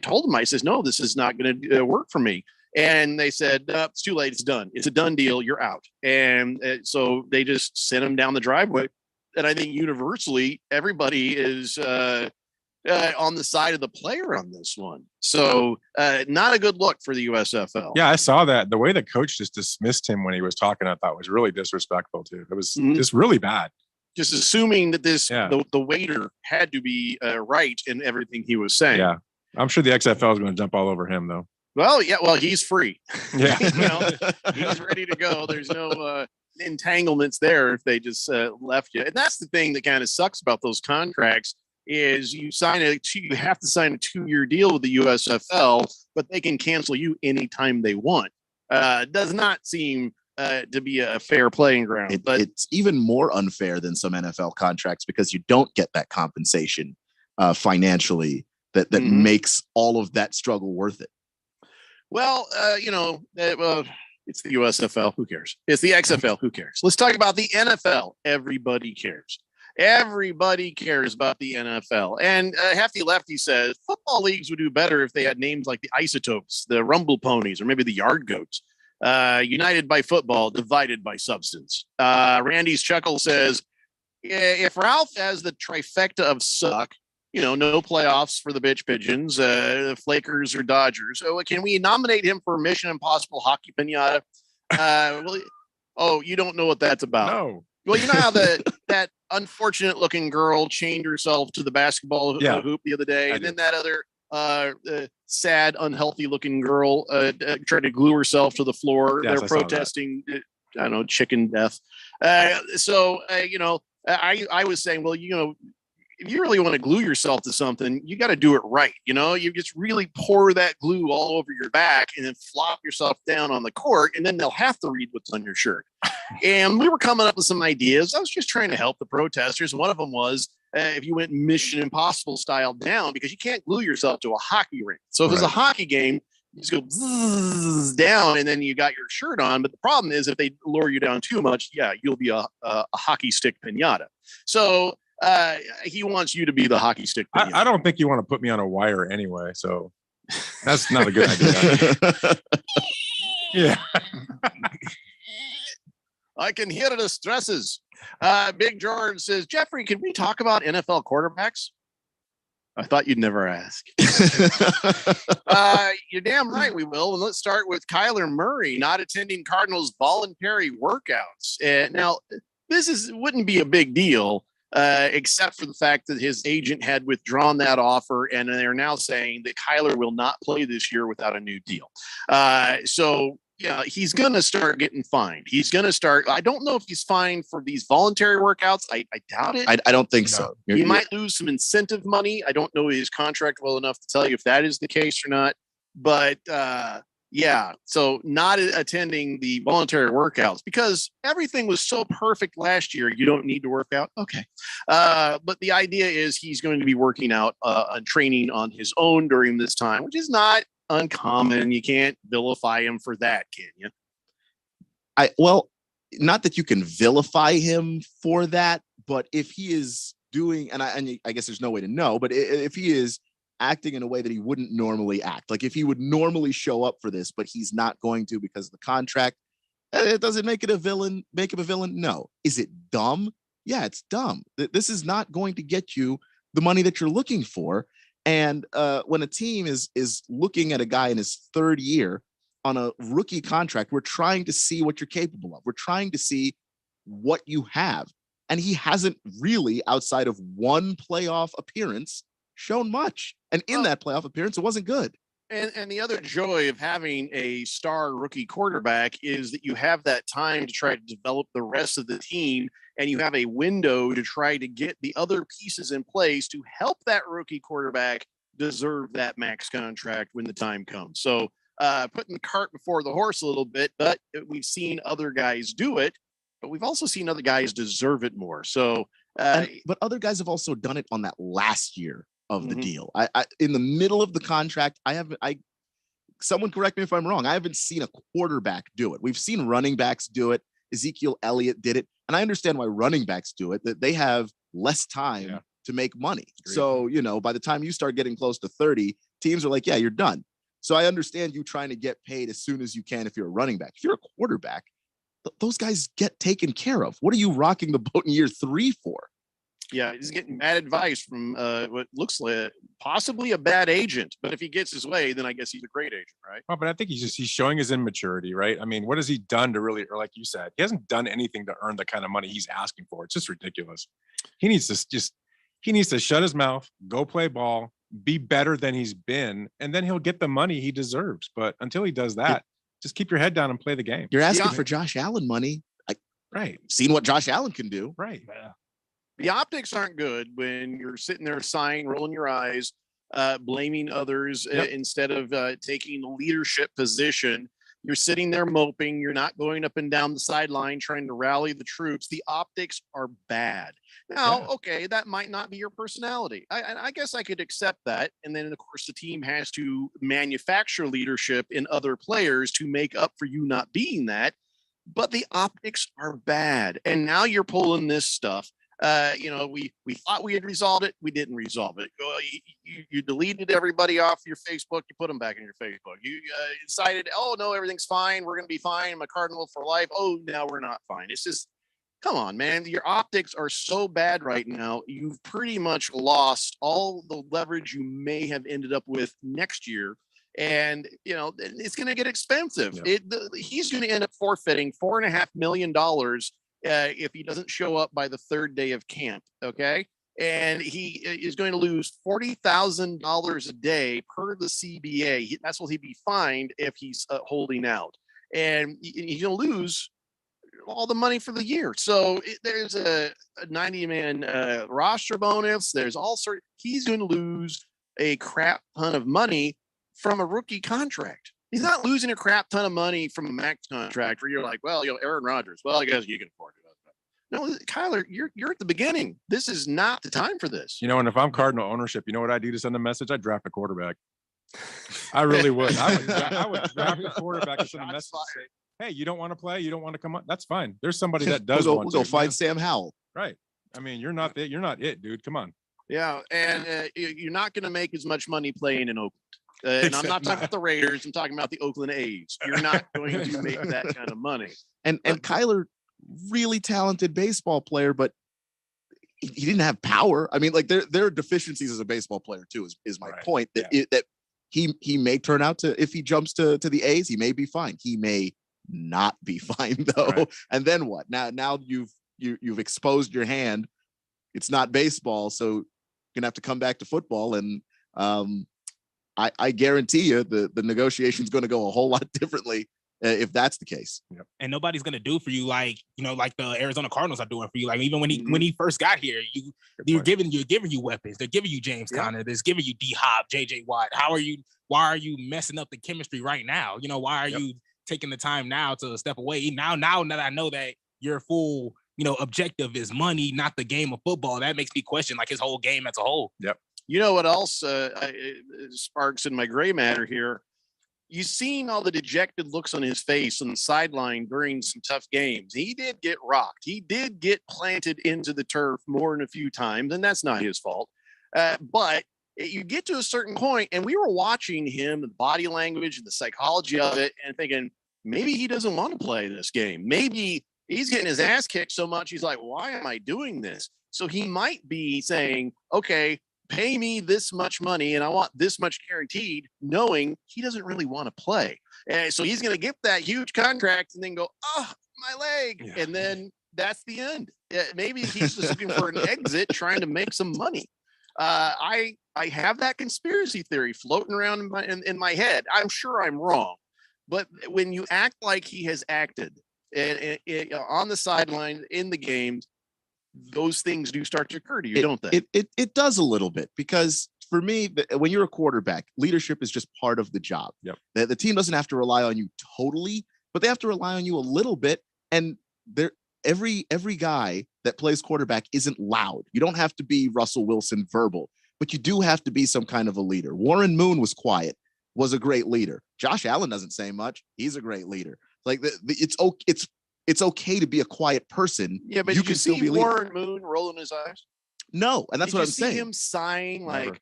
told him, I says, no, this is not going to work for me. And they said, it's too late. It's done. It's a done deal. You're out. And so they just sent him down the driveway. And I think universally, everybody is on the side of the player on this one. So not a good look for the USFL. Yeah, I saw that. The way the coach just dismissed him when he was talking, I thought was really disrespectful too. It was just really bad. Just assuming that the waiter had to be right in everything he was saying. Yeah, I'm sure the XFL is going to jump all over him though. Well, yeah, he's free. Yeah, he's ready to go. There's no entanglements there if they just left you. And that's the thing that kind of sucks about those contracts is you have to sign a 2-year deal with the USFL, but they can cancel you anytime they want. Does not seem to be a fair playing ground. But it's even more unfair than some NFL contracts because you don't get that compensation financially that makes all of that struggle worth it. Well, it's the USFL. Who cares? It's the XFL. Who cares? Let's talk about the NFL. Everybody cares. Everybody cares about the NFL. And Hefty Lefty says football leagues would do better if they had names like the Isotopes, the Rumble Ponies, or maybe the Yard Goats. United by football, divided by substance. Randy's Chuckle says, if Ralph has the trifecta of suck, no playoffs for the bitch pigeons, Flakers or Dodgers. So can we nominate him for Mission Impossible Hockey Pinata? You don't know what that's about. No. Well, you know how that unfortunate looking girl chained herself to the basketball hoop the other day, and then that other sad, unhealthy looking girl tried to glue herself to the floor. Yes, they're protesting, chicken death. I was saying, well, if you really want to glue yourself to something, you got to do it right. You just really pour that glue all over your back and then flop yourself down on the court, and then they'll have to read what's on your shirt. And we were coming up with some ideas. I was just trying to help the protesters. One of them was if you went Mission Impossible style down, because you can't glue yourself to a hockey rink. So if it's a hockey game, you just go bzzz down and then you got your shirt on. But the problem is if they lower you down too much, you'll be a hockey stick pinata. So he wants you to be the hockey stick pinata. I don't think you want to put me on a wire anyway. So that's not a good idea. Yeah. I can hear the stresses. Big George says, Jeffrey, can we talk about NFL quarterbacks? I thought you'd never ask. You're damn right we will. And let's start with Kyler Murray not attending Cardinals voluntary workouts. Now, this wouldn't be a big deal, except for the fact that his agent had withdrawn that offer, and they're now saying that Kyler will not play this year without a new deal. He's going to start getting fined. He's going to start. I don't know if he's fined for these voluntary workouts. I doubt it. I don't think so. He might lose some incentive money. I don't know his contract well enough to tell you if that is the case or not. But so not attending the voluntary workouts because everything was so perfect last year. You don't need to work out. Okay. But the idea is he's going to be working out and training on his own during this time, which is not uncommon. You can't vilify him for that, can you? Not that you can vilify him for that, but if he is doing, and I guess there's no way to know, but if he is acting in a way that he wouldn't normally act, like if he would normally show up for this, but he's not going to because of the contract, it doesn't make it a villain, make him a villain. No. Is it dumb? Yeah, it's dumb. This is not going to get you the money that you're looking for. And when a team is looking at a guy in his third year on a rookie contract, we're trying to see what you're capable of. We're trying to see what you have. And he hasn't really, outside of one playoff appearance, shown much. And in that playoff appearance, it wasn't good. And the other joy of having a star rookie quarterback is that you have that time to try to develop the rest of the team, and you have a window to try to get the other pieces in place to help that rookie quarterback deserve that max contract when the time comes. So putting the cart before the horse a little bit, but we've seen other guys do it, but we've also seen other guys deserve it more. So, but other guys have also done it on that last year of the deal. I in the middle of the contract, someone correct me if I'm wrong, I haven't seen a quarterback do it. We've seen running backs do it. Ezekiel Elliott did it. And I understand why running backs do it, that they have less time to make money. Agreed. So, by the time you start getting close to 30, teams are like, yeah, you're done. So I understand you trying to get paid as soon as you can if you're a running back. If you're a quarterback, those guys get taken care of. What are you rocking the boat in year 3 for? Yeah, he's getting bad advice from what looks like possibly a bad agent. But if he gets his way, then I guess he's a great agent, right? Well, but I think he's showing his immaturity, right? I mean, what has he done to really, or like you said, he hasn't done anything to earn the kind of money he's asking for. It's just ridiculous. He needs to shut his mouth, go play ball, be better than he's been, and then he'll get the money he deserves. But until he does that, just keep your head down and play the game. You're asking for Josh Allen money. Right. Seen what Josh Allen can do. Right. The optics aren't good when you're sitting there sighing, rolling your eyes, blaming others instead of taking a leadership position. You're sitting there moping. You're not going up and down the sideline trying to rally the troops. The optics are bad. Now, okay, that might not be your personality. I guess I could accept that. And then, of course, the team has to manufacture leadership in other players to make up for you not being that. But the optics are bad. And now you're pulling this stuff. We thought we had resolved it. We didn't resolve it. You deleted everybody off your Facebook. You put them back in your Facebook. You decided, oh, no, everything's fine. We're going to be fine. I'm a Cardinal for life. Oh, now we're not fine. It's just, come on, man. Your optics are so bad right now. You've pretty much lost all the leverage you may have ended up with next year. And, it's going to get expensive. He's going to end up forfeiting $4.5 million if he doesn't show up by the third day of camp. Okay. And he is going to lose $40,000 a day per the CBA. That's what he'd be fined if he's holding out. And he's going to lose all the money for the year. So there's a 90-man roster bonus. There's all sorts. He's going to lose a crap ton of money from a rookie contract. He's not losing a crap ton of money from a max contract where you're like, well, Aaron Rodgers. Well, I guess you can afford it. No, Kyler, you're at the beginning. This is not the time for this. And if I'm Cardinal ownership, you know what I do to send a message? I draft a quarterback. I really would. I would draft a quarterback and send a message. Say, hey, you don't want to play? You don't want to come on? That's fine. There's somebody that does. We'll go find Sam Howell. Right. I mean, you're not it, dude. Come on. Yeah, and you're not going to make as much money playing in Oakland. And I'm not talking about the Raiders. I'm talking about the Oakland A's. You're not going to make that kind of money. And Kyler, really talented baseball player, but he didn't have power. I mean, like there are deficiencies as a baseball player too. Is my point that that he may turn out to, if he jumps to the A's, he may be fine. He may not be fine though. Right. And then what? Now you've exposed your hand. It's not baseball, so you're gonna have to come back to football and. I guarantee you the negotiation is going to go a whole lot differently if that's the case. Yep. And nobody's going to do for you like the Arizona Cardinals are doing for you. Like even when he first got here, they're giving you weapons. They're giving you James Conner. They're giving you D-Hop, JJ Watt. Why are you messing up the chemistry right now? Why are you taking the time now to step away? Now that I know that your full, objective is money, not the game of football, that makes me question like his whole game as a whole. Yep. You know what else sparks in my gray matter here? you've seen all the dejected looks on his face on the sideline during some tough games. He did get rocked. He did get planted into the turf more than a few times, and that's not his fault. But you get to a certain point, and we were watching him, the body language and the psychology of it, and thinking maybe he doesn't want to play this game. Maybe he's getting his ass kicked so much. He's like, why am I doing this? So he might be saying, okay, pay me this much money and I want this much guaranteed, knowing he doesn't really want to play. And so he's going to get that huge contract and then go, oh, my leg. Yeah. And then that's the end. Maybe he's just looking for an exit, trying to make some money. I have that conspiracy theory floating around in my head. I'm sure I'm wrong. But when you act like he has acted on the sideline in the games, those things do start to occur to you, don't they? It does a little bit, because for me, when you're a quarterback, leadership is just part of the job. Yep. The team doesn't have to rely on you totally, but they have to rely on you a little bit. And every guy that plays quarterback isn't loud. You don't have to be Russell Wilson verbal, but you do have to be some kind of a leader. Warren Moon was quiet, was a great leader. Josh Allen doesn't say much. He's a great leader. Like it's okay to be a quiet person. Yeah, but you can still be Warren Moon rolling his eyes. No, and that's what I'm saying. See him sighing like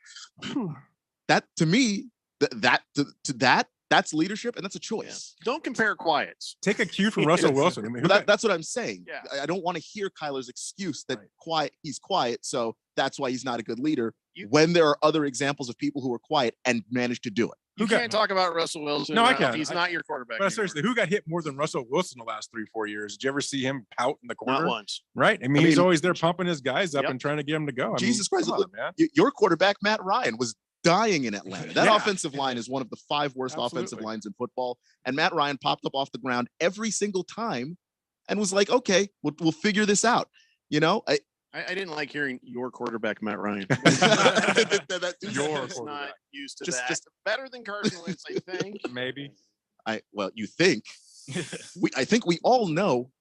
that. To me, that's leadership, and that's a choice. Yeah. Don't compare quiets. Take a cue from Russell Wilson. I mean, that's what I'm saying. Yeah. I don't want to hear Kyler's excuse that he's quiet, so that's why he's not a good leader. When there are other examples of people who are quiet and manage to do it. You can't talk about Russell Wilson. No, I can't. He's not your quarterback. But seriously, who got hit more than Russell Wilson the last 3-4 years? Did you ever see him pout in the corner? Not once. Right? I mean, he's always there pumping his guys up and trying to get them to go. Jesus Christ, man. Your quarterback, Matt Ryan, was dying in Atlanta. That offensive line is one of the 5 worst offensive lines in football. And Matt Ryan popped up off the ground every single time and was like, okay, we'll figure this out. You know, I didn't like hearing your quarterback, Matt Ryan. Your not used to that. Just better than Carson Wentz, I think. Maybe. You think? I think we all know.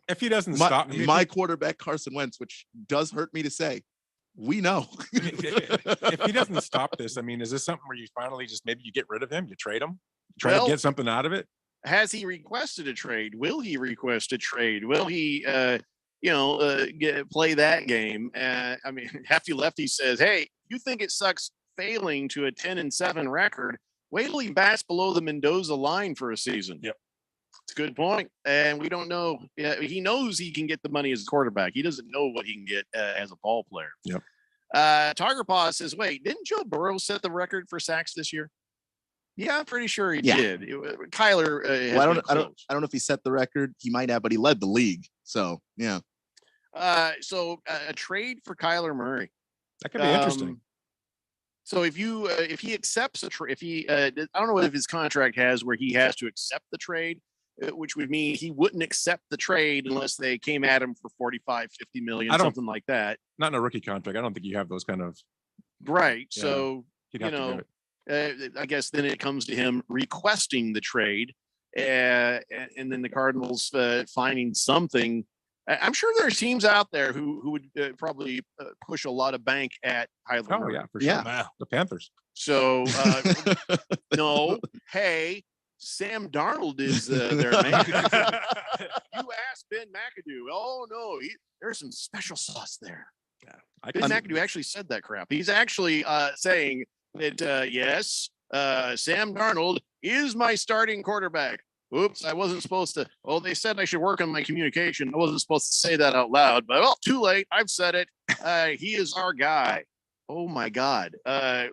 If he doesn't stop my quarterback, Carson Wentz, which does hurt me to say, we know. If he doesn't stop this, I mean, is this something where you finally just maybe you get rid of him, you trade him, try to get something out of it? Has he requested a trade? Will he request a trade? Will he? Play that game. I mean, Hefty Lefty says, hey, you think it sucks failing to a 10-7 record? Wait till he bats below the Mendoza line for a season. Yep. It's a good point. And we don't know. He knows he can get the money as a quarterback. He doesn't know what he can get as a ball player. Yep. Tiger Paw says, wait, didn't Joe Burrow set the record for sacks this year? Yeah, I'm pretty sure he did. Kyler. I don't know if he set the record. He might have, but he led the league. So, yeah. So a trade for Kyler Murray. That could be interesting. So if he accepts a trade, I don't know if his contract has where he has to accept the trade, which would mean he wouldn't accept the trade unless they came at him for 45, 50 million, something like that. Not in a rookie contract. I don't think you have those kind of. Right. Yeah, so, I guess then it comes to him requesting the trade and then the Cardinals finding something. I'm sure there are teams out there who would probably push a lot of bank at Kyler Murray. Yeah, for sure. Yeah. The Panthers. So, no, hey, Sam Darnold is their man. You asked Ben McAdoo. Oh, no, there's some special sauce there. Yeah, Ben McAdoo actually said that crap. He's actually saying that, yes, Sam Darnold is my starting quarterback. Oops, I wasn't supposed to. Oh, they said I should work on my communication. I wasn't supposed to say that out loud, but too late. I've said it. He is our guy. Oh my God. I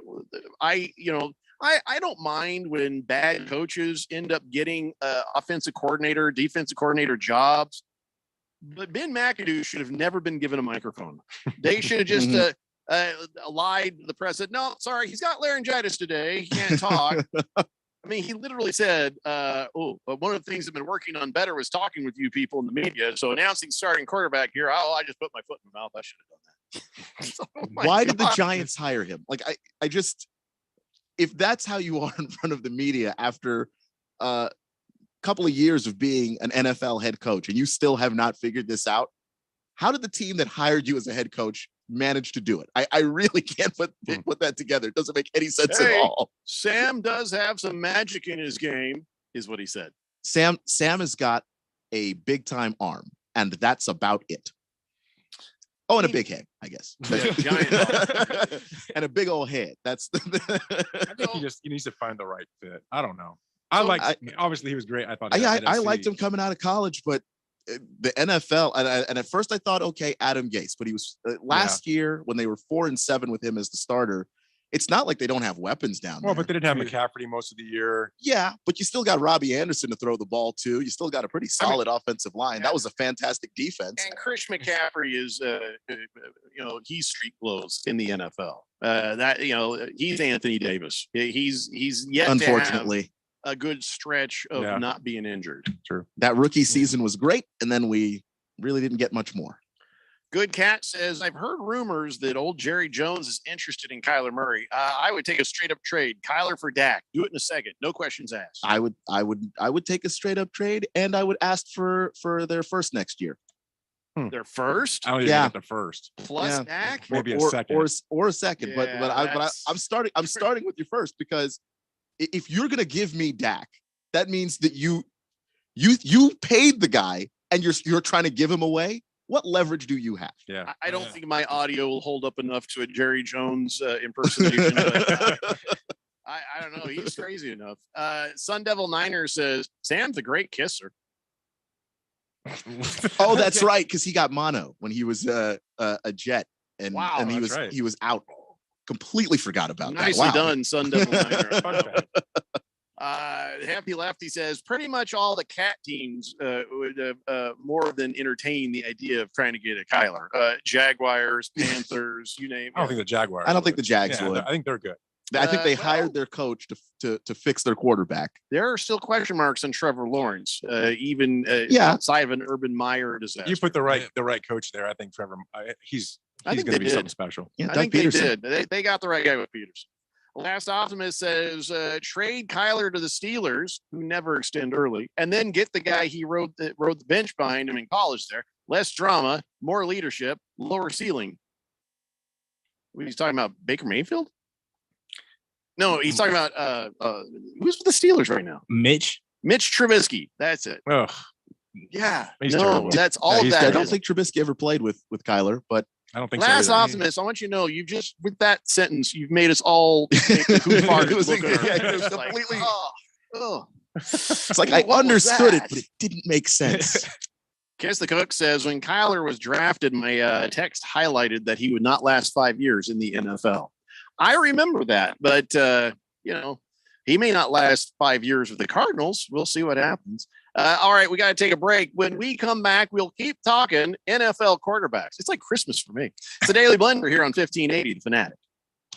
don't mind when bad coaches end up getting offensive coordinator, defensive coordinator jobs, but Ben McAdoo should have never been given a microphone. They should have just lied to the press. Said, no, sorry, he's got laryngitis today. He can't talk. I mean, he literally said, but one of the things I've been working on better was talking with you people in the media. So announcing starting quarterback here, I just put my foot in my mouth. I should have done that. Why did the Giants hire him? Like, I just, if that's how you are in front of the media after a couple of years of being an NFL head coach and you still have not figured this out, how did the team that hired you as a head coach managed to do it. I really can't put that together. It doesn't make any sense at all. Sam does have some magic in his game, is what he said. Sam has got a big time arm, and that's about it. Oh, and a big head, I guess. And a big old head. That's I think he needs to find the right fit. I don't know. Obviously he was great. I thought. I liked him coming out of college, but the NFL and at first I thought, okay, Adam Gase, but he was last year when they were 4-7 with him as the starter. It's not like they don't have weapons down there. But they didn't have McCaffrey most of the year. Yeah, but you still got Robbie Anderson to throw the ball to. You still got a pretty solid offensive line. Yeah. That was a fantastic defense. And Chris McCaffrey is, he's street clothes in the NFL. He's Anthony Davis. He's yet unfortunately to have a good stretch of not being injured. True. That rookie season was great, and then we really didn't get much more. Good Cat says, I've heard rumors that old Jerry Jones is interested in Kyler Murray. I would take a straight up trade. Kyler for Dak. Do it in a second. No questions asked. I would take a straight up trade, and I would ask for their first next year. Their first? I don't even get the first. Plus Dak? Maybe a second. Or a second. Yeah, I'm starting with you first, because if you're gonna give me Dak, that means that you paid the guy and you're trying to give him away. What leverage do you have? Yeah, I don't think my audio will hold up enough to a Jerry Jones impersonation. But, I don't know. He's crazy enough. Sun Devil Niner says Sam's a great kisser. Oh, that's right, because he got mono when he was a Jet, and he was out. Completely forgot about that. Nicely done, Sun Devil Niner. Happy Lefty says pretty much all the cat teams would more than entertain the idea of trying to get a Kyler. Jaguars, Panthers, you name it. I don't think the Jaguars. I don't think the Jags would. I think they're good. I think they hired their coach to fix their quarterback. There are still question marks on Trevor Lawrence, even outside of an Urban Meyer disaster. You put the right coach there. I think Trevor. He's going to be something special. Yeah, I think Peterson. They did. They got the right guy with Peterson. Last Optimist says trade Kyler to the Steelers, who never extend early, and then get the guy he rode the bench behind him in college there. Less drama, more leadership, lower ceiling. He's talking about Baker Mayfield? No, he's talking about who's with the Steelers right now? Mitch Trubisky. That's it. Ugh. Yeah. He's no, terrible. that's all that. I don't think Trubisky ever played with Kyler, but I don't think Last so. Optimist, I want you to know you just with that sentence, you've made us all think who farted. It was completely. It's like I understood it, but it didn't make sense. Kiss the Cook says when Kyler was drafted, my text highlighted that he would not last 5 years in the NFL. I remember that, but he may not last 5 years with the Cardinals. We'll see what happens. All right, we got to take a break. When we come back, we'll keep talking NFL quarterbacks. It's like Christmas for me. It's a Daily Blender here on 1580 The Fanatic.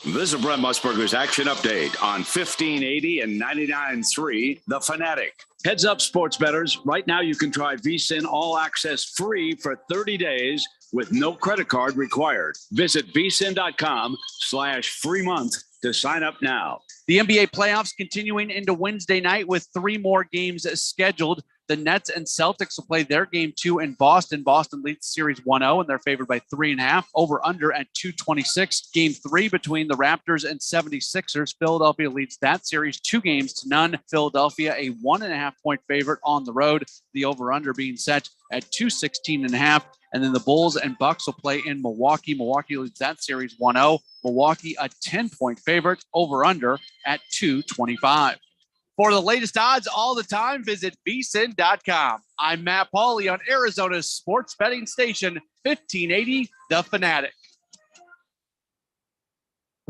This is Brent Musburger's action update on 1580 and 99.3 The Fanatic. Heads up, sports bettors. Right now, you can try VSiN All Access free for 30 days with no credit card required. Visit vsin.com/free month to sign up now. The NBA playoffs continuing into Wednesday night with 3 more games scheduled. The Nets and Celtics will play their game 2 in Boston. Boston leads the series 1-0, and they're favored by 3.5. Over under at 226. Game 3 between the Raptors and 76ers. Philadelphia leads that series 2-0. Philadelphia a 1.5-point favorite on the road. The over under being set at 216.5. And then the Bulls and Bucks will play in Milwaukee. Milwaukee leads that series 1-0. Milwaukee a 10-point favorite. Over under at 225. For the latest odds all the time, visit vsin.com. I'm Matt Pauley on Arizona's sports betting station, 1580 The Fanatic.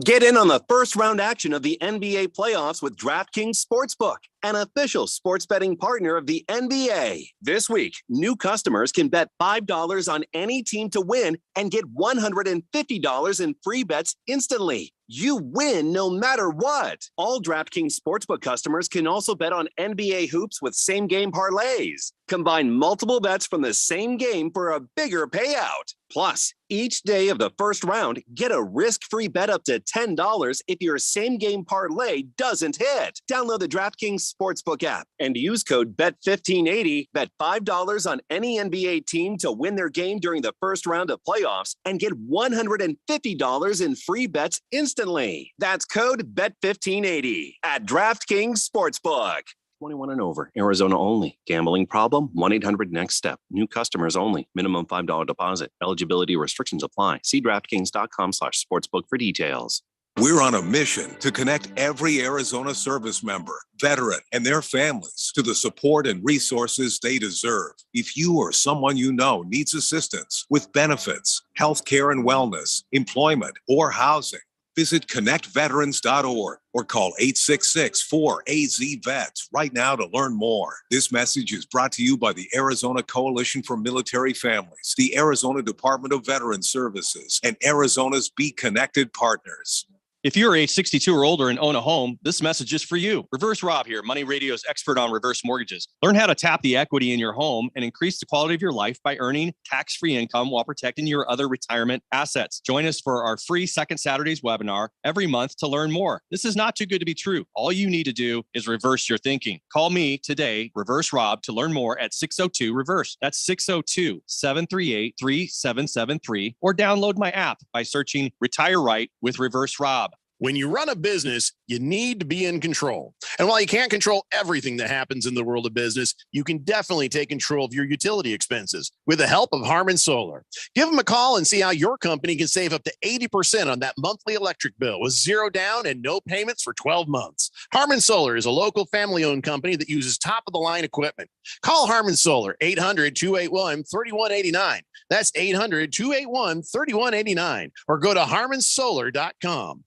Get in on the first round action of the NBA playoffs with DraftKings Sportsbook, an official sports betting partner of the NBA. This week, new customers can bet $5 on any team to win and get $150 in free bets instantly. You win no matter what. All DraftKings Sportsbook customers can also bet on NBA hoops with same-game parlays. Combine multiple bets from the same game for a bigger payout. Plus, each day of the first round, get a risk-free bet up to $10 if your same-game parlay doesn't hit. Download the DraftKings Sportsbook app and use code BET1580. Bet $5 on any NBA team to win their game during the first round of playoffs and get $150 in free bets instantly. That's code BET1580 at DraftKings Sportsbook. 21 and over, Arizona only. Gambling problem? 1-800-NEXT-STEP. New customers only. Minimum $5 deposit. Eligibility restrictions apply. See DraftKings.com/sportsbook for details. We're on a mission to connect every Arizona service member, veteran, and their families to the support and resources they deserve. If you or someone you know needs assistance with benefits, health care and wellness, employment, or housing, visit connectveterans.org or call 866-4AZ-VETS right now to learn more. This message is brought to you by the Arizona Coalition for Military Families, the Arizona Department of Veterans Services, and Arizona's Be Connected partners. If you're age 62 or older and own a home, this message is for you. Reverse Rob here, Money Radio's expert on reverse mortgages. Learn how to tap the equity in your home and increase the quality of your life by earning tax-free income while protecting your other retirement assets. Join us for our free Second Saturdays webinar every month to learn more. This is not too good to be true. All you need to do is reverse your thinking. Call me today, Reverse Rob, to learn more at 602-REVERSE. That's 602-738-3773, or download my app by searching Retire Right with Reverse Rob. When you run a business, you need to be in control. And while you can't control everything that happens in the world of business, you can definitely take control of your utility expenses with the help of Harmon Solar. Give them a call and see how your company can save up to 80% on that monthly electric bill with zero down and no payments for 12 months. Harmon Solar is a local family-owned company that uses top-of-the-line equipment. Call Harmon Solar, 800-281-3189. That's 800-281-3189. Or go to harmonsolar.com.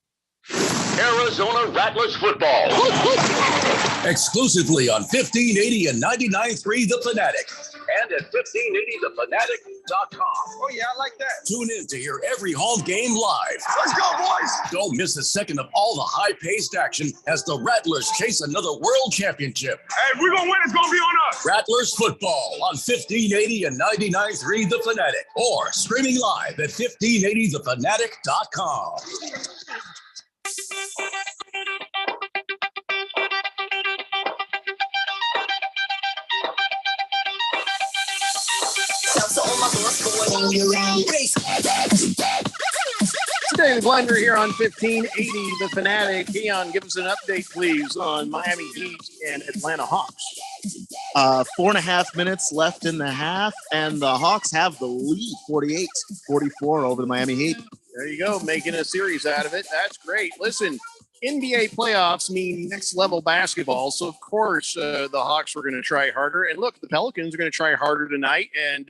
Arizona Rattlers football. Exclusively on 1580 and 99.3 The Fanatic. And at 1580thefanatic.com. Oh, yeah, I like that. Tune in to hear every home game live. Let's go, boys. Don't miss a second of all the high-paced action as the Rattlers chase another world championship. Hey, if we're going to win, it's going to be on us. Rattlers football on 1580 and 99.3 The Fanatic. Or streaming live at 1580thefanatic.com. Today, the Blender here on 1580 The Fanatic. Keon, give us an update, please, on Miami Heat and Atlanta Hawks. 4.5 minutes left in the half, and the Hawks have the lead, 48-44 over the Miami Heat. There you go, making a series out of it. That's great. Listen, NBA playoffs mean next level basketball. So, of course, the Hawks were going to try harder. And look, the Pelicans are going to try harder tonight. And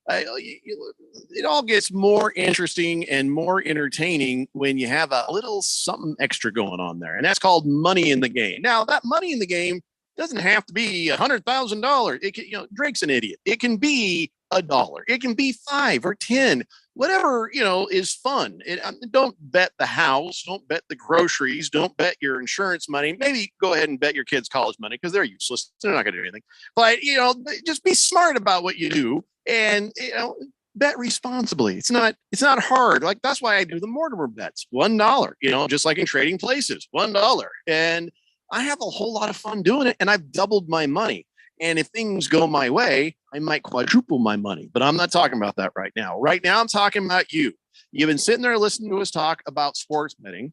it all gets more interesting and more entertaining when you have a little something extra going on there. And that's called money in the game. Now, that money in the game doesn't have to be $100,000. It can, Drake's an idiot. It can be $1. It can be 5 or 10. Whatever, is fun. Don't bet the house. Don't bet the groceries. Don't bet your insurance money. Maybe go ahead and bet your kids' college money because they're useless. They're not going to do anything. But, just be smart about what you do and, bet responsibly. It's not hard. Like, that's why I do the Mortimer bets. $1, just like in Trading Places, $1. And I have a whole lot of fun doing it. And I've doubled my money. And if things go my way, I might quadruple my money, but I'm not talking about that right now. Right now, I'm talking about you. You've been sitting there listening to us talk about sports betting.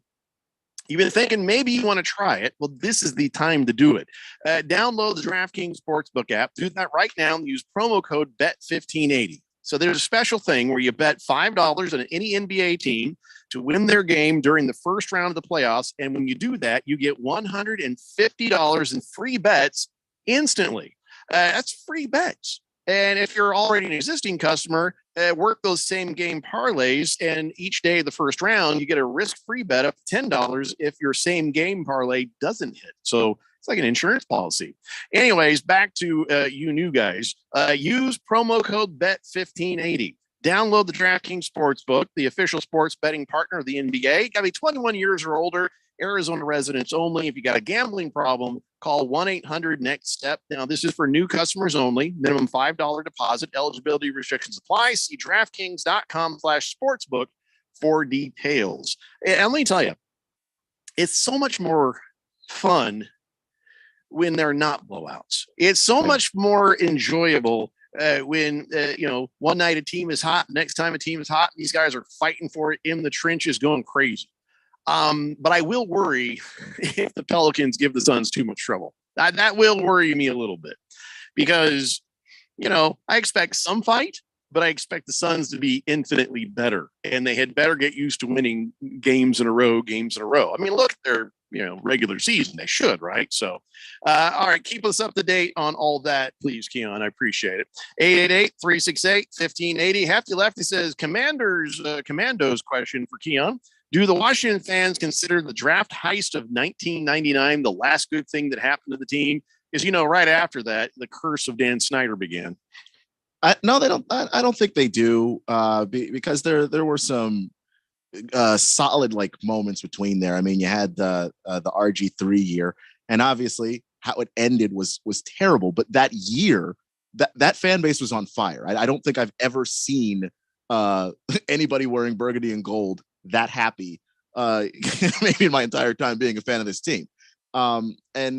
You've been thinking maybe you want to try it. Well, this is the time to do it. Download the DraftKings Sportsbook app. Do that right now and use promo code BET1580. So there's a special thing where you bet $5 on any NBA team to win their game during the first round of the playoffs. And when you do that, you get $150 in free bets instantly. That's free bets. And if you're already an existing customer, work those same game parlays. And each day of the first round, you get a risk-free bet up to $10 if your same game parlay doesn't hit. So it's like an insurance policy. Anyways, back to you new guys. Use promo code BET1580. Download the DraftKings Sportsbook, the official sports betting partner of the NBA. Got to be 21 years or older. Arizona residents only. If you got a gambling problem, call 1-800-NEXT-STEP. Now, this is for new customers only. Minimum $5 deposit. Eligibility restrictions apply. See DraftKings.com/sportsbook for details. And let me tell you, it's so much more fun when they're not blowouts. It's so much more enjoyable when one night a team is hot, next time a team is hot, and these guys are fighting for it in the trenches, going crazy. But I will worry if the Pelicans give the Suns too much trouble. That will worry me a little bit because, I expect some fight, but I expect the Suns to be infinitely better, and they had better get used to winning games in a row. I mean, look, they're, regular season. They should, right? So, all right, keep us up to date on all that, please, Keon. I appreciate it. 888-368-1580. Hefty Lefty says, Commandos question for Keon. Do the Washington fans consider the draft heist of 1999 the last good thing that happened to the team? Because, right after that, the curse of Dan Snyder began. No, they don't. I don't think they do, because there were some solid moments between there. I mean, you had the RG3 year, and obviously how it ended was terrible. But that year, that fan base was on fire. I don't think I've ever seen anybody wearing burgundy and gold that happy. Maybe in my entire time being a fan of this team. And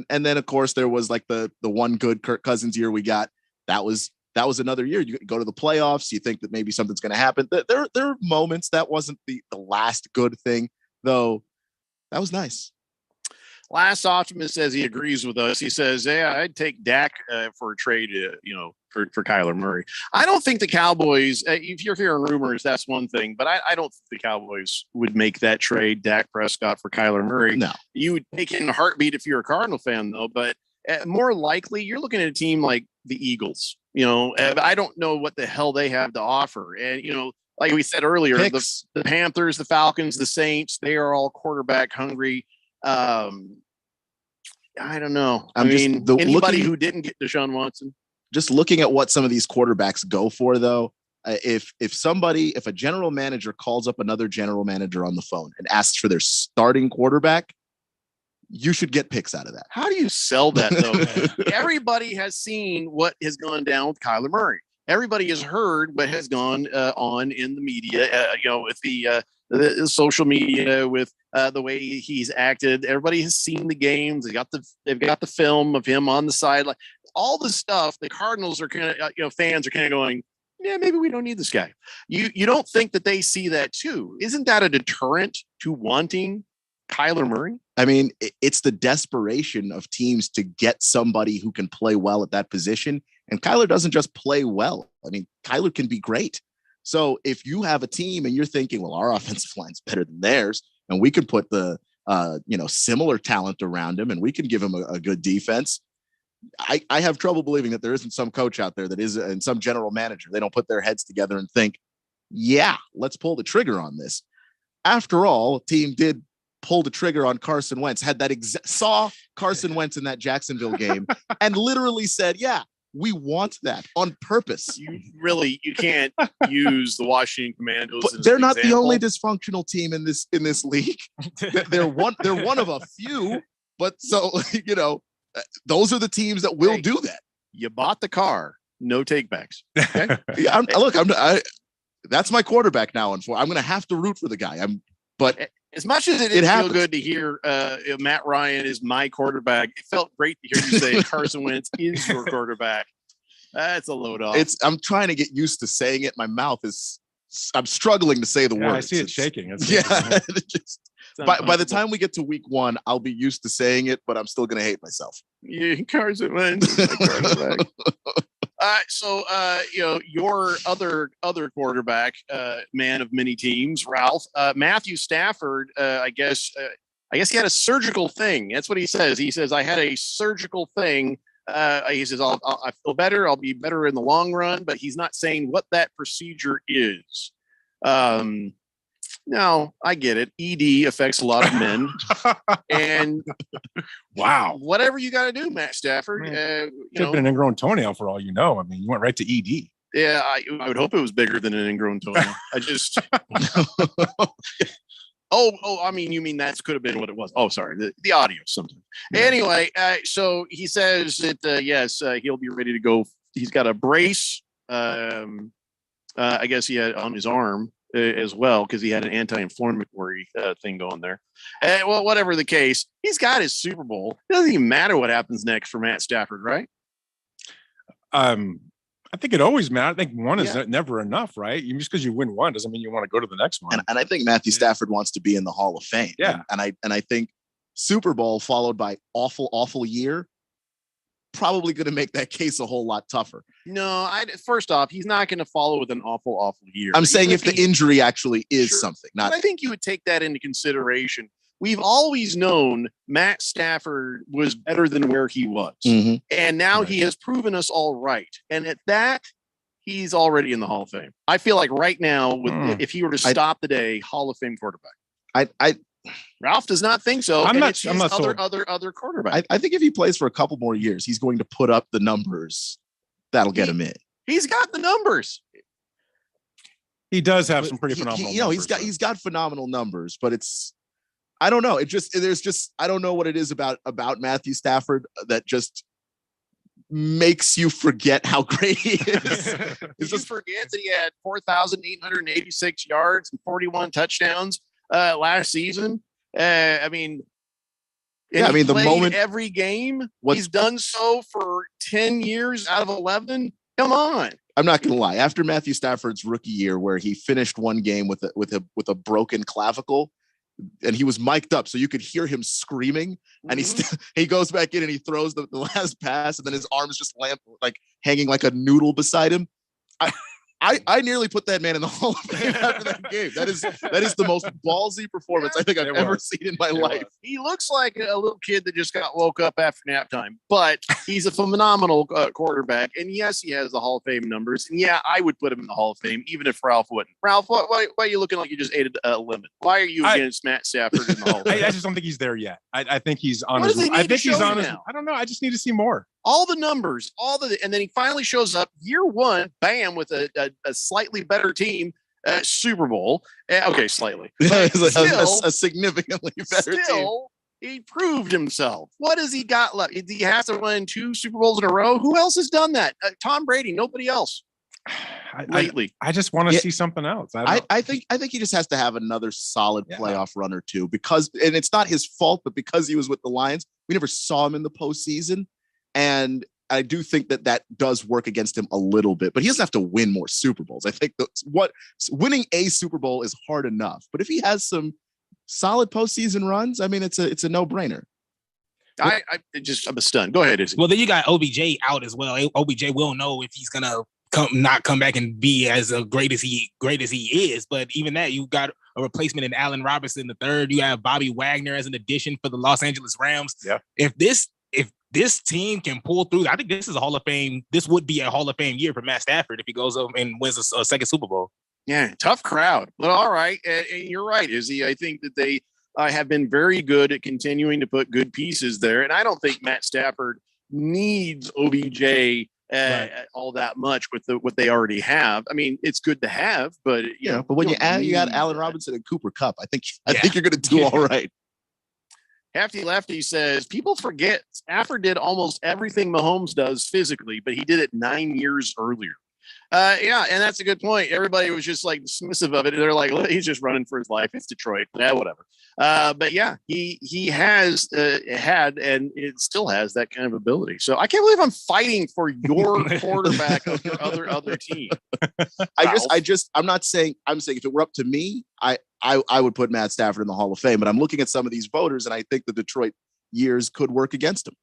then of course there was the one good Kirk Cousins year we got. That was another year. You go to the playoffs, you think that maybe something's going to happen. There are moments that wasn't the last good thing, though. That was nice. Last Optimist says he agrees with us. He says, "Yeah, I'd take Dak for a trade, for Kyler Murray." I don't think the Cowboys, if you're hearing rumors, that's one thing, but I don't think the Cowboys would make that trade, Dak Prescott for Kyler Murray. No. You would take it in a heartbeat if you're a Cardinal fan, though, but more likely you're looking at a team like the Eagles. I don't know what the hell they have to offer. And, like we said earlier, the Panthers, the Falcons, the Saints, they are all quarterback hungry. I don't know. Anybody who didn't get Deshaun Watson. Just looking at what some of these quarterbacks go for, though, if a general manager calls up another general manager on the phone and asks for their starting quarterback, you should get picks out of that. How do you sell that, though? Everybody has seen what has gone down with Kyler Murray. Everybody has heard what has gone on in the media, with the social media, with the way he's acted. Everybody has seen the games. They've got the film of him on the sideline. All the stuff. The Cardinals are kind of, fans are kind of going, yeah, maybe we don't need this guy. You don't think that they see that too? Isn't that a deterrent to wanting Kyler Murray? I mean, it's the desperation of teams to get somebody who can play well at that position. And Kyler doesn't just play well. I mean, Kyler can be great. So if you have a team and you're thinking, well, our offensive line's better than theirs, and we can put the, similar talent around him, and we can give him a good defense. I have trouble believing that there isn't some coach out there that is, and some general manager, they don't put their heads together and think, yeah, let's pull the trigger on this. After all, team did pull the trigger on Carson Wentz, had that saw Carson Wentz in that Jacksonville game and literally said, yeah, we want that on purpose. You can't use the Washington Commandos. But they're not the only dysfunctional team in this league. They're one of a few, but so, those are the teams that will do that. You bought the car, no takebacks. Okay. That's my quarterback now. I'm going to have to root for the guy. But as much as it feel good to hear Matt Ryan is my quarterback, it felt great to hear you say Carson Wentz is your quarterback. That's a load off. I'm trying to get used to saying it. My mouth I'm struggling to say the words. I see it shaking. By the time we get to week 1, I'll be used to saying it, but I'm still going to hate myself. Yeah, Carson Wentz. So your other quarterback, man of many teams, Ralph, Matthew Stafford. I guess he had a surgical thing. That's what he says. He says, I had a surgical thing. He says, I feel better. I'll be better in the long run, but he's not saying what that procedure is. No, I get it. ED affects a lot of men, and wow, whatever you got to do, Matt Stafford. Could have been an ingrown toenail for all you know. I mean, you went right to ED. Yeah, I would hope it was bigger than an ingrown toenail. I just. I mean, you mean that could have been what it was. Oh, sorry, the audio sometimes. Yeah. Anyway, so he says that yes, he'll be ready to go. He's got a brace. I guess he had on his arm. as well because he had an anti-inflammatory thing going there. Well, whatever the case, he's got his Super Bowl. It doesn't even matter what happens next for Matt Stafford, right? I think it always matters. I think one is never enough, right? Just because you win one doesn't mean you want to go to the next one. And I think Matthew Stafford wants to be in the Hall of Fame. Yeah. And I think Super Bowl followed by awful year, probably going to make that case a whole lot tougher. No, first off, he's not going to follow with an awful year. I'm saying if the injury actually is something, not. But I think you would take that into consideration. We've always known Matt Stafford was better than where he was. Mhm. And now he has proven us all right. And at that, he's already in the Hall of Fame. I feel like right now, if he were to stop the day, Hall of Fame quarterback. Ralph does not think so. I'm and not it's sold. other quarterback. I think if he plays for a couple more years, he's going to put up the numbers that'll get him in. He's got the numbers. He does have some pretty phenomenal. He's got phenomenal numbers, but I don't know. I don't know what it is about Matthew Stafford that just makes you forget how great he is. You just forget that he had 4,886 yards and 41 touchdowns last season. The moment every game he's done so for 10 years out of 11. Come on. I'm not going to lie. After Matthew Stafford's rookie year, where he finished one game with a broken clavicle, and he was mic'd up, so you could hear him screaming. And he goes back in and he throws the last pass, and then his arms just hanging like a noodle beside him. I nearly put that man in the Hall of Fame after that game. That is the most ballsy performance I think I've ever seen in my life. He looks like a little kid that just got woke up after nap time, but he's a phenomenal quarterback. And yes, he has the Hall of Fame numbers. And yeah, I would put him in the Hall of Fame, even if Ralph wouldn't. Ralph, why are you looking like you just ate a lemon? Why are you against Matt Stafford in the Hall of Fame? I just don't think he's there yet. I think he's on What his. does he need I to think he's show on you his. now? I don't know. I just need to see more. All the numbers, and then he finally shows up year one, bam, with a slightly better team, Super Bowl. Okay, slightly. But a significantly better team. He proved himself. What has he got left? He has to win 2 Super Bowls in a row. Who else has done that? Tom Brady. Nobody else. Lately, I just want to see something else. I think he just has to have another solid playoff run or two and it's not his fault, but because he was with the Lions, we never saw him in the postseason. And I do think that does work against him a little bit, but he doesn't have to win more Super Bowls. I think winning a Super Bowl is hard enough, but if he has some solid postseason runs, I mean, it's a no-brainer. I'm a stun. Go ahead, Izzy. Well, then you got OBJ out as well. OBJ will know if he's gonna come back and be as great as he is. But even that, you got a replacement in Allen Robinson III. You have Bobby Wagner as an addition for the Los Angeles Rams. Yeah. If this team can pull through, I think this is a Hall of Fame. This would be a Hall of Fame year for Matt Stafford if he goes up and wins a second Super Bowl. Yeah, tough crowd. But all right, and you're right, Izzy. I think that they have been very good at continuing to put good pieces there, and I don't think Matt Stafford needs OBJ all that much with what they already have. I mean, it's good to have, but but when you add Allen Robinson and Cooper Kupp, I think you're going to do all right. Hefty Lefty says people forget Stafford did almost everything Mahomes does physically, but he did it 9 years earlier. And that's a good point. Everybody was just like dismissive of it. They're like, he's just running for his life. It's Detroit. Yeah, whatever. But yeah, he has had, and it still has that kind of ability. So I can't believe I'm fighting for your quarterback of your other team. I'm saying if it were up to me, I would put Matt Stafford in the Hall of Fame, but I'm looking at some of these voters and I think the Detroit years could work against him.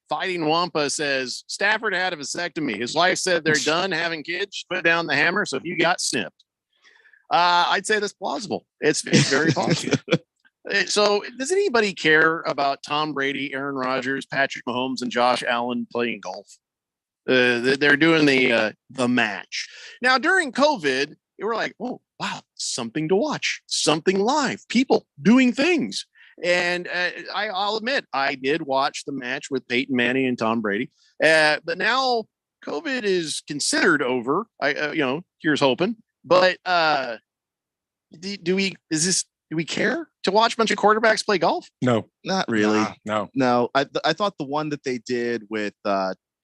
Fighting Wampa says Stafford had a vasectomy. His wife said they're done having kids. Put down the hammer. So you got snipped. I'd say that's plausible. It's very possible. So does anybody care about Tom Brady, Aaron Rodgers, Patrick Mahomes, and Josh Allen playing golf? They're doing the match. Now during COVID, they were like, oh, wow, something to watch, something live, people doing things. And I'll admit, I did watch the match with Peyton Manning and Tom Brady. But now COVID is considered over. Here's hoping. But do we care to watch a bunch of quarterbacks play golf? No, not really. No. I thought the one that they did with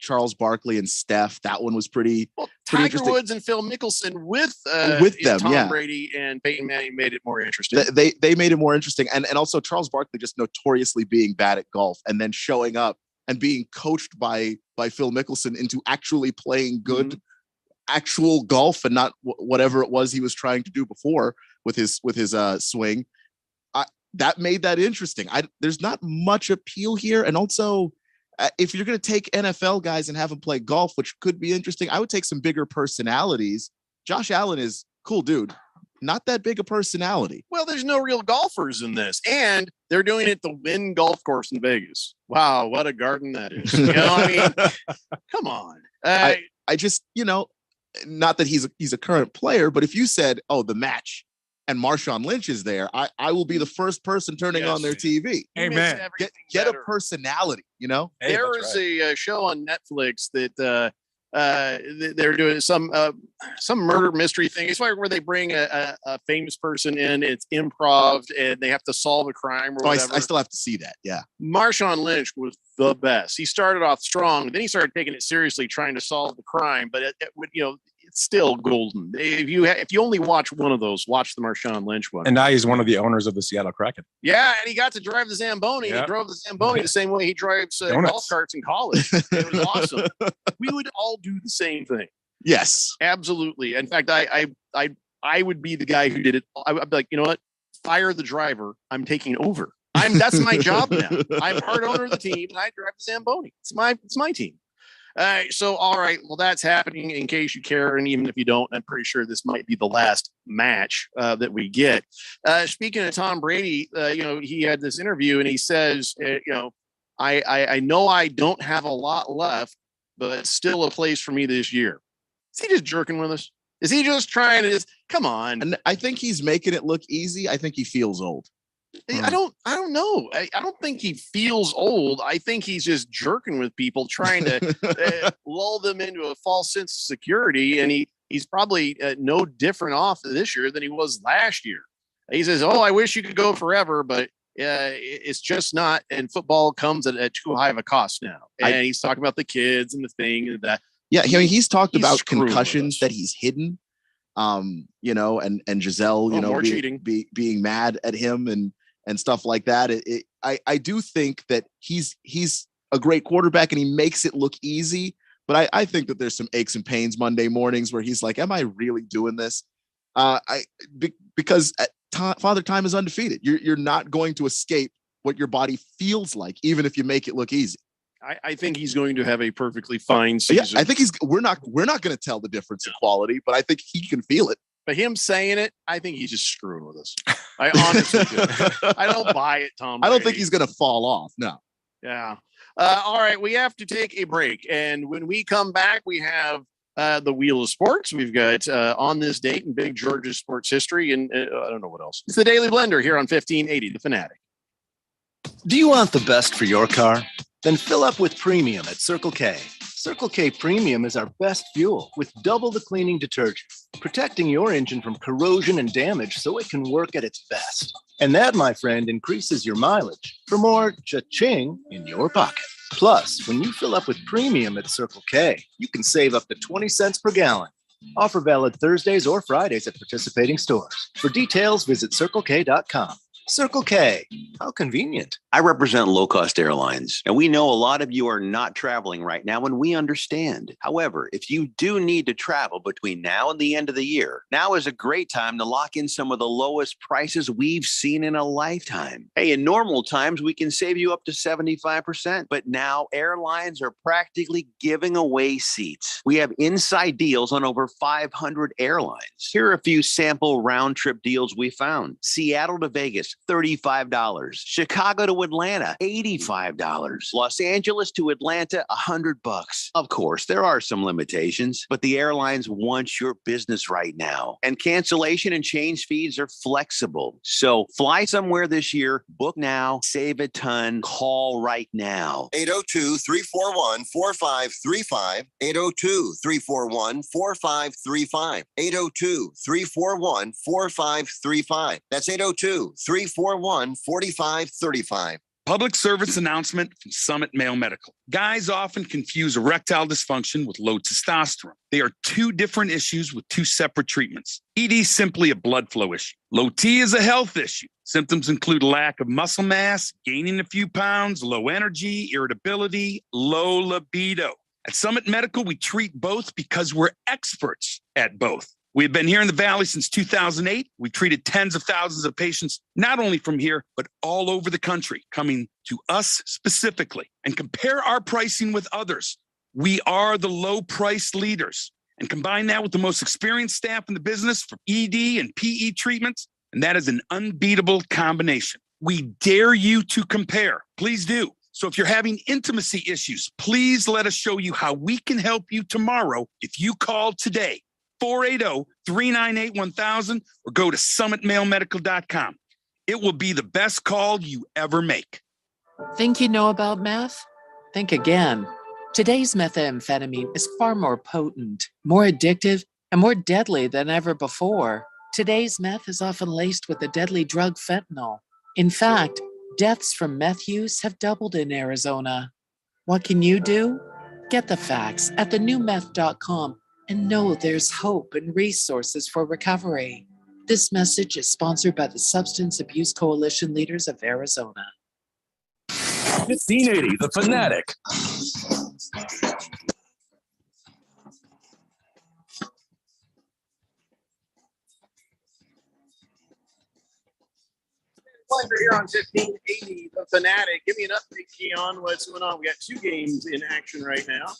Charles Barkley and Steph. That one was pretty Tiger interesting. Woods and Phil Mickelson with them, Tom yeah. Brady and Peyton Manning made it more interesting. They made it more interesting, and also Charles Barkley just notoriously being bad at golf, and then showing up and being coached by Phil Mickelson into actually playing good actual golf and not whatever it was he was trying to do before with his swing. That made that interesting. There's not much appeal here, and also if you're going to take NFL guys and have them play golf, which could be interesting, I would take some bigger personalities. Josh Allen is cool dude, not that big a personality. Well, there's no real golfers in this, and they're doing it the Wynn Golf Course in Vegas. Wow, what a garden that is! You know, I mean, come on. I just, not that he's a current player, but if you said, "Oh, the match," and Marshawn Lynch is there, I will be the first person turning on their TV. Amen. Get a personality, There is a show on Netflix that they're doing some murder mystery thing. It's like where they bring a famous person in. It's improv, and they have to solve a crime or whatever. I still have to see that. Yeah. Marshawn Lynch was the best. He started off strong, then he started taking it seriously, trying to solve the crime. But it's still golden. If you only watch one of those, watch the Marshawn Lynch one. And now he's one of the owners of the Seattle Kraken. Yeah, and he got to drive the Zamboni. Yeah. He drove the Zamboni the same way he drives golf carts in college. It was awesome. We would all do the same thing. Yes, absolutely. In fact, I would be the guy who did it. I'd be like, you know what? Fire the driver. I'm taking over. That's my job now. I'm part owner of the team, and I drive the Zamboni. It's my team. So, all right. Well, that's happening in case you care. And even if you don't, I'm pretty sure this might be the last match that we get. Speaking of Tom Brady, he had this interview and he says, I know I don't have a lot left, but it's still a place for me this year. Is he just jerking with us? Is he just trying to come on? And I think he's making it look easy. I think he feels old. I don't know. I don't think he feels old. I think he's just jerking with people, trying to lull them into a false sense of security. And he's probably no different off this year than he was last year. He says, "Oh, I wish you could go forever, but it's just not." And football comes at too high of a cost now. And he's talking about the kids and the thing and that. Yeah, he's talked about concussions that he's hidden. And Giselle, being mad at him and stuff like that. I do think that he's a great quarterback and he makes it look easy, but I think that there's some aches and pains Monday mornings where he's like, am I really doing this? Because Father Time is undefeated. You're not going to escape what your body feels like, even if you make it look easy. I think he's going to have a perfectly fine season. Yeah, I think we're not going to tell the difference in quality, but I think he can feel it. But him saying it, I think he's just screwing with us. I honestly do. I don't buy it, Tom Brady. I don't think he's going to fall off. No. Yeah. All right. We have to take a break. And when we come back, we have the Wheel of Sports. We've got on this date in Big George's sports history. And I don't know what else. It's the Daily Blender here on 1580, The Fanatic. Do you want the best for your car? Then fill up with premium at Circle K. Circle K Premium is our best fuel with double the cleaning detergent, protecting your engine from corrosion and damage so it can work at its best. And that, my friend, increases your mileage for more cha-ching in your pocket. Plus, when you fill up with premium at Circle K, you can save up to 20 cents per gallon. Offer valid Thursdays or Fridays at participating stores. For details, visit CircleK.com. Circle K, how convenient. I represent low-cost airlines, and we know a lot of you are not traveling right now, and we understand. However, if you do need to travel between now and the end of the year, now is a great time to lock in some of the lowest prices we've seen in a lifetime. Hey, in normal times, we can save you up to 75%, but now airlines are practically giving away seats. We have inside deals on over 500 airlines. Here are a few sample round-trip deals we found. Seattle to Vegas, $35. Chicago to Atlanta, $85. Los Angeles to Atlanta, $100. Of course, there are some limitations, but the airlines want your business right now. And cancellation and change fees are flexible. So fly somewhere this year, book now, save a ton, call right now. 802-341-4535. 802-341-4535. 802-341-4535. That's 802-341-4535. Public service announcement from Summit Male Medical. Guys often confuse erectile dysfunction with low testosterone. They are two different issues with two separate treatments. ED is simply a blood flow issue. Low T is a health issue. Symptoms include lack of muscle mass, gaining a few pounds, low energy, irritability, low libido. At Summit Medical, we treat both because we're experts at both. We've been here in the Valley since 2008. We treated tens of thousands of patients, not only from here, but all over the country, coming to us specifically. And compare our pricing with others. We are the low price leaders. And combine that with the most experienced staff in the business for ED and PE treatments, and that is an unbeatable combination. We dare you to compare. Please do. So if you're having intimacy issues, please let us show you how we can help you tomorrow if you call today. 480-398-1000 or go to summitmalemedical.com. It will be the best call you ever make. Think you know about meth? Think again. Today's methamphetamine is far more potent, more addictive, and more deadly than ever before. Today's meth is often laced with the deadly drug fentanyl. In fact, deaths from meth use have doubled in Arizona. What can you do? Get the facts at thenewmeth.com and know there's hope and resources for recovery. This message is sponsored by the Substance Abuse Coalition Leaders of Arizona. 1580, The Fanatic. Pleasure here on 1580, The Fanatic. Give me an update, Keon. What's going on? We got two games in action right now.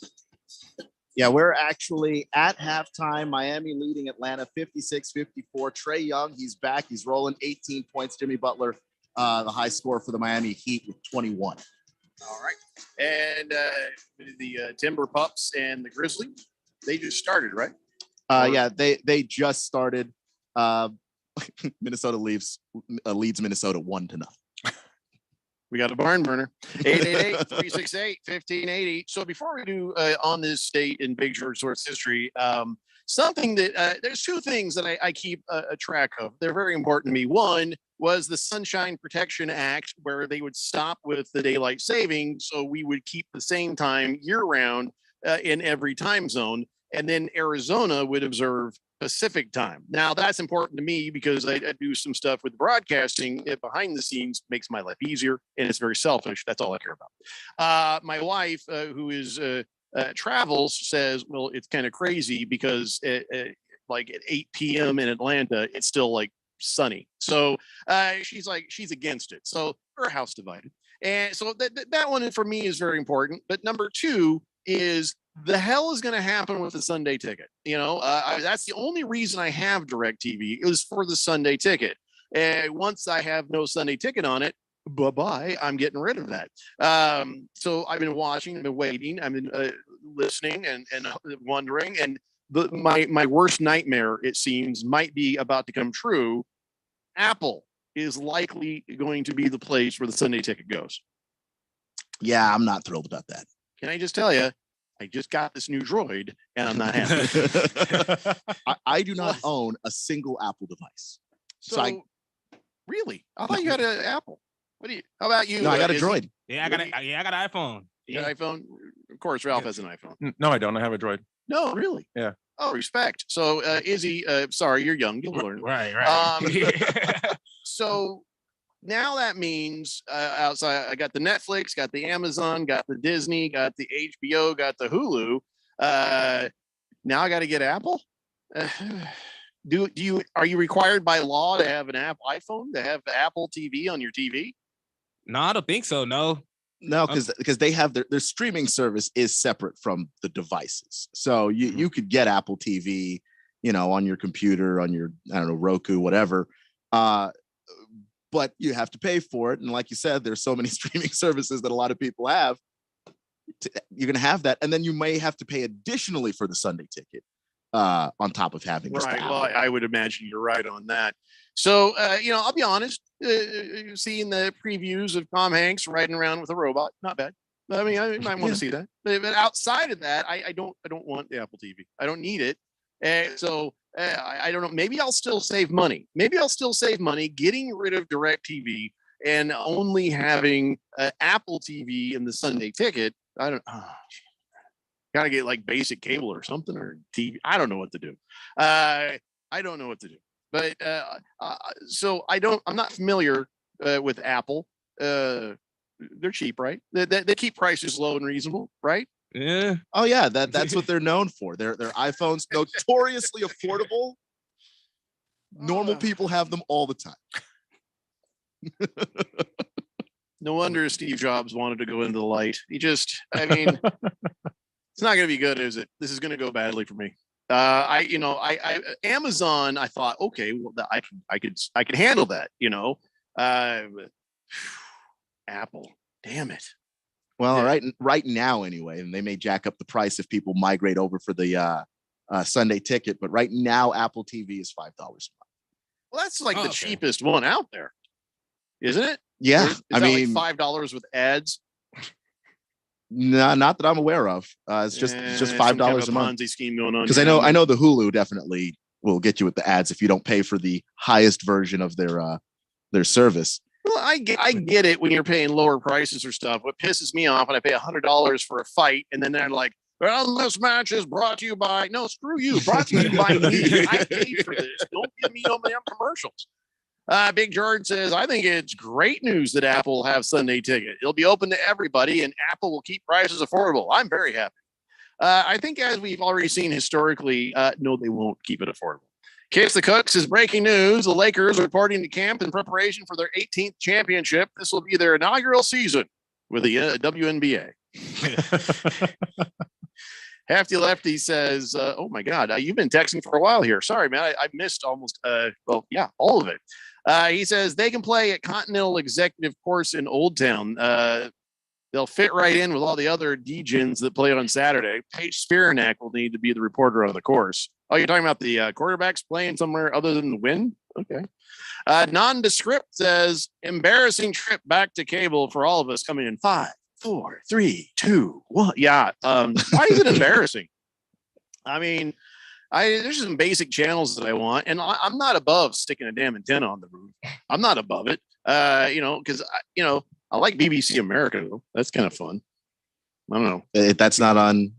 Yeah, we're actually at halftime. Miami leading Atlanta 56-54. Trae Young, he's back. He's rolling 18 points. Jimmy Butler, the high score for the Miami Heat with 21. All right. And the Timber Pups and the Grizzlies, they just started, right? Yeah, they just started. Minnesota leads Minnesota 1-0. We got a barn burner. 888-368-1580. So before we do on this state in Big Short Sports history, something that there's two things that I keep a track of. They're very important to me. One was the Sunshine Protection Act, where they would stop with the daylight saving, so we would keep the same time year round in every time zone. And then Arizona would observe Pacific time. Now that's important to me because I do some stuff with broadcasting. It behind the scenes makes my life easier, and it's very selfish. That's all I care about. My wife, who is travels, says, "Well, it's kind of crazy because like at 8 p.m. in Atlanta, it's still like sunny." So she's against it. So her house divided, and so that one for me is very important. But number two is, the hell is going to happen with the Sunday ticket? You know, that's the only reason I have DirecTV is for the Sunday ticket. And once I have no Sunday ticket on it, bye-bye, I'm getting rid of that. So I've been watching, I've been waiting, I've been listening and wondering. And my worst nightmare, it seems, might be about to come true. Apple is likely going to be the place where the Sunday ticket goes. Yeah, I'm not thrilled about that. Can I just tell you, I just got this new Droid, and I'm not happy. I do not own a single Apple device. So really, I thought you had an Apple. What do you? How about you? No, I got a Droid. Yeah, I got an iPhone. You got an iPhone? Of course, Ralph has an iPhone. No, I don't. I have a Droid. No, really? Yeah. Oh, respect. So, Izzy, sorry, you're young. You'll learn. Right. So now that means outside, I got the Netflix, got the Amazon, got the Disney, got the HBO, got the Hulu. Now I got to get Apple. Are you required by law to have an iPhone, to have Apple TV on your TV? No, I don't think so. No, because they have their streaming service is separate from the devices. So you could get Apple TV, on your computer, on your, I don't know, Roku, whatever. But you have to pay for it. And like you said, there's so many streaming services that a lot of people have. You're going to have that. And then you may have to pay additionally for the Sunday ticket on top of having this. Right. Well, I would imagine you're right on that. So, I'll be honest, seeing the previews of Tom Hanks riding around with a robot, not bad. I mean, I might want to see that. But outside of that, I don't want the Apple TV. I don't need it. So I don't know. Maybe I'll still save money. Getting rid of DirecTV and only having Apple TV in the Sunday ticket. I don't. Got to get like basic cable or something or TV. I don't know what to do. I don't know what to do. But so I'm not familiar with Apple. They're cheap, right? They keep prices low and reasonable, right? Yeah. Oh yeah, that's what they're known for. Their iPhones notoriously affordable. Normal people have them all the time. No wonder Steve Jobs wanted to go into the light. I mean, it's not going to be good, is it? This is going to go badly for me. Amazon, I thought, okay, well, I could handle that, Apple, damn it. Well, right now anyway, and they may jack up the price if people migrate over for the Sunday ticket, but right now Apple TV is $5 a month. Well, that's like the cheapest one out there, isn't it? Yeah, I mean, like $5 with ads. No, not that I'm aware of. It's just $5 a month. Ponzi scheme going on. Because I know the Hulu definitely will get you with the ads if you don't pay for the highest version of their service. Well, I get it when you're paying lower prices or stuff. What pisses me off when I pay $100 for a fight and then they're like, well, this match is brought to you by, no, screw you. Brought to you by me. I paid for this. Don't give me no damn commercials. Big George says, I think it's great news that Apple will have Sunday ticket. It'll be open to everybody and Apple will keep prices affordable. I'm very happy. I think as we've already seen historically, no, they won't keep it affordable. Kiss the Cooks is breaking news. The Lakers are reporting to camp in preparation for their 18th championship. This will be their inaugural season with the WNBA. Hefty Lefty says, oh my God, you've been texting for a while here. Sorry, man. I missed almost, all of it. He says they can play at Continental Executive Course in Old Town. They'll fit right in with all the other DJs that play on Saturday. Paige Spiranak will need to be the reporter on the course. Oh, you're talking about the quarterbacks playing somewhere other than the Wynn? Okay. Nondescript says, embarrassing trip back to cable for all of us coming in 5, 4, 3, 2, 1. Yeah. Why is it embarrassing? I mean, there's some basic channels that I want, and I'm not above sticking a damn antenna on the roof. I'm not above it, because I like BBC America though. That's kind of fun. I don't know. That's not on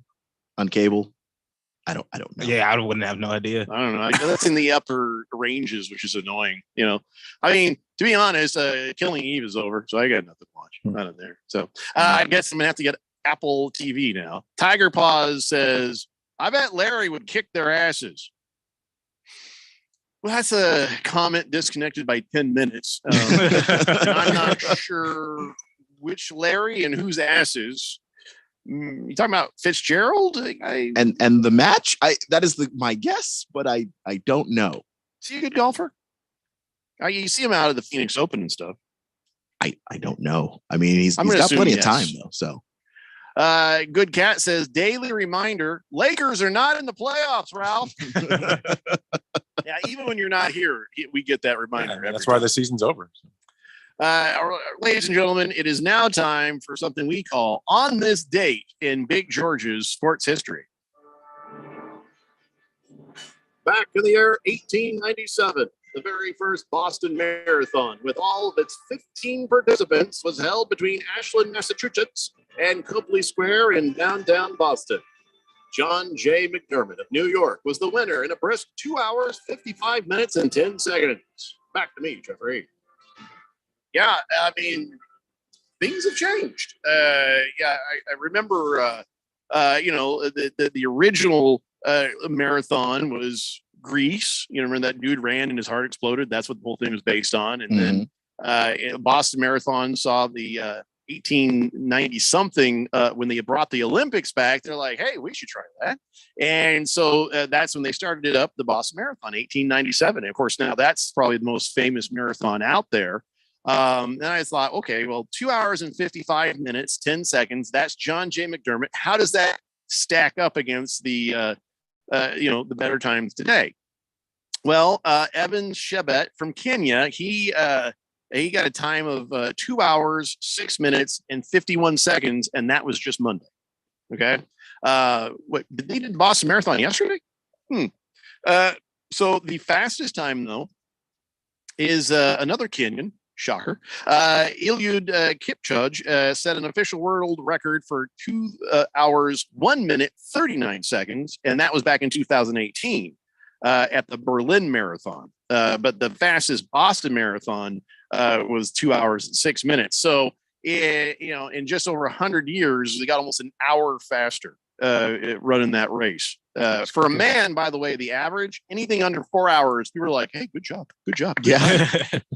cable. I don't know. Yeah, I wouldn't have no idea. I don't know. That's in the upper ranges, which is annoying. I mean, to be honest, Killing Eve is over, so I got nothing to watch. Not in there. So I guess I'm gonna have to get Apple TV now. Tiger Paws says, I bet Larry would kick their asses. Well, that's a comment disconnected by 10 minutes. And I'm not sure which Larry and whose asses. You talking about Fitzgerald? And the match? That is my guess, but I don't know. Is he a good golfer? You see him out of the Phoenix Open and stuff. I don't know. I mean, he's got plenty of time though. So. Good Cat says, daily reminder, Lakers are not in the playoffs, Ralph. Yeah, even when you're not here, we get that reminder. Yeah, that's why the season's over. Ladies and gentlemen, it is now time for something we call On This Date in Big George's sports history. Back in the year 1897, the very first Boston Marathon, with all of its 15 participants, was held between Ashland, Massachusetts, and Copley Square in downtown Boston. John J. McDermott of New York was the winner in a brisk 2 hours, 55 minutes, and 10 seconds. Back to me, Jeffrey. Yeah, I mean, things have changed. I remember, the original marathon was Greece. Remember that dude ran and his heart exploded. That's what the whole thing was based on. And then Boston Marathon saw the 1890 something when they brought the Olympics back. They're like, hey, we should try that. And so that's when they started it up, the Boston Marathon, 1897. And of course, now that's probably the most famous marathon out there. And I thought, okay, well, 2 hours and 55 minutes, 10 seconds. That's John J. McDermott. How does that stack up against the better times today? Well, Evan Chebet from Kenya, he got a time of 2 hours, 6 minutes, and 51 seconds, and that was just Monday. Okay. They did the Boston Marathon yesterday? So the fastest time, though, is another Kenyan, Shocker. Eliud Kipchoge set an official world record for 2 hours, 1 minute, 39 seconds. And that was back in 2018 at the Berlin Marathon. But the fastest Boston Marathon was 2 hours and 6 minutes. So, in just over 100 years, they got almost an hour faster running that race. For a man, by the way, the average, anything under 4 hours, people are like, hey, good job. Yeah.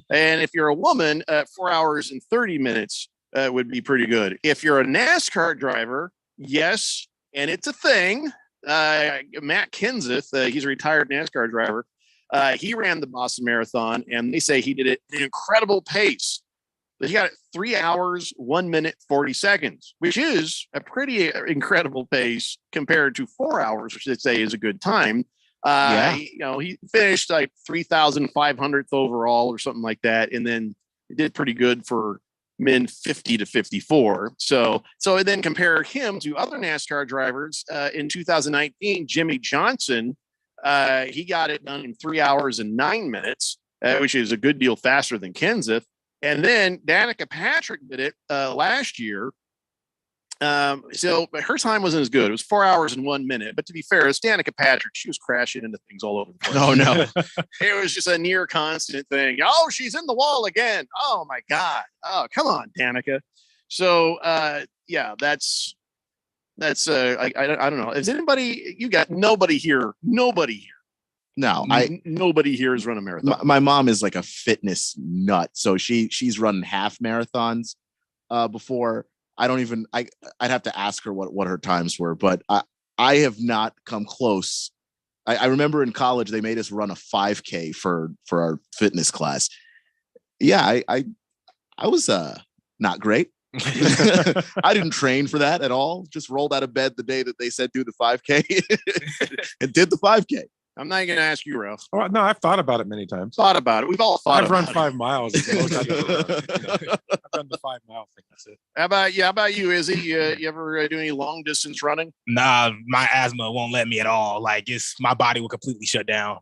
And if you're a woman, 4 hours and 30 minutes would be pretty good. If you're a NASCAR driver, yes, and it's a thing. Matt Kenseth, he's a retired NASCAR driver. He ran the Boston Marathon, and they say he did it at an incredible pace. He got it 3 hours, 1 minute, 40 seconds, which is a pretty incredible pace compared to 4 hours, which they say is a good time. He finished like 3,500th overall or something like that. And then he did pretty good for men 50 to 54. So then compare him to other NASCAR drivers in 2019, Jimmy Johnson, he got it done in 3 hours and 9 minutes, which is a good deal faster than Kenseth. And then Danica Patrick did it last year. So her time wasn't as good. It was 4 hours and 1 minute. But to be fair, it's Danica Patrick. She was crashing into things all over the place. Oh, no. It was just a near constant thing. Oh, she's in the wall again. Oh, my God. Oh, come on, Danica. So, that's I don't know. Is anybody, you got nobody here. No, nobody here is running a marathon. My mom is like a fitness nut, so she's run half marathons before. I'd have to ask her what her times were, but I have not come close. I remember in college they made us run a 5K for our fitness class. Yeah, I was not great. I didn't train for that at all. Just rolled out of bed the day that they said do the 5K and did the 5K. I'm not going to ask you, Ralph. Oh, no, I've thought about it many times. Thought about it. We've all thought I've about run it. 5 miles. I've done the 5 mile thing. That's it. How about you, Izzy? You ever do any long distance running? Nah, my asthma won't let me at all. Like my body will completely shut down.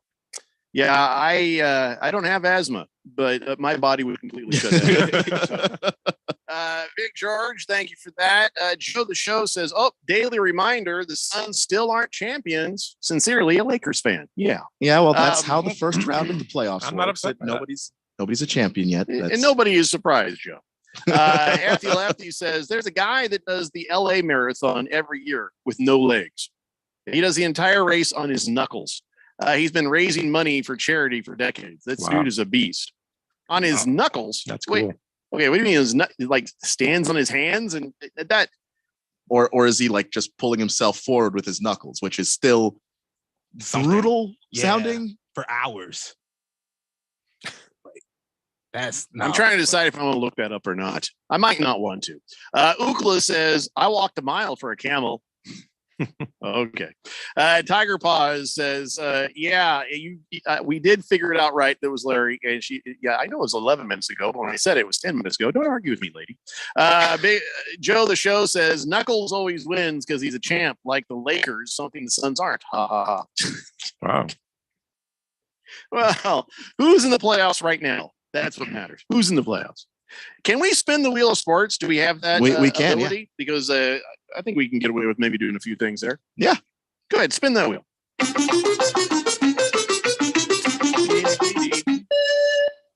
Yeah, I don't have asthma, but my body would completely shut down. Big George, thank you for that. Joe the Show says, daily reminder, the Suns still aren't champions. Sincerely, a Lakers fan. Yeah. Yeah, well, that's how the first round of the playoffs I'm works. not upset. Nobody's a champion yet. And nobody is surprised, Joe. Anthony Lefty says, there's a guy that does the LA Marathon every year with no legs. He does the entire race on his knuckles. He's been raising money for charity for decades. This dude is a beast. On his knuckles. That's cool. Okay, what do you mean? His like stands on his hands and that, or is he like just pulling himself forward with his knuckles, which is still brutal sounding for hours. I'm trying to decide if I want to look that up or not. I might not want to. Ookla says, I walked a mile for a camel. Okay. Tiger Paws says, we did figure it out right. That was Larry. And I know it was 11 minutes ago, but when I said it was 10 minutes ago, don't argue with me, lady. Joe the Show says, Knuckles always wins because he's a champ, like the Lakers, something the Suns aren't. Ha ha ha. Wow. Well, who's in the playoffs right now? That's what matters. Who's in the playoffs? Can we spin the wheel of sports? Do we have that we can, ability? yeah. Because I think we can get away with maybe doing a few things there. Yeah. Go ahead, spin that wheel.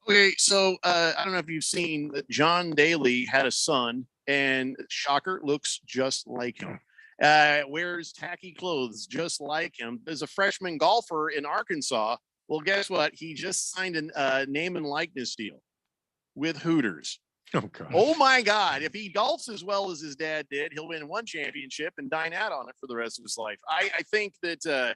Okay, so I don't know if you've seen that John Daly had a son, and shocker, looks just like him. Wears tacky clothes just like him. There's a freshman golfer in Arkansas. Well, guess what? He just signed a name and likeness deal with Hooters. Oh, God. Oh, my God. If he golfs as well as his dad did, he'll win one championship and dine out on it for the rest of his life. I think that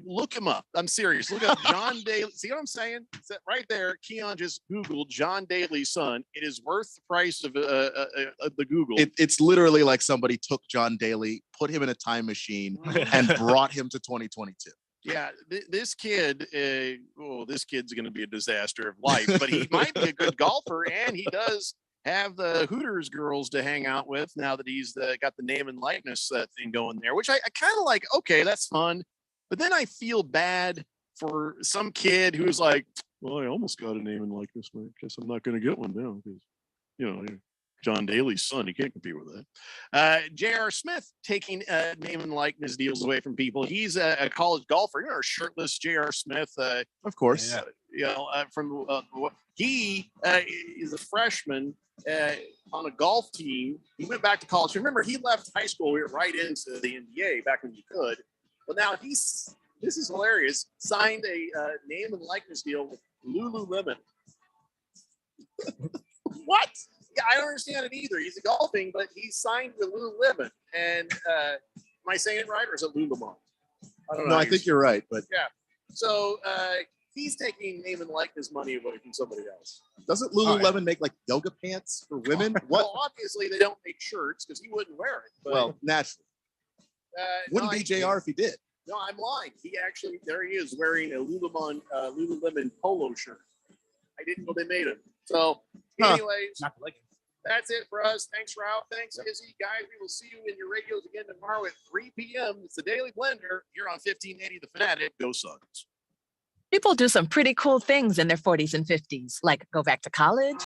look him up. I'm serious. Look up John Daly. See what I'm saying? Right there. Keon just Googled John Daly's son. It is worth the price of the Google. It's literally like somebody took John Daly, put him in a time machine, and brought him to 2022. Yeah, this kid's going to be a disaster of life, but he might be a good golfer, and he does have the Hooters girls to hang out with now that he's got the name and likeness thing going there, which I kind of like. Okay, that's fun. But then I feel bad for some kid who's like, Well, I almost got a name and likeness. I guess I'm not going to get one now because, John Daly's son. You can't compete with that. J.R. Smith taking name and likeness deals away from people. He's a college golfer. You know, shirtless J.R. Smith. Of course. He is a freshman on a golf team. He went back to college. Remember, he left high school. We were right into the NBA back when you could. But now this is hilarious. Signed a name and likeness deal with Lululemon. What? Yeah, I don't understand it either. He's golfing, but he's signed with Lululemon. And am I saying it right, or is it Lululemon? I don't know. No, I think you're right, but yeah. So he's taking name and likeness money away from somebody else. Doesn't Lululemon make like yoga pants for women? What? Well, obviously they don't make shirts because he wouldn't wear it. But, Well, naturally. Wouldn't be JR if he did. No, I'm lying. There he is wearing a Lululemon polo shirt. I didn't know they made them. So, anyways, that's it for us. Thanks, Ralph. Thanks, Izzy. Guys, we will see you in your radios again tomorrow at 3 p.m. It's the Daily Blender here on 1580 The Fanatic. Go Suns. People do some pretty cool things in their 40s and 50s, like go back to college,